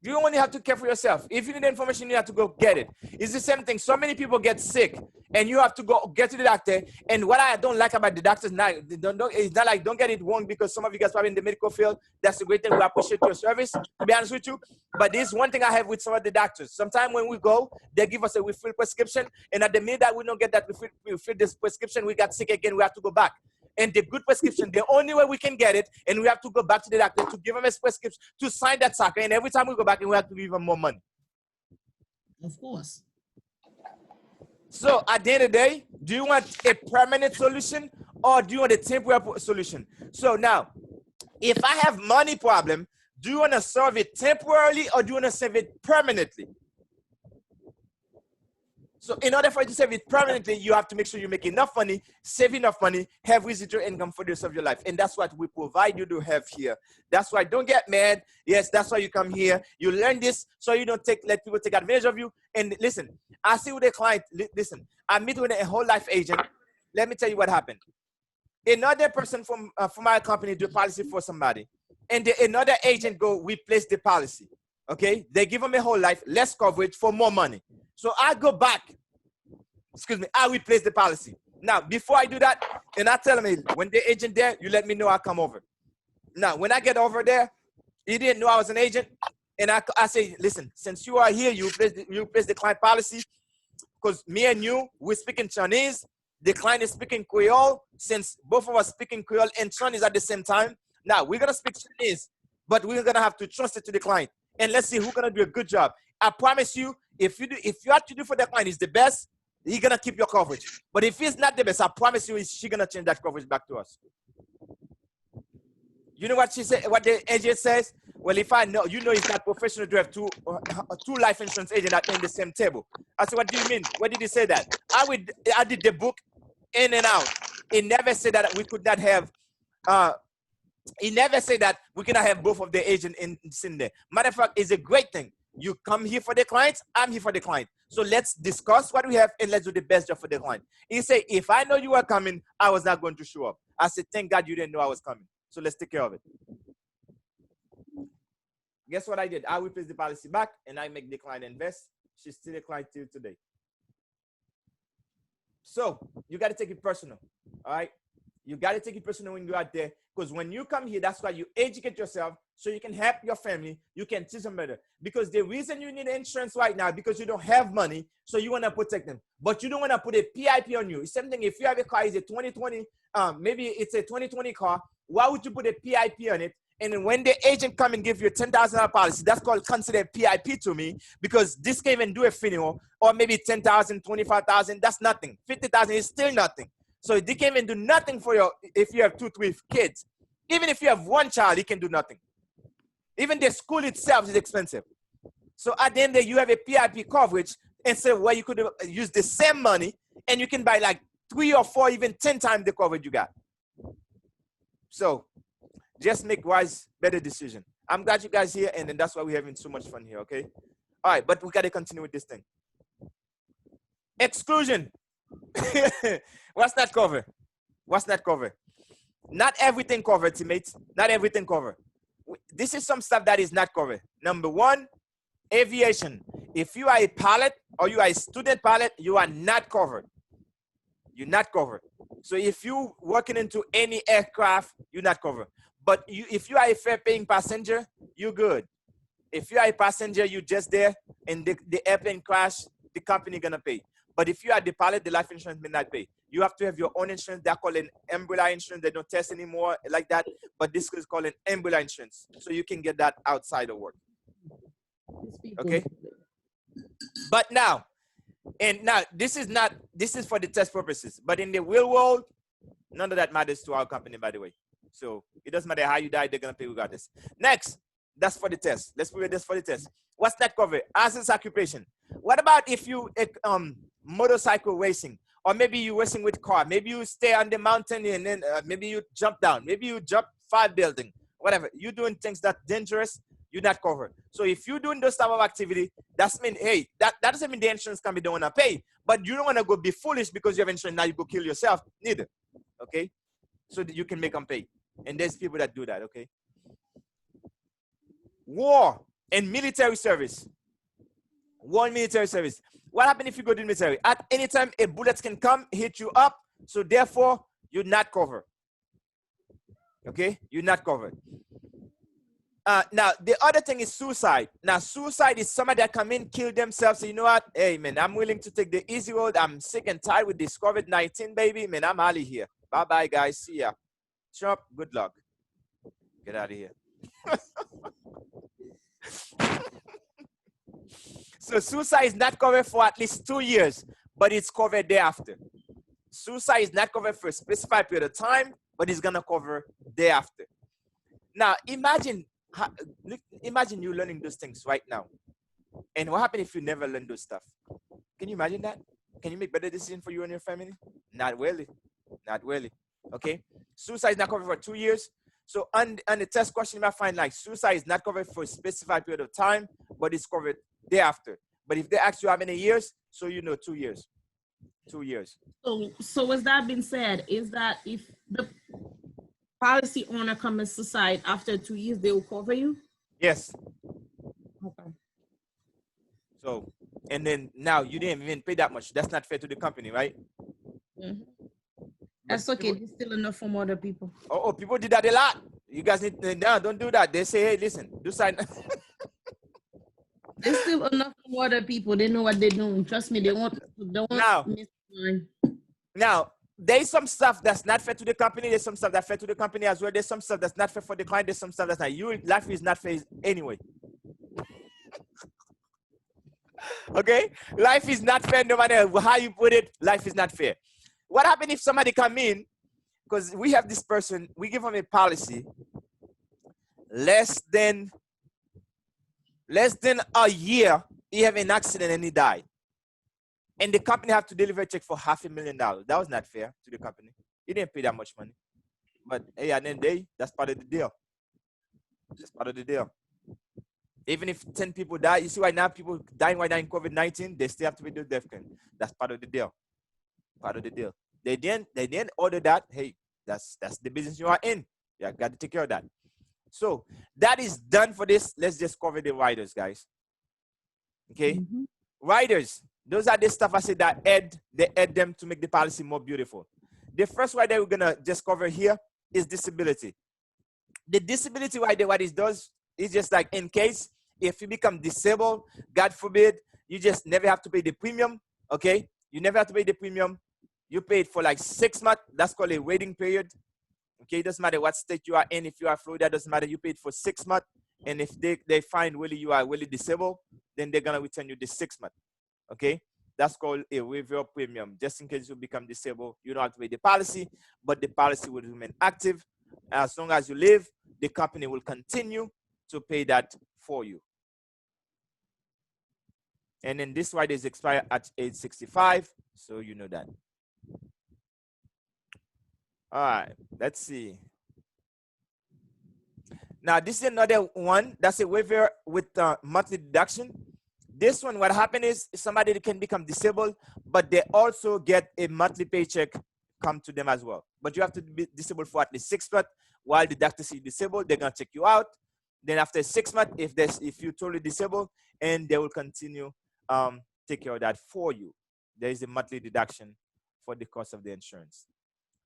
You only have to care for yourself. If you need information, you have to go get it. It's the same thing. So many people get sick, and you have to go get to the doctor. And what I don't like about the doctors now, it's not like, don't get it wrong, because some of you guys probably in the medical field, that's a great thing. We appreciate your service, to be honest with you. But this one thing I have with some of the doctors. Sometimes when we go, they give us a refill prescription, and at the minute that we don't get that refill this prescription, we got sick again, we have to go back. And the good prescription, the only way we can get it, and we have to go back to the doctor to give him a prescription to sign that sucker. And every time we go back, we have to give him more money. Of course. So at the end of the day, do you want a permanent solution or do you want a temporary solution? So now, if I have money problem, do you want to solve it temporarily or do you want to solve it permanently? So in order for you to save it permanently, you have to make sure you make enough money, save enough money, have residual income for the rest of your life. And that's what we provide you to have here. That's why don't get mad. Yes, that's why you come here. You learn this so you don't let people take advantage of you. And listen, I see with a client, listen, I meet with a whole life agent. Let me tell you what happened. Another person from my company do a policy for somebody. And another agent go replace the policy. Okay? They give them a whole life, less coverage for more money. So I go back, I replace the policy. Now, before I do that, and I tell him, when the agent there, you let me know, I come over. Now, when I get over there, he didn't know I was an agent. And I say, listen, since you are here, you replace the client policy, because me and you, we're speaking Chinese. The client is speaking Creole. Since both of us speaking Creole and Chinese at the same time, now we're going to speak Chinese, but we're going to have to trust it to the client. And let's see who's going to do a good job. I promise you, if you have to do for the client is the best, he's gonna keep your coverage. But if it's not the best, I promise you, she's gonna change that coverage back to us. You know what she said? What the agent says? Well, if I know, you know, it's not professional to have two life insurance agents at in the same table. I said, what do you mean? Where did he say that? I did the book in and out. It never said that we could not have. He never said that we cannot have both of the agent in there. Matter of fact, it's a great thing. You come here for the clients, I'm here for the client. So let's discuss what we have and let's do the best job for the client. He said, if I know you were coming, I was not going to show up. I said, thank God you didn't know I was coming. So let's take care of it. Guess what I did? I replace the policy back and I make the client invest. She's still a client till today. So you got to take it personal. All right. You got to take it personal when you're out there, because when you come here, that's why you educate yourself so you can help your family. You can teach them better. Because the reason you need insurance right now, because you don't have money, so you want to protect them. But you don't want to put a PIP on you. It's something, if you have a car, it's a 2020, maybe it's a 2020 car, why would you put a PIP on it? And then when the agent come and give you a $10,000 policy, that's called considered PIP to me, because this can even do a funeral, or maybe 10,000, 25,000, that's nothing. 50,000 is still nothing. So they can't even do nothing for you if you have 2, 3 kids. Even if you have one child, he can do nothing. Even the school itself is expensive. So at the end of the day, you have a PIP coverage instead of where you could use the same money and you can buy like 3 or 4, even 10 times the coverage you got. So just make wise, better decision. I'm glad you guys here, and then that's why we're having so much fun here, okay? All right, but we got to continue with this thing. Exclusion. What's that cover? What's that cover? Not everything covered, teammates. Not everything covered. This is some stuff that is not covered. Number 1, aviation. If you are a pilot or you are a student pilot, you are not covered. You're not covered. So if you working into any aircraft, you're not covered. But if you are a fare-paying passenger, you're good. If you are a passenger, you're just there, and the airplane crash, the company gonna pay. But if you are the pilot, the life insurance may not pay. You have to have your own insurance. They're called an umbrella insurance. They don't test anymore like that. But this is called an umbrella insurance. So you can get that outside of work. Okay? But now, this is for the test purposes. But in the real world, none of that matters to our company, by the way. So it doesn't matter how you die, they're going to pay regardless. Next, that's for the test. Let's put this for the test. What's that cover? Hazardous occupation. What about if you motorcycle racing, or maybe you racing with car, maybe you stay on the mountain and then maybe you jump down, maybe you jump 5 buildings, whatever. You're doing things that dangerous, you're not covered. So if you're doing those type of activity, that's mean, hey, that doesn't mean the insurance company don't want to pay, but you don't want to go be foolish because you have insurance, now you go kill yourself, neither. Okay? So that you can make them pay. And there's people that do that, okay? War and military service. War and military service. What happens if you go to the military? At any time, a bullet can come, hit you up, so therefore, you're not covered. Okay? You're not covered. Now, the other thing is suicide. Now, suicide is somebody that come in, kill themselves. So you know what? Hey, man, I'm willing to take the easy road. I'm sick and tired with this COVID-19, baby. Man, I'm out of here. Bye-bye, guys. See ya. Trump, good luck. Get out of here. So suicide is not covered for at least 2 years, but it's covered thereafter. Suicide is not covered for a specified period of time, but it's going to cover thereafter. Now, imagine you learning those things right now. And what happens if you never learn those stuff? Can you imagine that? Can you make better decisions for you and your family? Not really. Not really. Okay? Suicide is not covered for 2 years. So on the test question, you might find like suicide is not covered for a specified period of time, but it's covered thereafter. But if they ask you how many years, so you know 2 years. 2 years. So with that being said, is that if the policy owner commits suicide after 2 years, they will cover you? Yes. Okay. So, and then now you didn't even pay that much. That's not fair to the company, right? Mm-hmm. That's okay. There's still enough from other people. Oh, people did that a lot. You guys need to, no, don't do that. They say, hey, listen, do sign. There's still enough from other people. They know what they're doing. Trust me, they won't miss mine. Now, there's some stuff that's not fair to the company. There's some stuff that's fair to the company as well. There's some stuff that's not fair for the client. There's some stuff that's not. Your life is not fair anyway. Okay? Life is not fair no matter how you put it. Life is not fair. What happens if somebody come in, because we have this person, we give them a policy, less than a year, he have an accident and he died. And the company have to deliver a check for $500,000. That was not fair to the company. He didn't pay that much money. But hey, at the end of the day, that's part of the deal. That's part of the deal. Even if 10 people die, you see right now people dying right now in COVID-19, they still have to pay the death claim. That's part of the deal. Part of the deal. They didn't order that. Hey, that's the business you are in. You got to take care of that. So that is done for this. Let's just cover the riders, guys. Okay, riders. Those are the stuff I said that they add them to make the policy more beautiful. The first rider we're gonna just cover here is disability. The disability rider, what it does is just like in case if you become disabled, God forbid, you just never have to pay the premium. Okay, you never have to pay the premium. You pay it for like 6 months. That's called a waiting period. Okay, it doesn't matter what state you are in. If you are Florida, it doesn't matter. You pay it for 6 months. And if they find really you are really disabled, then they're gonna return you the 6 months. Okay, that's called a waiver premium. Just in case you become disabled, you don't have to pay the policy, but the policy will remain active. As long as you live, the company will continue to pay that for you. And then this rider is expired at age 65, so you know that. All right, let's see. Now, this is another one. That's a waiver with monthly deduction. This one, what happened is somebody can become disabled, but they also get a monthly paycheck come to them as well. But you have to be disabled for at least 6 months. While the doctor see you disabled, they're gonna check you out. Then after 6 months, if you're totally disabled, and they will continue take care of that for you. There is a monthly deduction for the cost of the insurance.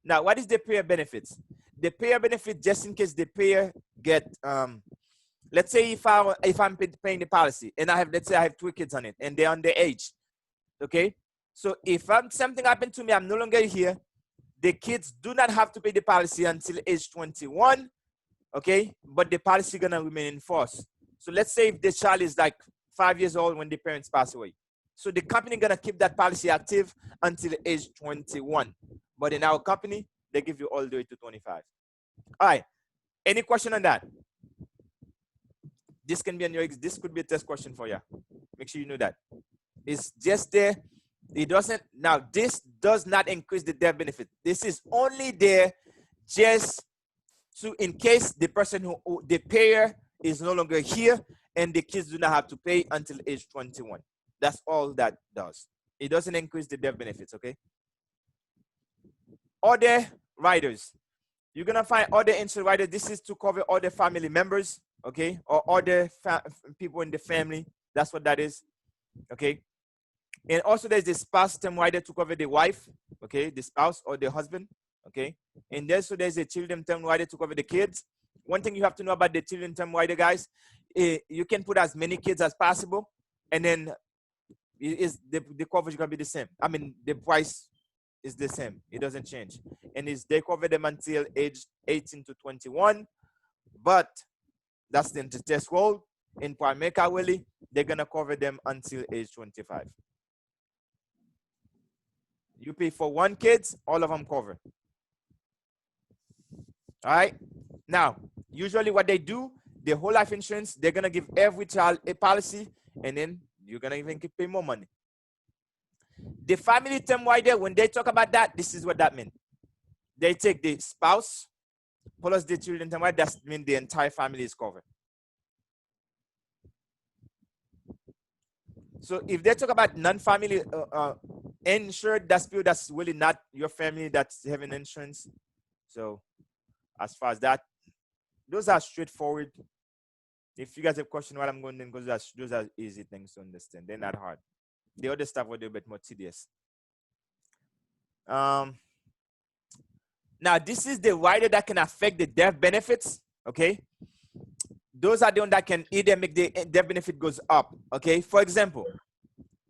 Now, what is the payer benefits? The payer benefit, just in case the payer get, let's say if I'm paying the policy and let's say I have 2 kids on it and they're underage, okay? So if something happened to me, I'm no longer here, the kids do not have to pay the policy until age 21, okay? But the policy gonna remain in force. So let's say if the child is like 5 years old when the parents pass away. So the company gonna keep that policy active until age 21. But in our company, they give you all the way to 25. All right, any question on that? This can be on your, this could be a test question for you. Make sure you know that. It's just there. It doesn't, now this does not increase the death benefit. This is only there just to, in case the person who the payer is no longer here and the kids do not have to pay until age 21. That's all that does. It doesn't increase the death benefits, okay? Other riders. You're gonna find other insurance riders. This is to cover other family members, okay? Or other people in the family. That's what that is, okay? And also there's the spouse term rider to cover the wife, okay? The spouse or the husband, okay? And there's a children term rider to cover the kids. One thing you have to know about the children term rider, guys, you can put as many kids as possible, and then the coverage is gonna be the same. I mean, the price is the same. It doesn't change. And they cover them until age 18 to 21, but that's the test role. In Primerica, really, they're gonna cover them until age 25. You pay for 1 kid, all of them cover. All right. Now, usually what they do, the whole life insurance, they're gonna give every child a policy, and then you're gonna even pay more money. The family term rider, when they talk about that, this is what that means. They take the spouse plus the children term rider. That means the entire family is covered. So if they talk about non-family insured, that's people that's really not your family that's having insurance. So as far as that, those are straightforward. If you guys have a question what I'm going to do, because those are easy things to understand. They're not hard. The other stuff will be a bit more tedious. Now, this is the rider that can affect the death benefits, okay? Those are the ones that can either make the death benefit goes up, okay? For example,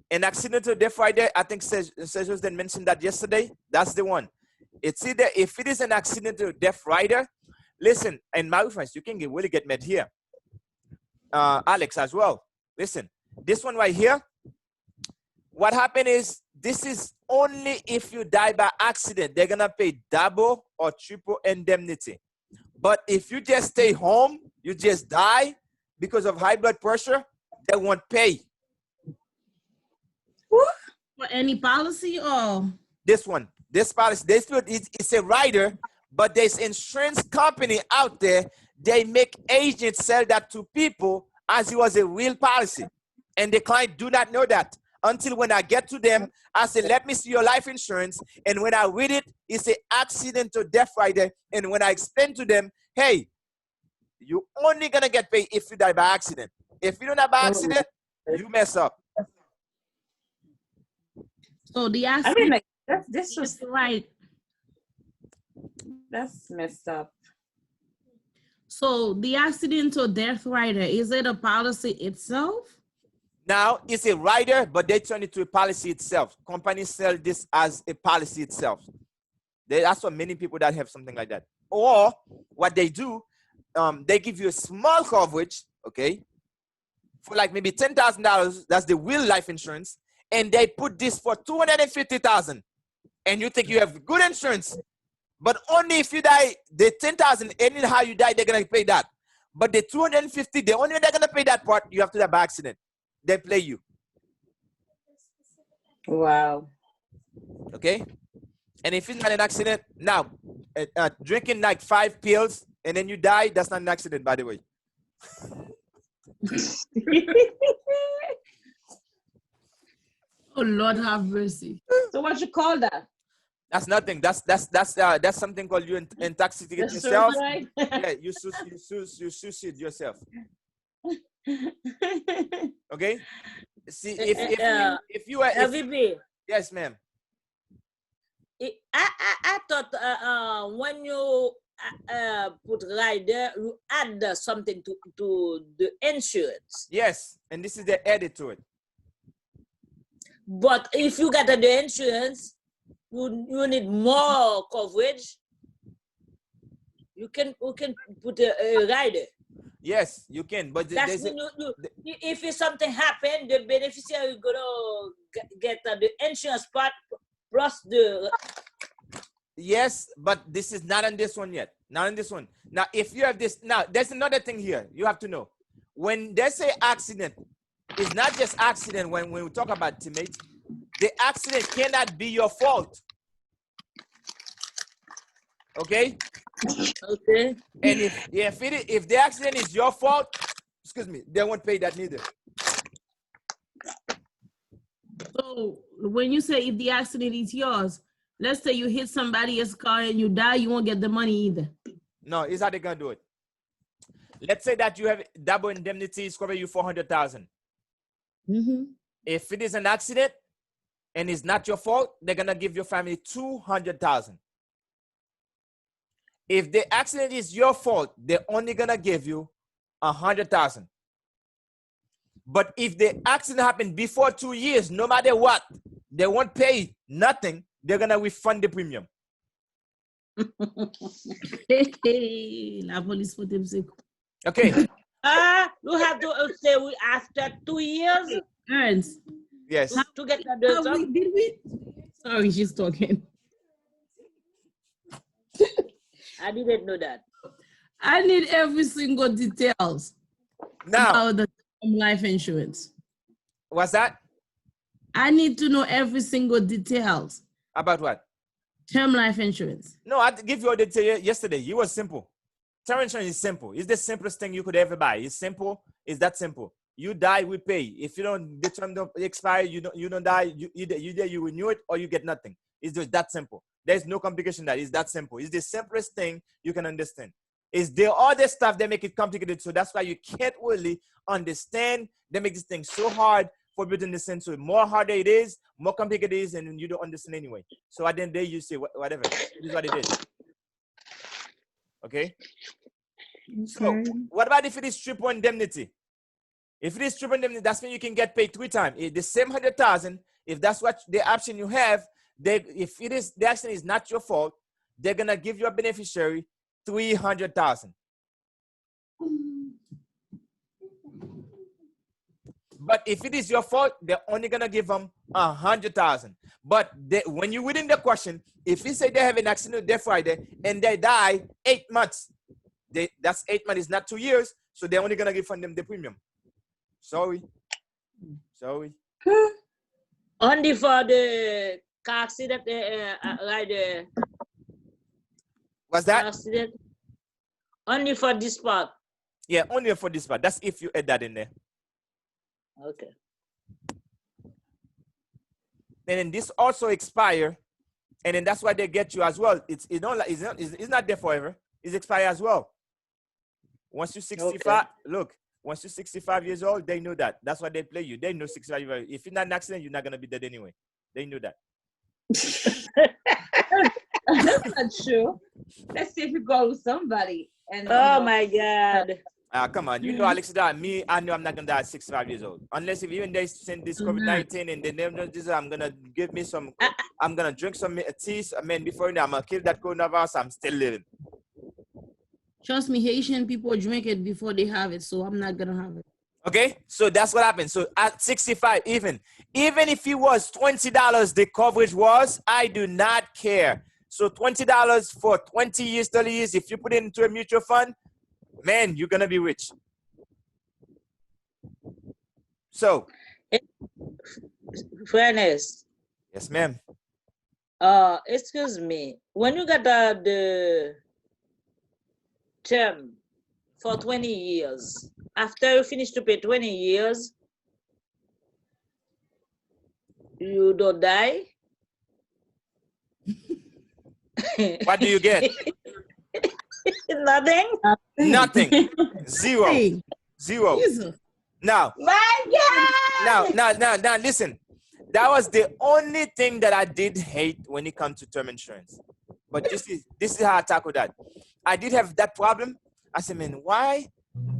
an accidental death rider, I think Sergio then mentioned that yesterday. That's the one. It's either, if it is an accidental death rider, listen, and my friends, you can really get mad here. Alex as well. Listen, this one right here, what happened is, this is only if you die by accident. They're gonna pay double or triple indemnity. But if you just stay home, you just die because of high blood pressure, they won't pay. For any policy or? This one, this policy, it's a rider, but there's insurance company out there, they make agents sell that to people as it was a real policy. And the client do not know that until when I get to them, I say, let me see your life insurance. And when I read it, it's an accidental death rider. And when I explain to them, hey, you're only gonna get paid if you die by accident. If you don't die by accident, you mess up. So the I accident, mean, like, this was right. that's messed up. So the accidental death rider, is it a policy itself? Now it's a rider, but they turn it to a policy itself. Companies sell this as a policy itself. That's what many people that have something like that. Or what they do, they give you a small coverage, okay, for like maybe $10,000. That's the real life insurance, and they put this for $250,000, and you think you have good insurance, but only if you die, the $10,000, anyhow you die, they're gonna pay that. But the $250,000, the only way they're gonna pay that part, you have to die by accident. They play you. Wow. Okay, and if it's not an accident, now drinking like 5 pills and then you die, that's not an accident, by the way. Oh Lord, have mercy. So what you call that? That's nothing. That's something called you intoxicate The yourself. suicide? Yeah, you suicide yourself. Okay. See, if you are LVP, yes, ma'am. I thought when you put rider, you add something to the insurance. Yes, and this is the edit to it. But if you get the insurance, you need more coverage. You can put a rider. Yes, you can, but That's when if something happen, the beneficiary gonna get the insurance part plus the. yes, but this is not on this one yet. Not on this one. Now, if you have this, now there's another thing here you have to know. When they say accident, it's not just accident. When we talk about teammates, the accident cannot be your fault. Okay. Okay. And if the accident is your fault, excuse me, they won't pay that neither. So when you say if the accident is yours, let's say you hit somebody else's car and you die, you won't get the money either. No, here's how they're gonna do it. Let's say that you have double indemnity is covering you $400,000. Mm-hmm. If it is an accident and it's not your fault, they're gonna give your family $200,000. If the accident is your fault, they're only gonna give you $100,000. But if the accident happened before 2 years, no matter what, they won't pay nothing. They're gonna refund the premium. La police put him sick. Okay. You have to say after 2 years. Ernst, Yes. To get the did we? Sorry, she's talking. I didn't know that. I need every single details Now, about the life insurance. what's that? I need to know every single details. About what? Term life insurance. No, I give you all the detail yesterday. It was simple. Term insurance is simple. It's the simplest thing you could ever buy. It's simple. It's that simple. You die, we pay. If you don't, the term don't expire, you don't die. Either you renew it or you get nothing. It's just that simple. There's no complication. That is that simple. It's the simplest thing you can understand. It's the other stuff that make it complicated. So that's why you can't really understand. They make this thing so hard for you to understand. So more harder it is, more complicated it is, and you don't understand anyway. So at the end of the day, you say whatever. This is what it is. Okay? So what about if it is triple indemnity? If it is triple indemnity, that's when you can get paid 3 times. The same 100,000. If that's what the option you have, if it is the accident is not your fault, they're gonna give you a beneficiary 300,000. But if it is your fault, they're only gonna give them 100,000. But when you within the question, if you say they have an accident death rider and they die 8 months, that's 8 months, not 2 years. So they're only gonna refund them the premium. Sorry. Only for the car accident, like the What's car that? accident. Only for this part. Yeah, only for this part. That's if you add that in there. Okay. And then this also expire, and then that's why they get you as well. It's not there forever. It's expire as well. Once you're 65, look, once you're 65 years old, they know that. That's why they play you. They know 65 years old. If you're not an accident, you're not gonna be dead anyway. They know that. That's not true. Let's see if you go with somebody. And Oh my God. Come on, you know, Alex, that me, I know I'm not gonna die at 65 years old. Unless if even they send this COVID-19 and they never this, I'm gonna give me some, I'm gonna drink some tea, man, before I'm gonna kill that coronavirus, I'm still living. Trust me, Haitian people drink it before they have it, so I'm not gonna have it. Okay, so that's what happened. So at 65, even if it was $20, the coverage was, I do not care. So $20 for 20 years, 30 years, if you put it into a mutual fund, man, you're gonna be rich. So, Fairness. yes, ma'am. Excuse me. When you got the term for 20 years, after you finish to pay 20 years, you don't die? What do you get? Nothing? Nothing. Zero. Hey, Zero. Jesus. Now, my God! now, listen. That was the only thing that I did hate when it comes to term insurance. But this is how I tackle that. I did have that problem. I said, man, why?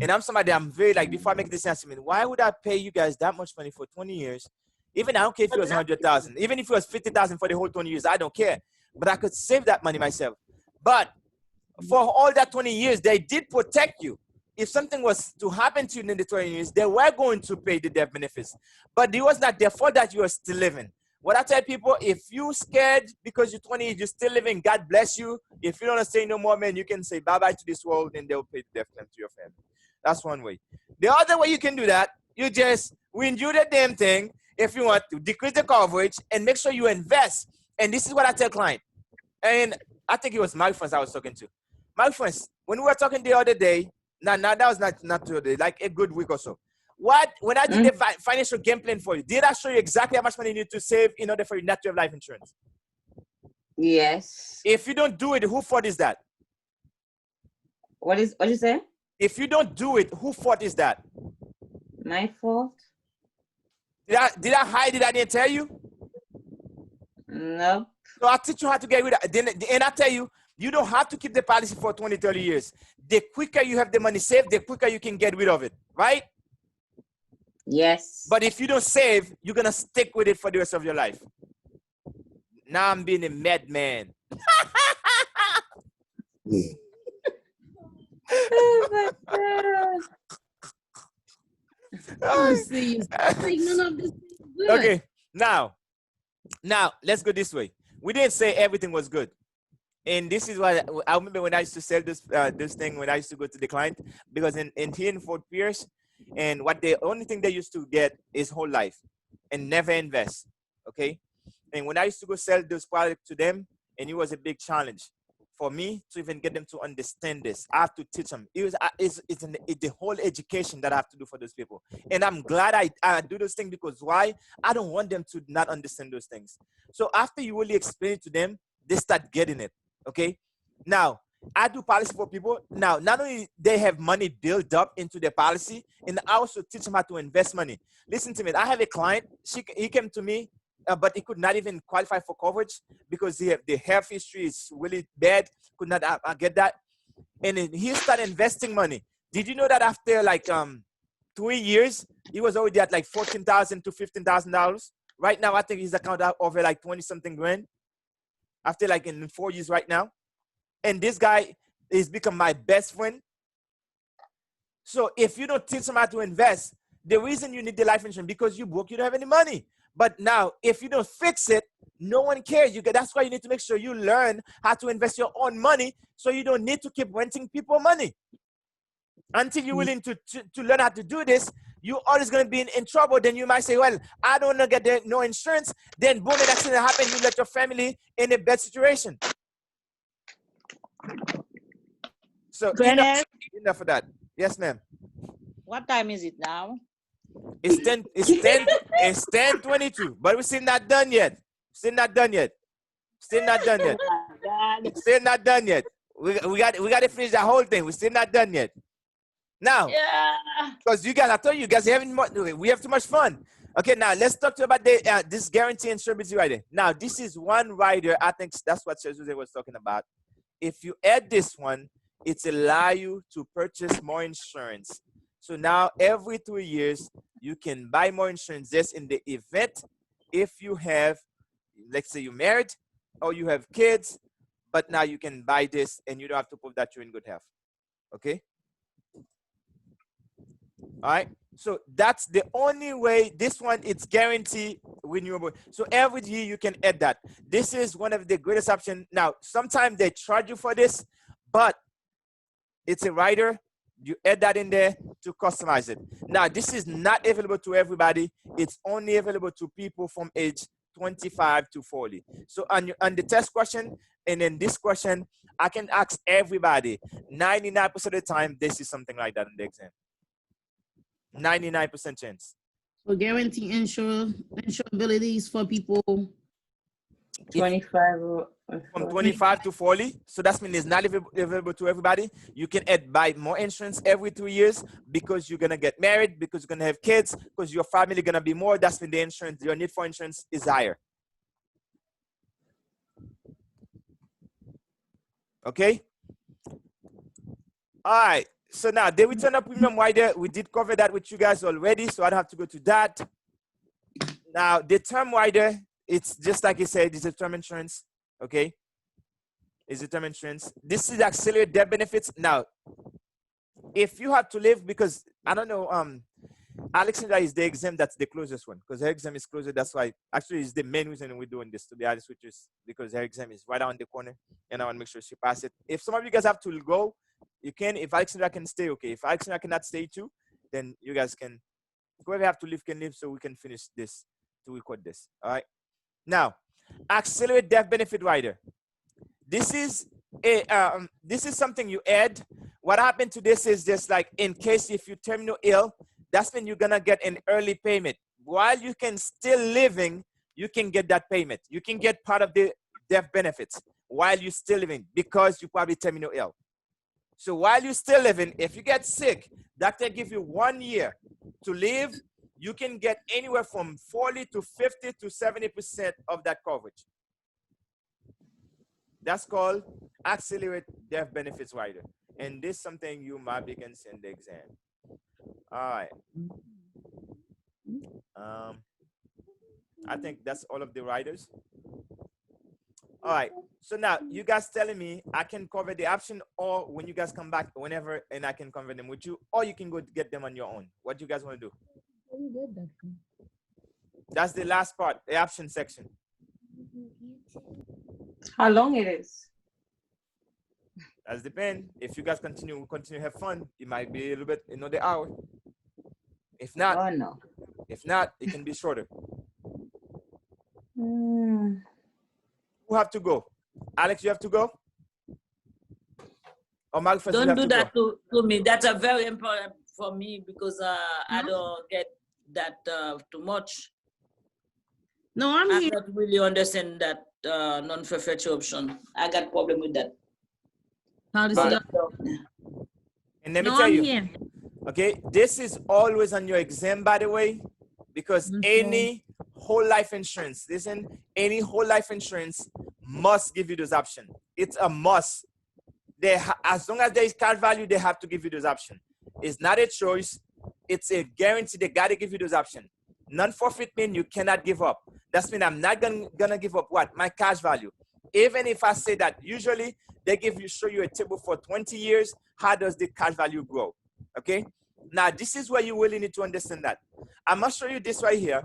And I'm somebody, I'm very like, before I make this answer, man, why would I pay you guys that much money for 20 years? Even I don't care if it was 100,000, even if it was 50,000 for the whole 20 years, I don't care. But I could save that money myself. But for all that 20 years, they did protect you. If something was to happen to you in the 20 years, they were going to pay the death benefits. But it was not their fault that you are still living. What I tell people, if you're scared because you're 20, you're still living, God bless you. If you don't want to say no more, man, you can say bye-bye to this world and they'll pay the death claim to your family. That's one way. The other way you can do that, you just renew the damn thing if you want to decrease the coverage and make sure you invest. And this is what I tell clients. And I think it was my friends I was talking to. My friends, when we were talking the other day, that was not today, like a good week or so. When I did the financial game plan for you, did I show you exactly how much money you need to save in order for you not to have life insurance? Yes. If you don't do it, whose fault is that? What you say? If you don't do it, whose fault is that? My fault? Did I hide it? I didn't tell you? No. So I'll teach you how to get rid of it. And I tell you, you don't have to keep the policy for 20, 30 years. The quicker you have the money saved, the quicker you can get rid of it, right? Yes. But if you don't save, you're going to stick with it for the rest of your life. Now I'm being a madman. Oh my God. Oh, see, like none of this is good. Okay, now, let's go this way. We didn't say everything was good. And this is what I remember when I used to sell this thing when I used to go to the client, because in here in Fort Pierce, and what the only thing they used to get is whole life and never invest. Okay. And when I used to go sell those products to them, and it was a big challenge for me to even get them to understand this. I have to teach them. It's the whole education that I have to do for those people. And I'm glad I do those things, because why? I don't want them to not understand those things. So after you really explain it to them, they start getting it. Okay. Now, I do policy for people. Now, not only they have money built up into their policy, and I also teach them how to invest money. Listen to me. I have a client. He came to me, but he could not even qualify for coverage because the health history is really bad. Could not get that. And then he started investing money. Did you know that after like 3 years, he was already at like $14,000 to $15,000? Right now, I think his account out over like 20-something grand. After like in 4 years right now. And this guy is become my best friend. So if you don't teach him how to invest, the reason you need the life insurance because you broke, you don't have any money. But now, if you don't fix it, no one cares. That's why you need to make sure you learn how to invest your own money so you don't need to keep renting people money. Until you're willing to learn how to do this, you're always going to be in trouble. Then you might say, well, I don't want to get no insurance. Then boom, an accident happens. You let your family in a bad situation. So enough of that. Yes, ma'am. What time is it now? It's 10:22, but we're still not done yet. Still not done yet. Still not done yet. Still not done yet. We got to finish the whole thing. We're still not done yet. Now, because you guys, I told you guys, we have too much fun. Okay, now let's talk about this guarantee insurability rider. Now, this is one rider. I think that's what Jose was talking about. If you add this one, it allows you to purchase more insurance. So now every 3 years, you can buy more insurance just in the event if you have, let's say you're married or you have kids, but now you can buy this and you don't have to prove that you're in good health. Okay? All right? So that's the only way. This one, it's guaranteed renewable. So every year you can add that. This is one of the greatest options. Now, sometimes they charge you for this, but it's a rider. You add that in there to customize it. Now, this is not available to everybody. It's only available to people from age 25 to 40. So on the test question, and then this question, I can ask everybody. 99% of the time, they see something like that in the exam. 99% chance. So guarantee insurability is for people 25 from 25 to 40. So that means it's not available to everybody. You can buy more insurance every 3 years because you're gonna get married, because you're gonna have kids, because your family gonna be more. That's when the insurance, your need for insurance is higher. Okay. All right. So now the return of premium rider, we did cover that with you guys already, so I don't have to go to that. Now the term rider, it's just like I said, it's a term insurance. Okay, it's a term insurance. This is accelerated death benefits. Now, if you have to live, because I don't know, Alexandra is the exam that's the closest one, because her exam is closer. That's why actually it's the main reason we're doing this, to be honest with you, because her exam is right around the corner, and I want to make sure she passes it. If some of you guys have to go, you can. If Alexandra can stay, okay. If Alexandra cannot stay too, then you guys can. Whoever have to leave can leave, so we can finish this to record this. All right. Now, accelerate death benefit rider. This is something you add. What happened to this is just like in case if you terminal ill, that's when you're gonna get an early payment. While you can still living, you can get that payment. You can get part of the death benefits while you're still living because you probably terminal ill. So while you're still living, if you get sick, doctor give you 1 year to live. You can get anywhere from 40 to 50 to 70% of that coverage. That's called accelerate death benefits rider. And this is something you might be can send the exam. All right. I think that's all of the riders. All right. So now you guys telling me I can cover the option, or when you guys come back whenever, and I can cover them with you, or you can go get them on your own. What do you guys want to do? That's the last part, the option section. How long it is? That's depend. If you guys continue to have fun, it might be a little bit another hour. If not, Oh no. If not, it can be shorter. Mm. Who have to go? Alex, you have to go? Or Mark first, Don't do that to me. That's a very important for me because I don't get that too much. No, I'm here. I don't really understand that non-forfeiture option. I got problem with that. How to But- see And let me No, tell I'm you, here. okay, this is always on your exam, by the way, because any whole life insurance, listen, any whole life insurance must give you those options. It's a must. As long as there is cash value, they have to give you those options. It's not a choice. It's a guarantee. They got to give you those options. Non-forfeit means you cannot give up. That's mean I'm not gonna give up what? My cash value. Even if I say that, usually they show you a table for 20 years. How does the cash value grow? Okay. Now, this is where you really need to understand that. I'm going to show you this right here.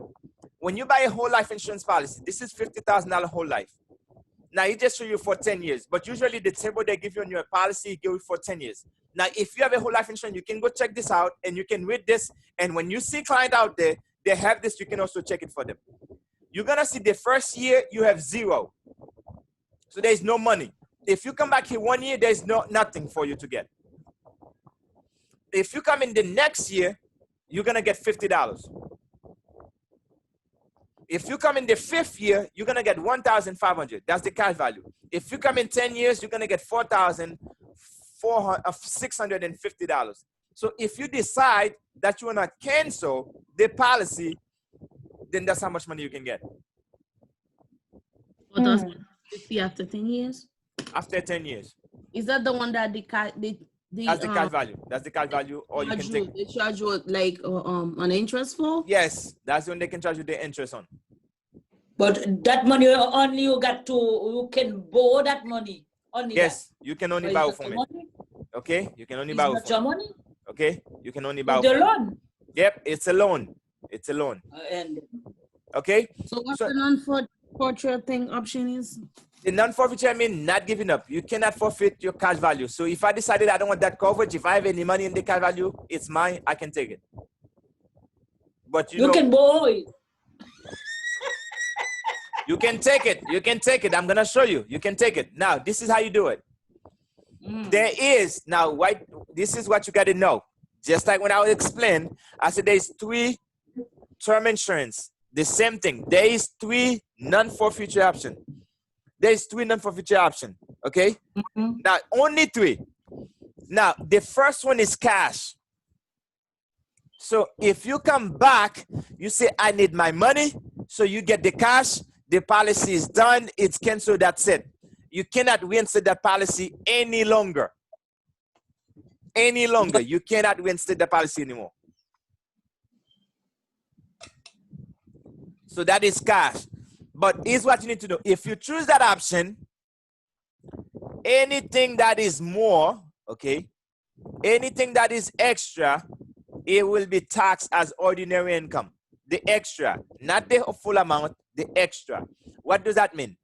When you buy a whole life insurance policy, this is $50,000 whole life. Now, it just show you for 10 years. But usually the table they give you on your policy, give you for 10 years. Now, if you have a whole life insurance, you can go check this out and you can read this. And when you see client out there, they have this, you can also check it for them. You're going to see the first year, you have zero. So there's no money. If you come back here 1 year, there's nothing for you to get. If you come in the next year, you're going to get $50. If you come in the 5th year, you're going to get $1,500. That's the cash value. If you come in 10 years, you're going to get $4,650. So if you decide that you want to cancel the policy, then that's how much money you can get. What does 50 after 10 years? After 10 years. Is that the one that that's the cash value. That's the cash value. Or you can take. They charge you like an interest for? Yes, that's when they can charge you the interest on. But that money only you can borrow that money. Only yes, that. you can only borrow from it. Okay, you can only borrow from your money. Okay, you can only borrow. The loan. Yep, it's a loan. It's a loan. And okay. So what's the non-forfeiture thing option is? The non-forfeiture means not giving up. You cannot forfeit your cash value. So if I decided I don't want that coverage, if I have any money in the cash value, it's mine. I can take it. But you can borrow it. You can take it. You can take it. I'm going to show you. You can take it. Now, this is how you do it. There is, now, this is what you got to know. Just like when I was explaining, I said there's 3 term insurance. The same thing. There is 3 non-forfeiture options. There's 3 non-forfeiture options. Okay? Now, only 3. Now, the first one is cash. So if you come back, you say, I need my money. So you get the cash. The policy is done. It's canceled. That's it. You cannot reinstate that policy any longer. Any longer. You cannot reinstate the policy anymore. So that is cash. But here's what you need to know. If you choose that option, anything that is more, okay, anything that is extra, it will be taxed as ordinary income. The extra, not the full amount, the extra. What does that mean?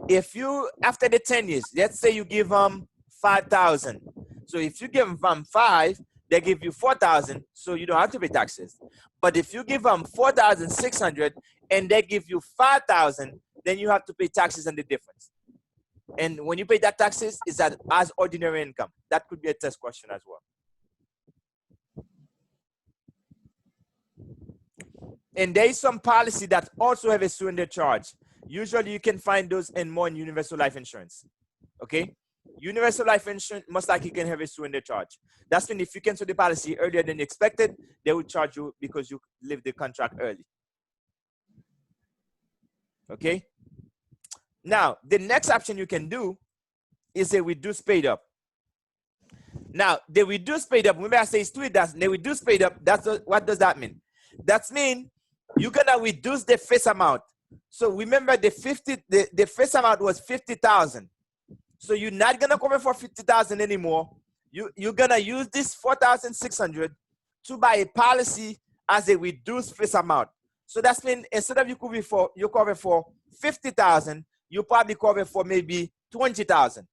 If you, after the 10 years, let's say you give them 5,000. So if you give them 5, they give you 4,000, so you don't have to pay taxes. But if you give them 4,600 and they give you 5,000, then you have to pay taxes on the difference. And when you pay that taxes, is that as ordinary income? That could be a test question as well. And there is some policy that also have a surrender charge. Usually you can find those in more in universal life insurance. Okay? Universal life insurance, most likely can have a surrender charge. That's when if you cancel the policy earlier than expected, they will charge you because you leave the contract early. Okay? Now, the next option you can do is a reduce paid up. Now, the reduce paid up, remember I say it's 3, that's the reduce paid up, what does that mean? That means you're gonna reduce the face amount. So remember the face amount was 50,000. So you're not gonna cover for 50,000 anymore. You're gonna use this 4,600 to buy a policy as a reduced face amount. So that's mean instead of you cover for 50,000, you probably cover for maybe 20,000.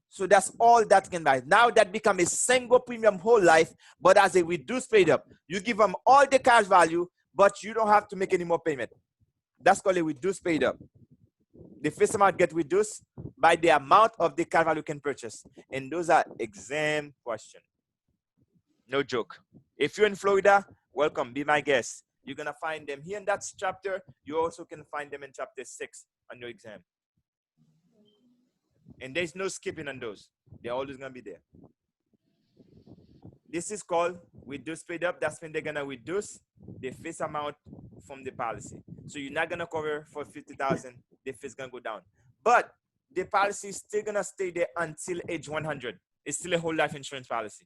So that's all that can buy. Now that becomes a single premium whole life, but as a reduced paid up. You give them all the cash value, but you don't have to make any more payment. That's called a reduced paid up. The face amount gets reduced by the amount of the cash value you can purchase. And those are exam questions. No joke. If you're in Florida, welcome, be my guest. You're gonna find them here in that chapter. You also can find them in chapter 6 on your exam. And there's no skipping on those. They're always gonna be there. This is called reduce paid up. That's when they're gonna reduce the face amount from the policy. So you're not gonna cover for 50,000. The face gonna go down. But the policy is still gonna stay there until age 100. It's still a whole life insurance policy.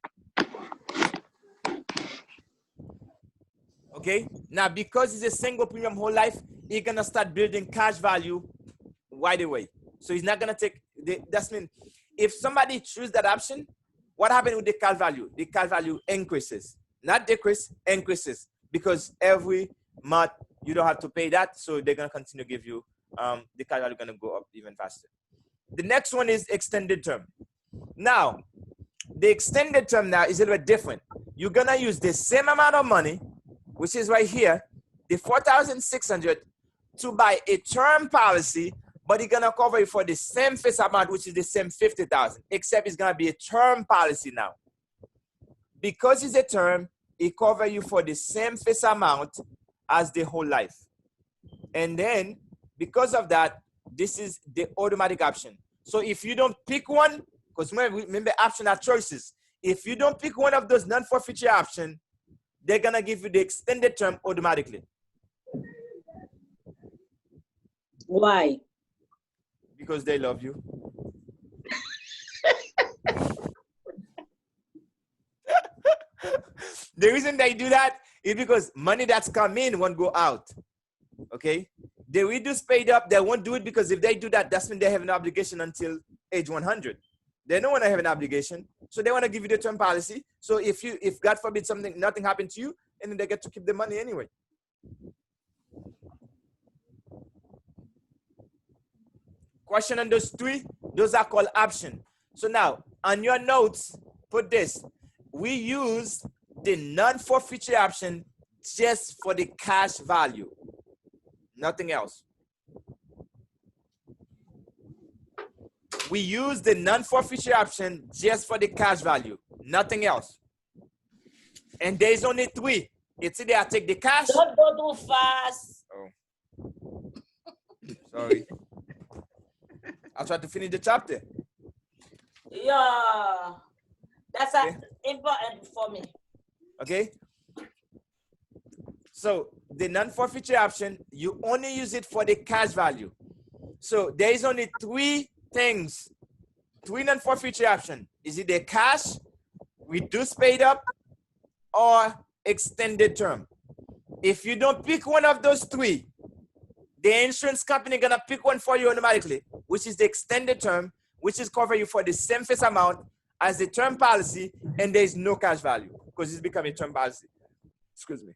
Okay. Now because it's a single premium whole life, you're gonna start building cash value right away. So he's not gonna take that's mean if somebody chooses that option, what happened with the cash value? The cash value increases. not decrease, increases, because every month you don't have to pay that, so they're gonna continue to give you the cash value gonna go up even faster. The next one is extended term. Now, the extended term now is a little bit different. You're gonna use the same amount of money, which is right here, the 4,600, to buy a term policy, but it's gonna cover you for the same face amount, which is the same 50,000, except it's gonna be a term policy now. Because it's a term, it covers you for the same face amount as the whole life. And then, because of that, this is the automatic option. So if you don't pick one, because remember option are choices. If you don't pick one of those non-forfeiture options, they're gonna give you the extended term automatically. Why? Because they love you. The reason they do that is because money that's come in won't go out. Okay? They reduce paid up, they won't do it, because if they do that, that's when they have an obligation until age 100. They don't want to have an obligation, so they want to give you the term policy. So if God forbid nothing happened to you, and then they get to keep the money anyway. Question on those three, those are called options. So now, on your notes, put this. We use the non-forfeiture option just for the cash value. Nothing else. We use the non-forfeiture option just for the cash value. Nothing else. And there's only three. It's either I take the cash. Don't go too fast. Oh. Sorry. I'll try to finish the chapter. Yeah. That's Okay. important for me. Okay. So the non-forfeiture option, you only use it for the cash value. So there is only three things, three non-forfeiture options. Is it the cash, reduce paid up, or extended term? If you don't pick one of those three, the insurance company gonna pick one for you automatically, which is the extended term, which is cover you for the same face amount as the term policy, and there is no cash value because it's become a term policy. Excuse me.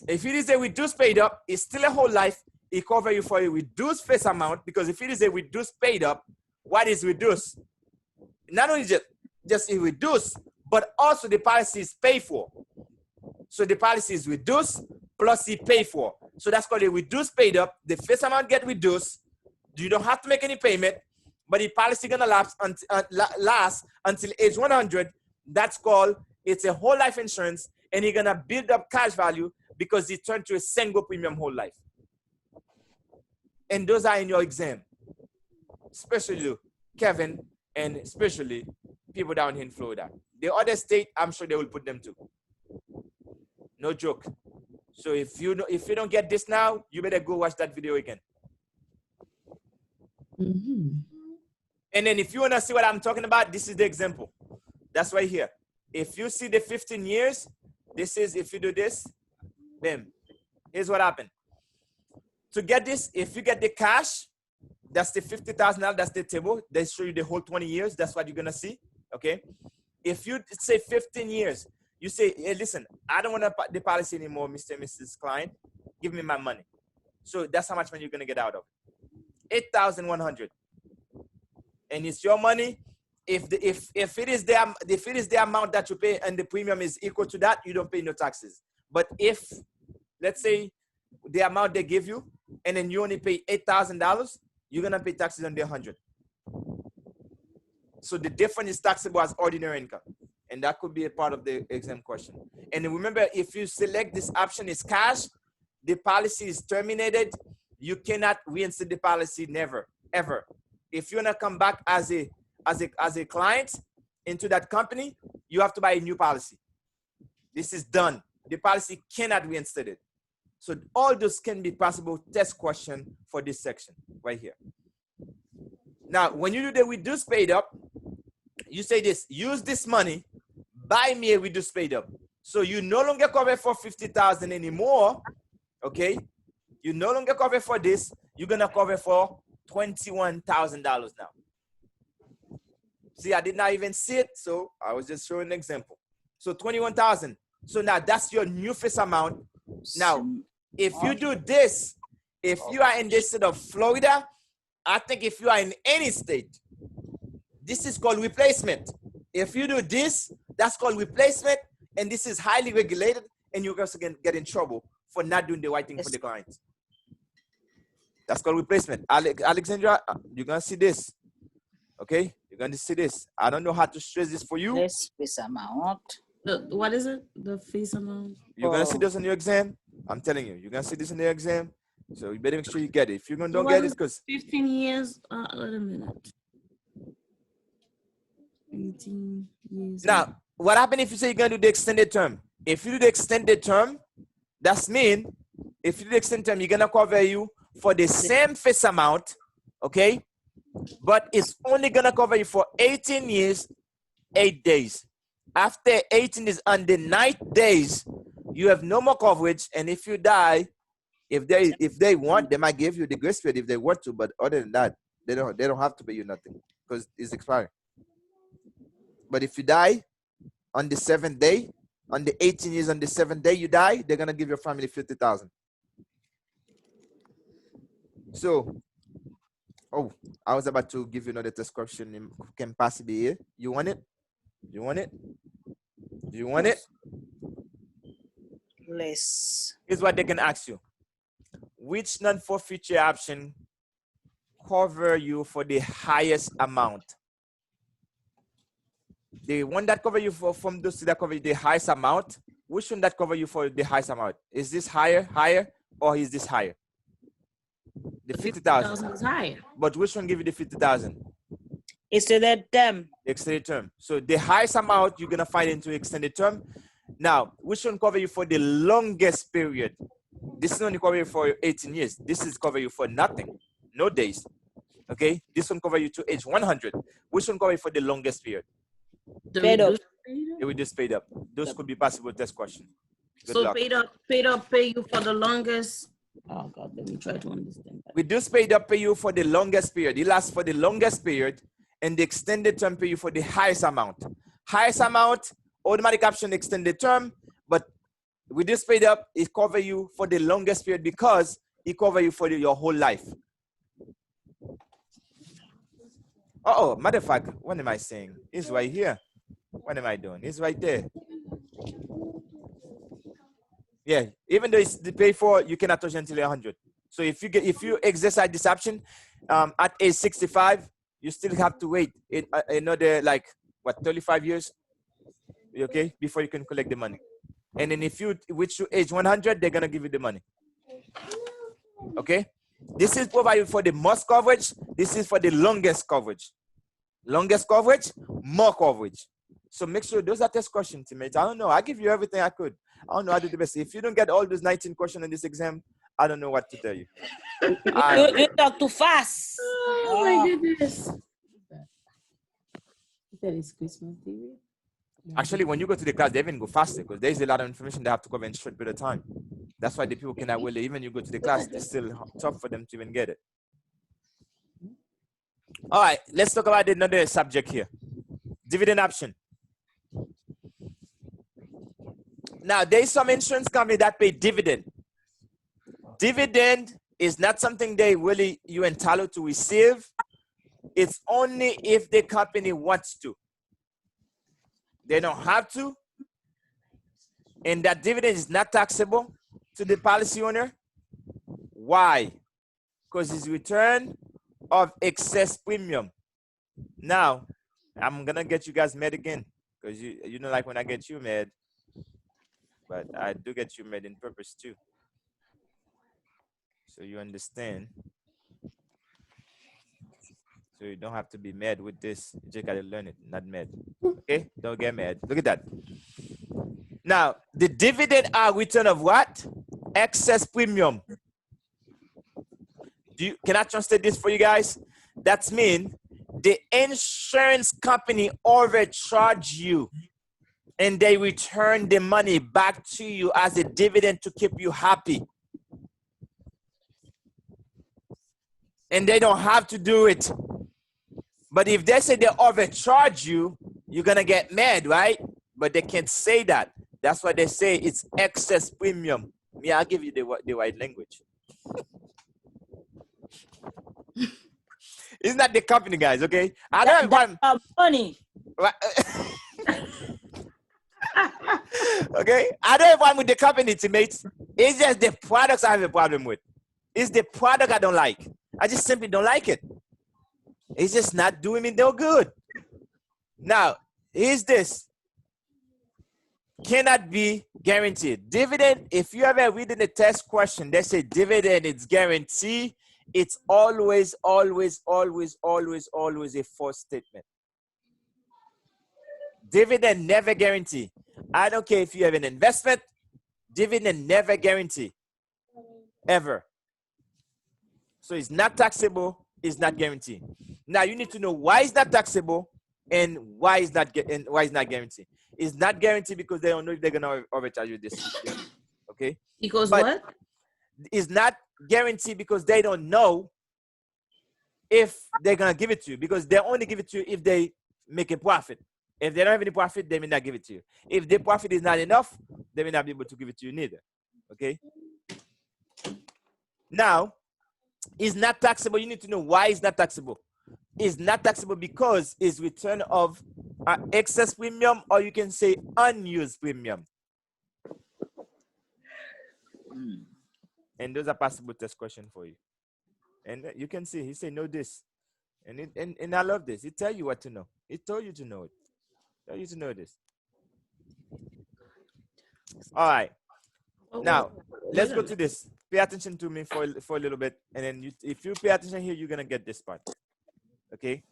If it is a reduced paid up, it's still a whole life. It cover you for a reduced face amount, because if it is a reduced paid up, what is reduced? Not only just a reduced, but also the policy is paid for. So the policy is reduced plus it paid for. So that's called a reduced paid up. The face amount get reduced. You don't have to make any payment, but the policy gonna last until age 100. That's called, it's a whole life insurance, and you're gonna build up cash value because it turned to a single premium whole life. And those are in your exam, especially Kevin, and especially people down here in Florida. The other state, I'm sure they will put them too. No joke. So if you don't get this now, you better go watch that video again. Mm-hmm. And then if you want to see what I'm talking about, this is the example. That's right here. If you see the 15 years, this is, if you do this, bam, here's what happened. To get this, if you get the cash, that's the $50,000, that's the table. They show you the whole 20 years. That's what you're going to see, okay? If you say 15 years, you say, hey, listen, I don't want the policy anymore, Mr. and Mrs. Client. Give me my money. So that's how much money you're going to get out of it. $8,100. And it's your money. If it is the amount that you pay and the premium is equal to that, you don't pay no taxes. But if, let's say, the amount they give you, and then you only pay $8,000, you're gonna pay taxes on the 100. So the difference is taxable as ordinary income, and that could be a part of the exam question. And remember, if you select this option is cash, the policy is terminated. You cannot reinstate the policy, never, ever. If you wanna come back as a client into that company, you have to buy a new policy. This is done. The policy cannot reinstate it. So all those can be possible test question for this section right here. Now, when you do the reduced paid up, you say this, use this money, buy me a reduced paid up. So you no longer cover for $50,000 anymore, okay? You no longer cover for this, you're gonna cover for $21,000 now. See, I did not even see it, so I was just showing an example. So 21,000. So now that's your new face amount. Now, if you do this, if you are in the state of Florida, I think if you are in any state, this is called replacement. If you do this, that's called replacement, and this is highly regulated, and you guys can get in trouble for not doing the right thing for the client. That's called replacement. Alexandra, you're gonna see this. Okay, you're gonna see this. I don't know how to stress this for you. Less face amount. What is it? The face amount? You're gonna see this on your exam. I'm telling you, you're gonna see this in the exam. So you better make sure you get it. If you're gonna don't get it, because 15 years. Wait a minute. 18 years. Now, what happens if you say you're gonna do the extended term? If you do the extended term, that's mean if you do the extended term, you're gonna cover you for the same face amount, okay? But it's only gonna cover you for 18 years, 8 days. After 18 is on the 9th days, you have no more coverage, and if you die, if they want, they might give you the grace period if they want to, but other than that, they don't have to pay you nothing because it's expiring. But if you die on the 7th day, on the 18 years on the 7th day you die, they're gonna give your family $50,000. So, oh, I was about to give you another test question. Can possibly here. You want it? You want it? Do you want it? Less. Here's what they can ask you. Which non-forfeiture option cover you for the highest amount? The one that cover you from those that cover you the highest amount, which one that cover you for the highest amount? Is this higher, or is this higher? The 50,000 is higher. But which one give you the 50,000? Extended term. Extended term. So the highest amount you're gonna find into extended term. Now, which one cover you for the longest period? This is only cover you for 18 years. This is cover you for nothing, no days. Okay, this one cover you to age 100. Which one cover you for the longest period? Paid up. It will just paid up. Those could be possible test questions. Good So luck. paid up, pay you for the longest. Oh God, let me try to understand that. We do paid up pay you for the longest period. It lasts for the longest period, and the extended term pay you for the highest amount. Highest amount, automatic option extended term, but with this paid up, it cover you for the longest period because it cover you for your whole life. Matter of fact, what am I saying? It's right here. What am I doing? It's right there. Yeah, even though it's the pay for, you cannot touch until 100. So if you exercise this option at age 65, you still have to wait another 35 years, okay, before you can collect the money. And then if you reach to age 100, they're gonna give you the money. Okay, this is provided for the most coverage. This is for the longest coverage. Longest coverage, more coverage. So make sure those are test questions, teammates. I don't know. I give you everything I could. I don't know. I do the best. If you don't get all those 19 questions in this exam, I don't know what to tell you. You talk too fast. Oh my goodness. That is Christmas TV. Actually, when you go to the class, they even go faster because there's a lot of information they have to cover in short period of time. That's why the people cannot really, even you go to the class, it's still tough for them to even get it. All right, let's talk about another subject here. Dividend option. Now, there's some insurance company that pay dividend. Dividend is not something you're entitled to receive. It's only if the company wants to. They don't have to. And that dividend is not taxable to the policy owner. Why? Because it's return of excess premium. Now, I'm gonna get you guys mad again because you don't like when I get you mad, but I do get you mad in purpose too. So you understand. So you don't have to be mad with this. You just gotta learn it, not mad. Okay? Don't get mad. Look at that. Now, the dividend are return of what? Excess premium. Can I translate this for you guys? That means the insurance company overcharge you and they return the money back to you as a dividend to keep you happy. And they don't have to do it. But if they say they overcharge you, you're going to get mad, right? But they can't say that. That's why they say it's excess premium. Me, I'll give you the right language. It's not the company, guys, okay? I don't have one. Money. Okay? I don't have one with the company, teammates. It's just the products I have a problem with. It's the product I don't like. I just simply don't like it. It's just not doing me no good. Now, here's this. Cannot be guaranteed. Dividend, if you ever read in the test question, they say dividend is guaranteed. It's always, always, always, always, always a false statement. Dividend never guarantee. I don't care if you have an investment, dividend never guarantee. Ever. So it's not taxable, it's not guaranteed. Now you need to know why it's not taxable and why it's not guaranteed. It's not guaranteed because they don't know if they're gonna overcharge you this year. Okay? Because but what? It's not guaranteed because they don't know if they're gonna give it to you, because they only give it to you if they make a profit. If they don't have any profit, they may not give it to you. If the profit is not enough, they may not be able to give it to you neither. Okay? Now, it's not taxable. You need to know why it's not taxable. It's not taxable because it's return of excess premium, or you can say unused premium. And those are possible test questions for you. And you can see, he say, know this. And I love this. He tell you what to know. He told you to know it. Tell you to know this. All right. Now, let's go to this. Pay attention to me for a little bit. And then if you pay attention here, you're going to get this part. Okay?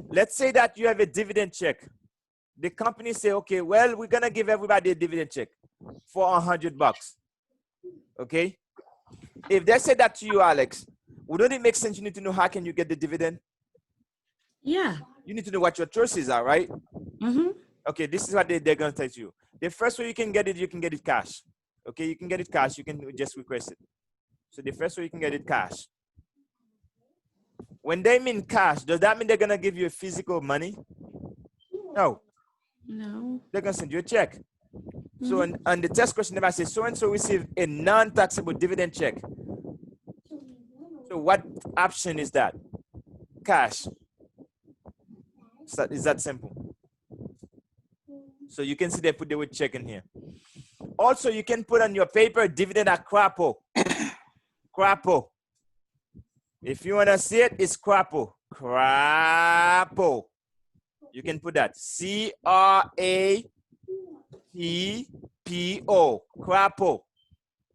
Let's say that you have a dividend check. The company say, okay, well, we're going to give everybody a dividend check for $100. Okay? If they say that to you, Alex, wouldn't it make sense? You need to know how can you get the dividend? Yeah. You need to know what your choices are, right? Mm-hmm. Okay, this is what they're going to tell you. The first way you can get it cash. Okay, you can get it cash. You can just request it. So the first way you can get it cash. When they mean cash, does that mean they're going to give you a physical money? No. No. They're going to send you a check. So on the test question, if I say so-and-so received a non-taxable dividend check. So what option is that? Cash. So is that simple? So you can see they put the word check in here. Also, you can put on your paper dividend at crapo. Crapo. If you want to see it, it's crapo. Crapo. You can put that. C-R-A-P-P-O. Crapo.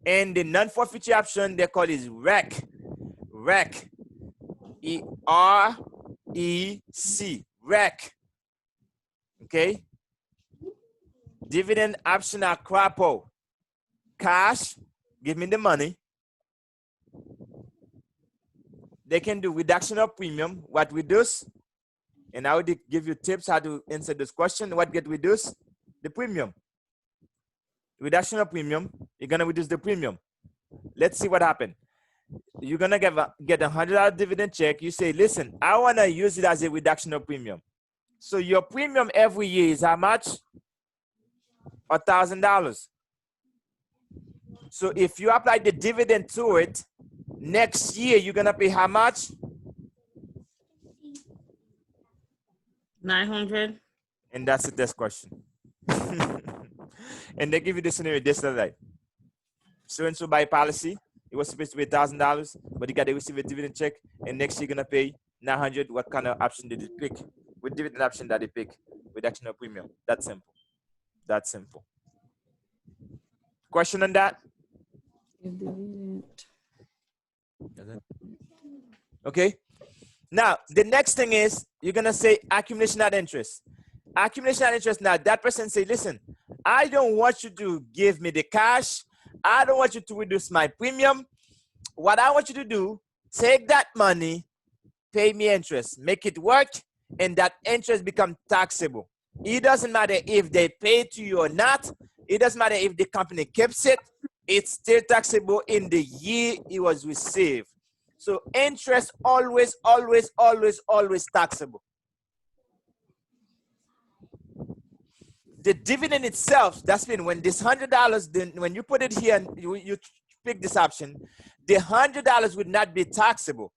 And the non-forfeiture option, they call it REC. REC. E-R-E-C. REC. Okay? Dividend option at crapo. Cash, give me the money. They can do reduction of premium. What reduce? And I will give you tips how to answer this question. What get reduced? The premium. Reduction of premium. You're gonna reduce the premium. Let's see what happened. You're gonna get $100 dividend check. You say, listen, I wanna use it as a reduction of premium. So your premium every year is how much? $1,000. So if you apply the dividend to it, next year you're gonna pay how much? 900. And that's the test question. And they give you the scenario this or that. So and so by policy, it was supposed to be $1,000, but you got to receive a dividend check, and next year you're gonna pay 900. What kind of option did it pick? With dividend option that they pick, reduction of premium. That's simple. That's simple. Question on that? Okay. Now, the next thing is you're going to say accumulation at interest. Accumulation at interest. Now, that person say, listen, I don't want you to give me the cash. I don't want you to reduce my premium. What I want you to do, take that money, pay me interest, make it work, and that interest become taxable. It doesn't matter if they pay to you or not. It doesn't matter if the company keeps it. It's still taxable in the year it was received. So interest always, always, always, always taxable. The dividend itself, that's been when this $100, then when you put it here and you pick this option, the $100 would not be taxable.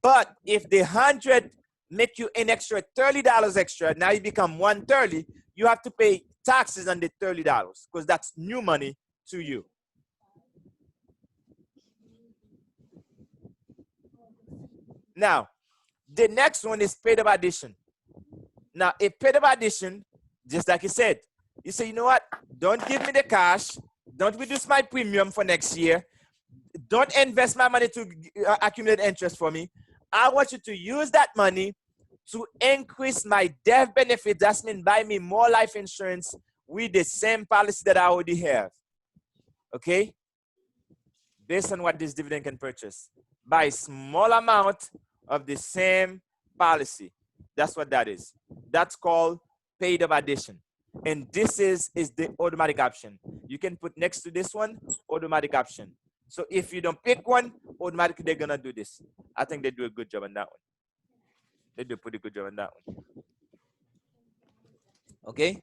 But if the 100 make you an extra $30 extra, now you become 130, you have to pay taxes on the $30 because that's new money to you. Now, the next one is paid up addition. Now, a paid up addition, just like you said, you say, you know what? Don't give me the cash. Don't reduce my premium for next year. Don't invest my money to accumulate interest for me. I want you to use that money to increase my death benefit. That's mean buy me more life insurance with the same policy that I already have. Okay? Based on what this dividend can purchase. By a small amount of the same policy. That's what that is. That's called paid up addition. And this is the automatic option. You can put next to this one, automatic option. So if you don't pick one, automatically they're gonna do this. I think they do a good job on that one. They do a pretty good job on that one. Okay?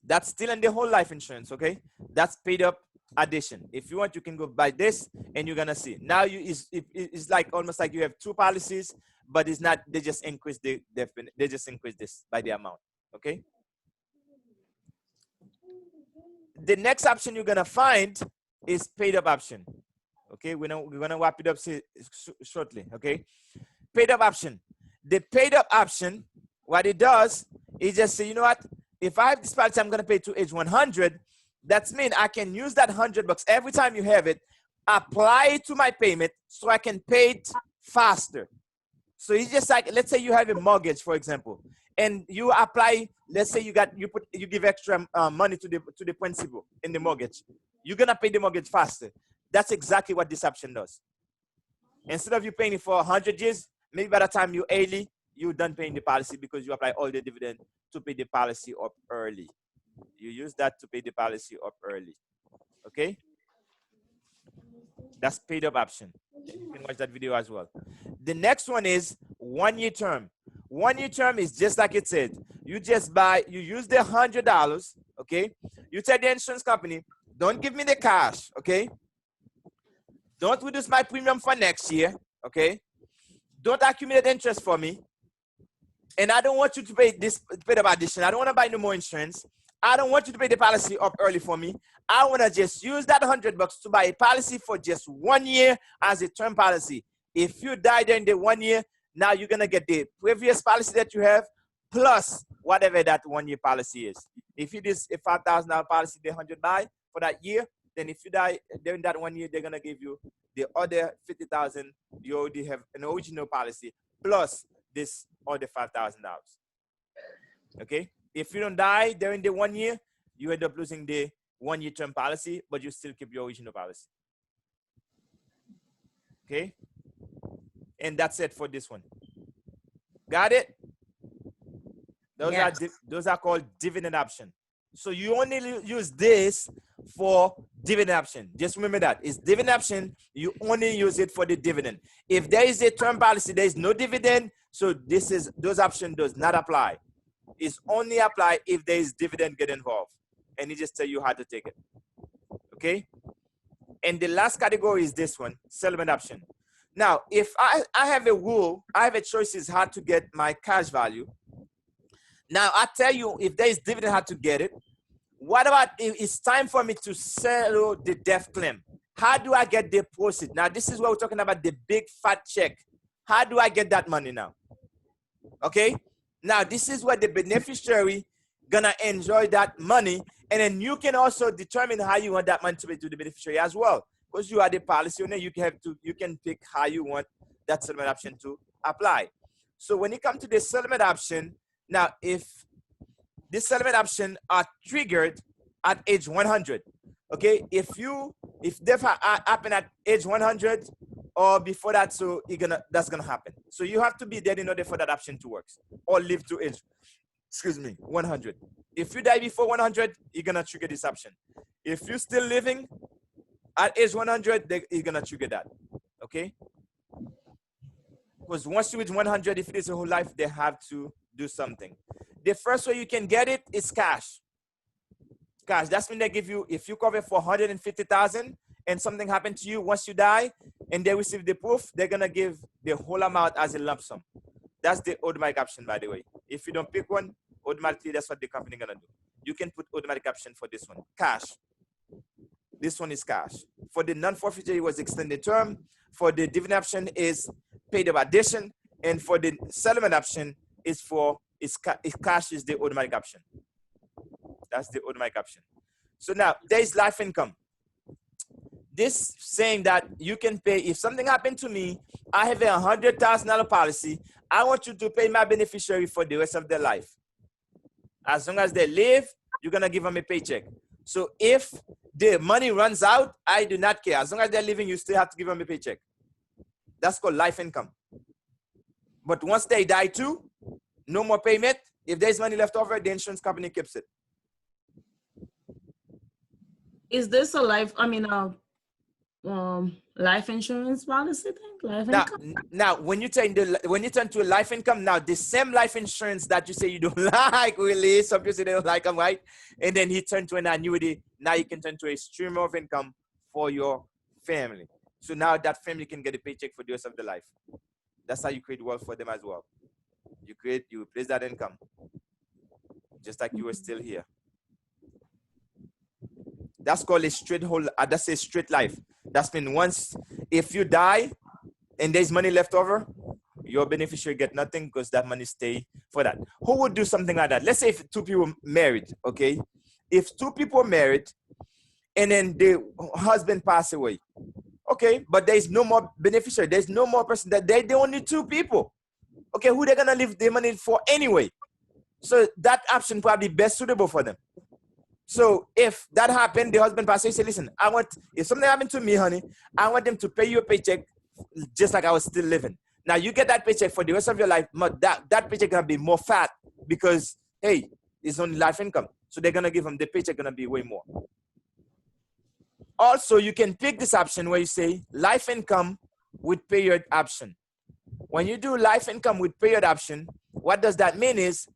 That's still in the whole life insurance, okay? That's paid up addition. If you want, you can go buy this and you're gonna see. Now it's like almost like you have two policies, but it's not, they just increase they just increase this by the amount. Okay. The next option you're gonna find is paid up option. Okay, we're gonna wrap it up shortly. Okay, paid up option. The paid up option, what it does is just say, you know what? If I have this policy, I'm gonna pay to age 100. That means I can use that $100 every time you have it, apply it to my payment, so I can pay it faster. So it's just like, let's say you have a mortgage, for example, and you apply. Let's say you give extra money to the principal in the mortgage. You're gonna pay the mortgage faster. That's exactly what this option does. Instead of you paying it for 100 years, maybe by the time you're 80, you're done paying the policy because you apply all the dividend to pay the policy up early. You use that to pay the policy up early. Okay? That's paid up option. You can watch that video as well. The next one is 1 year term. 1 year term is just like it said. You just you use the $100, okay? You tell the insurance company, don't give me the cash, okay? Don't reduce my premium for next year, okay? Don't accumulate interest for me. And I don't want you to pay this paid up addition. I don't want to buy no more insurance. I don't want you to pay the policy up early for me. I want to just use that $100 to buy a policy for just 1 year as a term policy. If you die during the 1 year, now you're going to get the previous policy that you have plus whatever that 1 year policy is. If it is a $5,000 policy, the 100 buy for that year, then if you die during that 1 year, they're going to give you the other $50,000. You already have an original policy plus this other $5,000. Okay? If you don't die during the 1 year, you end up losing the 1 year term policy, but you still keep your original policy. Okay? And that's it for this one. Got it? Those are called dividend option. So you only use this for dividend option. Just remember that. It's dividend option. You only use it for the dividend. If there is a term policy, there is no dividend. So those option does not apply. It's only apply if there is dividend get involved. And it just tell you how to take it. Okay? And the last category is this one, settlement option. Now, if I have a rule, I have a choice is how to get my cash value. Now, I tell you, if there is dividend, how to get it. What about if it's time for me to settle the death claim? How do I get the proceeds? Now, this is where we're talking about the big fat check. How do I get that money now? Okay? Now, this is where the beneficiary gonna enjoy that money. And then you can also determine how you want that money to be to the beneficiary as well. Because you are the policy owner, you can pick how you want that settlement option to apply. So when it comes to the settlement option, now if this settlement option are triggered at age 100, okay, if death happen at age 100 or before that, so that's gonna happen. So you have to be dead in order for that option to work, or live to age 100. If you die before 100, you're gonna trigger this option. If you're still living at age 100, you're gonna trigger that. Okay? Because once you reach 100, if it is a whole life, they have to do something. The first way you can get it is cash. cash. That's when they give you, if you cover for 150,000 and something happened to you once you die and they receive the proof, they're gonna give the whole amount as a lump sum. That's the automatic option, by the way. If you don't pick one, automatically that's what the company gonna do. You can put automatic option for this one, cash. This one is cash. For the non-forfeiture, it was extended term. For the dividend option is paid up addition, and for the settlement option is cash is the automatic option. That's the automatic option. So now there's life income. This saying that you can pay, if something happened to me, I have a $100,000 policy. I want you to pay my beneficiary for the rest of their life. As long as they live, you're gonna give them a paycheck. So if the money runs out, I do not care. As long as they're living, you still have to give them a paycheck. That's called life income. But once they die too, no more payment. If there's money left over, the insurance company keeps it. Is this a life, life insurance policy thing? Life income? Now, when you turn to a life income, now the same life insurance that you say you don't like, really, some people say they don't like them, right? And then he turned to an annuity. Now you can turn to a stream of income for your family. So now that family can get a paycheck for the rest of their life. That's how you create wealth for them as well. You replace that income, just like you were still here. That's called a straight whole. That's a straight life. That's mean once, if you die and there's money left over, your beneficiary get nothing because that money stay for that. Who would do something like that? Let's say if two people married, okay? If two people married and then the husband passed away, okay, but there's no more beneficiary. There's no more person. That they only two people. Okay, who they're gonna leave the money for anyway? So that option probably best suitable for them. So if that happened, the husband passes away, say, listen, if something happened to me, honey, I want them to pay you a paycheck just like I was still living. Now you get that paycheck for the rest of your life, but that paycheck gonna be more fat because, hey, it's only life income. So they're gonna give them, the paycheck gonna be way more. Also, you can pick this option where you say life income with period option. When you do life income with period option, what does that mean is,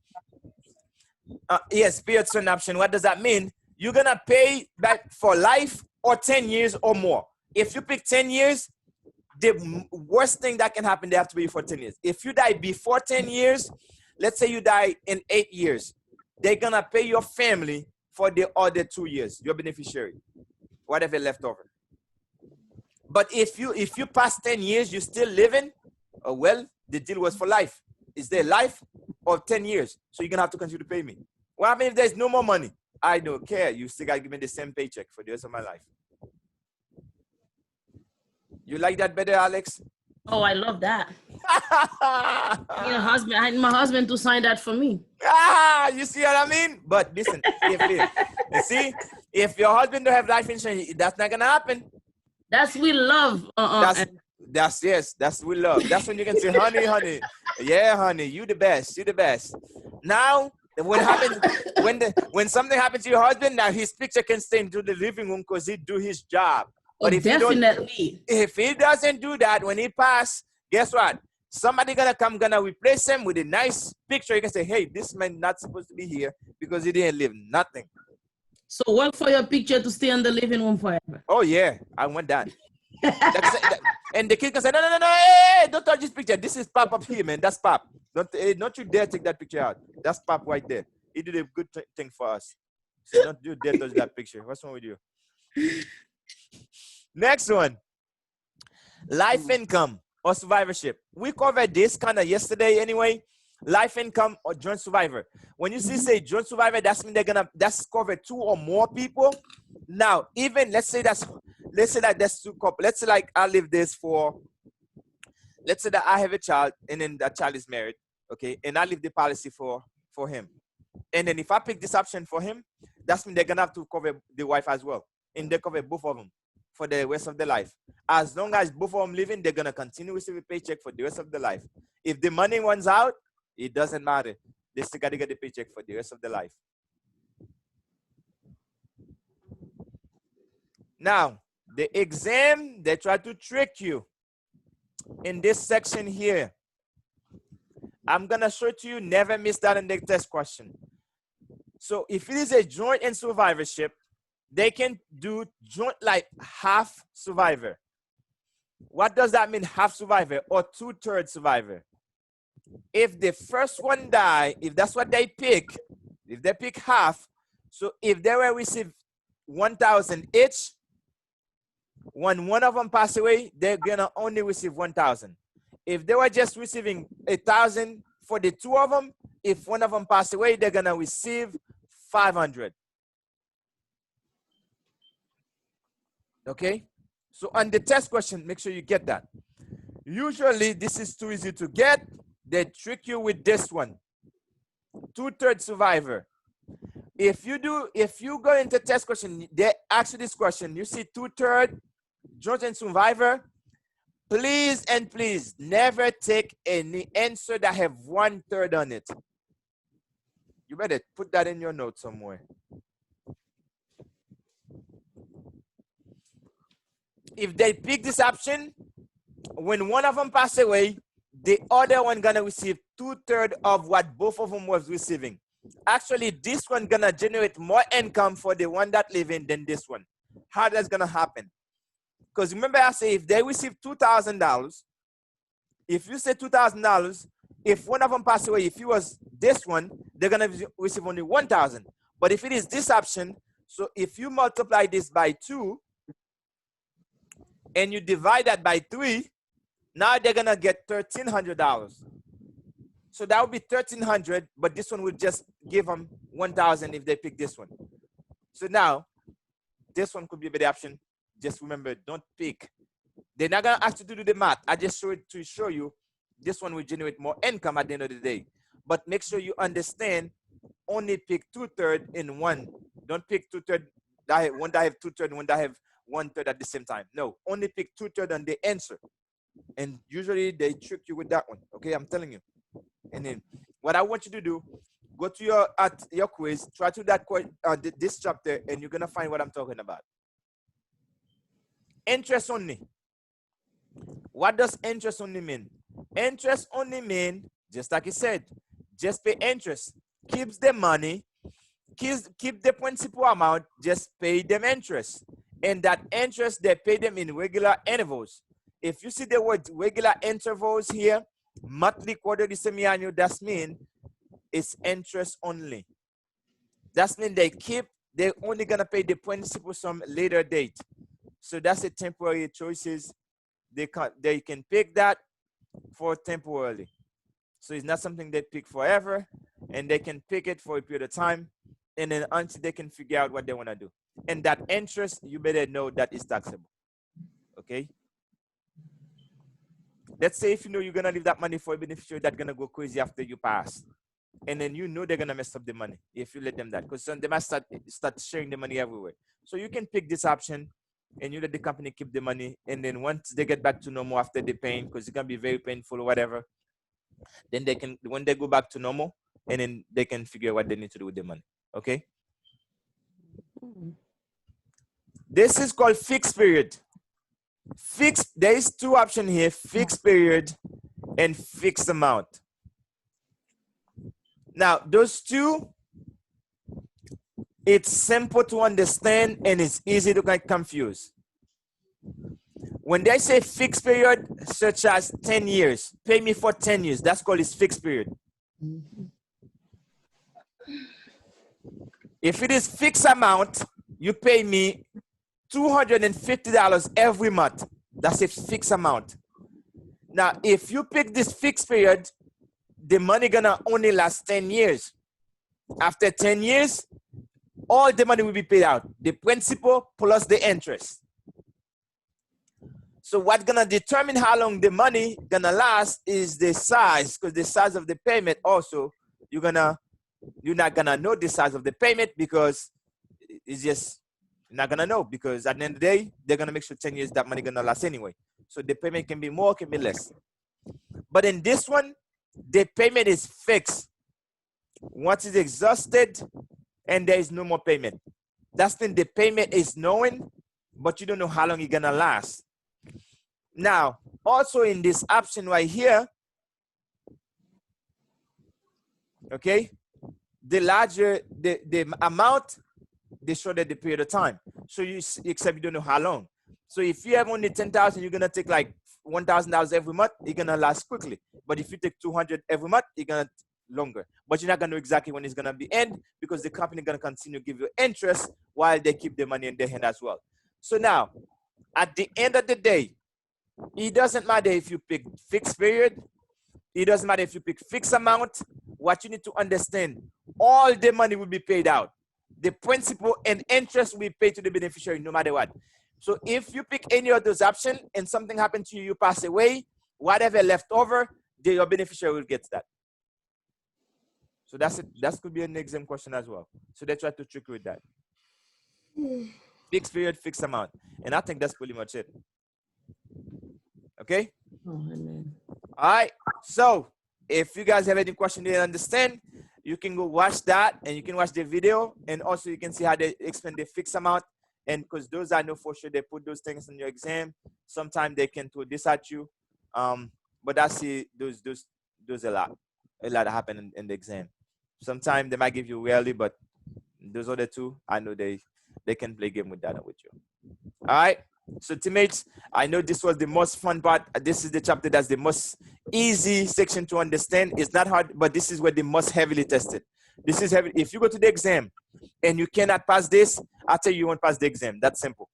yes, period certain option. What does that mean? You're gonna pay back for life or 10 years or more. If you pick 10 years, the worst thing that can happen, they have to pay you for 10 years. If you die before 10 years, let's say you die in 8 years, they're gonna pay your family for the other 2 years, your beneficiary, whatever left over. But if you pass 10 years, you're still living, well, the deal was for life. Is there life or 10 years? So you're gonna have to continue to pay me. What happens if there's no more money? I don't care. You still gotta give me the same paycheck for the rest of my life. You like that better, Alex? Oh, I love that. I need my husband to sign that for me. You see what I mean? But listen, if your husband don't have life insurance, that's not gonna happen. That's we love. That's we love. That's when you can say, honey, yeah, honey, you the best. Now, when something happens to your husband, now his picture can stay into the living room because he do his job. But if he doesn't do that, when he pass, guess what? Somebody gonna replace him with a nice picture. You can say, hey, this man not supposed to be here because he didn't live nothing. So work for your picture to stay in the living room forever. Oh yeah, I want that. And the kid can say, no, hey, don't touch this picture. This is Pop up here, man. That's Pop. Don't you dare take that picture out. That's Pop right there. He did a good thing for us. So don't you dare touch that picture. What's wrong with you? Next one. Life income or survivorship. We covered this kind of yesterday anyway. Life income or joint survivor. When you say joint survivor, that's mean that's cover 2 or more people. Now, even let's say that's 2 couples. Let's say like I live this for, let's say that I have a child and then that child is married, okay, and I leave the policy for him. And then if I pick this option for him, that's mean they're gonna have to cover the wife as well, and they cover both of them for the rest of their life. As long as both of them living, they're gonna continue to receive a paycheck for the rest of their life. If the money runs out, it doesn't matter. They still gotta get the paycheck for the rest of their life. Now, the exam, they try to trick you in this section here. I'm gonna show it to you, never miss that in the test question. So if it is a joint and survivorship, they can do joint like half survivor. What does that mean, half survivor or 2/3 survivor? If the first one die, if that's what they pick, if they pick half, so if they were receive 1,000 each, when one of them pass away, they're gonna only receive 1,000. If they were just receiving 1,000 for the two of them, if one of them pass away, they're gonna receive 500. Okay? So on the test question, make sure you get that. Usually this is too easy to get. They trick you with this one. 2/3 survivor. If you go into test question, they ask you this question. You see 2/3 joint and survivor. Please and please never take any answer that have 1/3 on it. You better put that in your notes somewhere. If they pick this option, when one of them pass away, the other one gonna receive 2/3 of what both of them was receiving. Actually, this one gonna generate more income for the one that living than this one. How that's gonna happen? Because remember I say if they receive $2,000, if you say $2,000, if one of them pass away, if it was this one, they're gonna receive only 1,000. But if it is this option, so if you multiply this by 2 and you divide that by 3, now they're gonna get $1,300. So that would be 1,300, but this one will just give them 1,000 if they pick this one. So now, this one could be a better option. Just remember, don't pick. They're not gonna ask you to do the math. I just show it to show you this one will generate more income at the end of the day. But make sure you understand, only pick 2/3 in one. Don't pick 2/3, one that have 2/3 and one that have 1/3 at the same time. No, only pick 2/3 on the answer. And usually they trick you with that one. Okay, I'm telling you. And then what I want you to do, go to your quiz, try to that this chapter, and you're gonna find what I'm talking about. Interest only. What does interest only mean? Interest only mean, just like it said, just pay interest. Keeps the money, keep the principal amount, just pay them interest. And that interest, they pay them in regular intervals. If you see the word regular intervals here, monthly, quarterly, semi-annual, that's mean it's interest only. That's mean they're only gonna pay the principal some later date. So that's a temporary choices. They can pick that for temporarily. So it's not something they pick forever, and they can pick it for a period of time, and then until they can figure out what they wanna do. And that interest, you better know that is taxable. Okay? Let's say if you know you're gonna leave that money for a beneficiary that's gonna go crazy after you pass, and then you know they're gonna mess up the money if you let them that, because they might start sharing the money everywhere. So you can pick this option, and you let the company keep the money, and then once they get back to normal after the pain, because it's gonna be very painful or whatever, then they can, when they go back to normal, and then they can figure out what they need to do with the money. Okay. This is called fixed period. Fixed, there is two options here, fixed period and fixed amount. Now, those two, it's simple to understand and it's easy to get confused. When they say fixed period, such as 10 years, pay me for 10 years, that's called its fixed period. If it is fixed amount, you pay me $250 every month. That's a fixed amount. Now, if you pick this fixed period, the money gonna only last 10 years. After 10 years, all the money will be paid out. The principal plus the interest. So what's gonna determine how long the money gonna last is the size, because the size of the payment also, you're not gonna know the size of the payment because it's just, you're not gonna know, because at the end of the day, they're gonna make sure 10 years that money gonna last anyway. So the payment can be more, can be less. But in this one, the payment is fixed. Once it's exhausted and there is no more payment. That's when the payment is known, but you don't know how long it's gonna last. Now, also in this option right here, okay, the larger the amount, the shorter the period of time. So except you don't know how long. So if you have only 10,000, you're gonna take like $1,000 every month. It's gonna last quickly. But if you take 200 every month, it's gonna longer. But you're not gonna know exactly when it's gonna be end, because the company gonna continue to give you interest while they keep the money in their hand as well. So now, at the end of the day, it doesn't matter if you pick fixed period. It doesn't matter if you pick fixed amount. What you need to understand, all the money will be paid out. The principal and interest will be paid to the beneficiary no matter what. So if you pick any of those options and something happened to you, you pass away, whatever left over, your beneficiary will get that. So that's it. That could be an exam question as well. So they try to trick you with that. Fixed period, fixed amount. And I think that's pretty much it. Okay? Oh, amen. All right. So if you guys have any question you didn't understand, you can go watch that, and you can watch the video, and also you can see how they explain the fixed amount. And because those I know for sure, they put those things in your exam. Sometimes they can throw this at you. But I see those a lot happen in the exam. Sometimes they might give you rarely, but those other two, I know they can play game with that with you. All right. So teammates, I know this was the most fun part. This is the chapter that's the most easy section to understand. It's not hard, but this is where the most heavily tested. This is heavy. If you go to the exam and you cannot pass this, I tell you won't pass the exam. That's simple.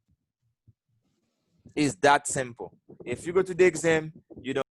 It's that simple. If you go to the exam, you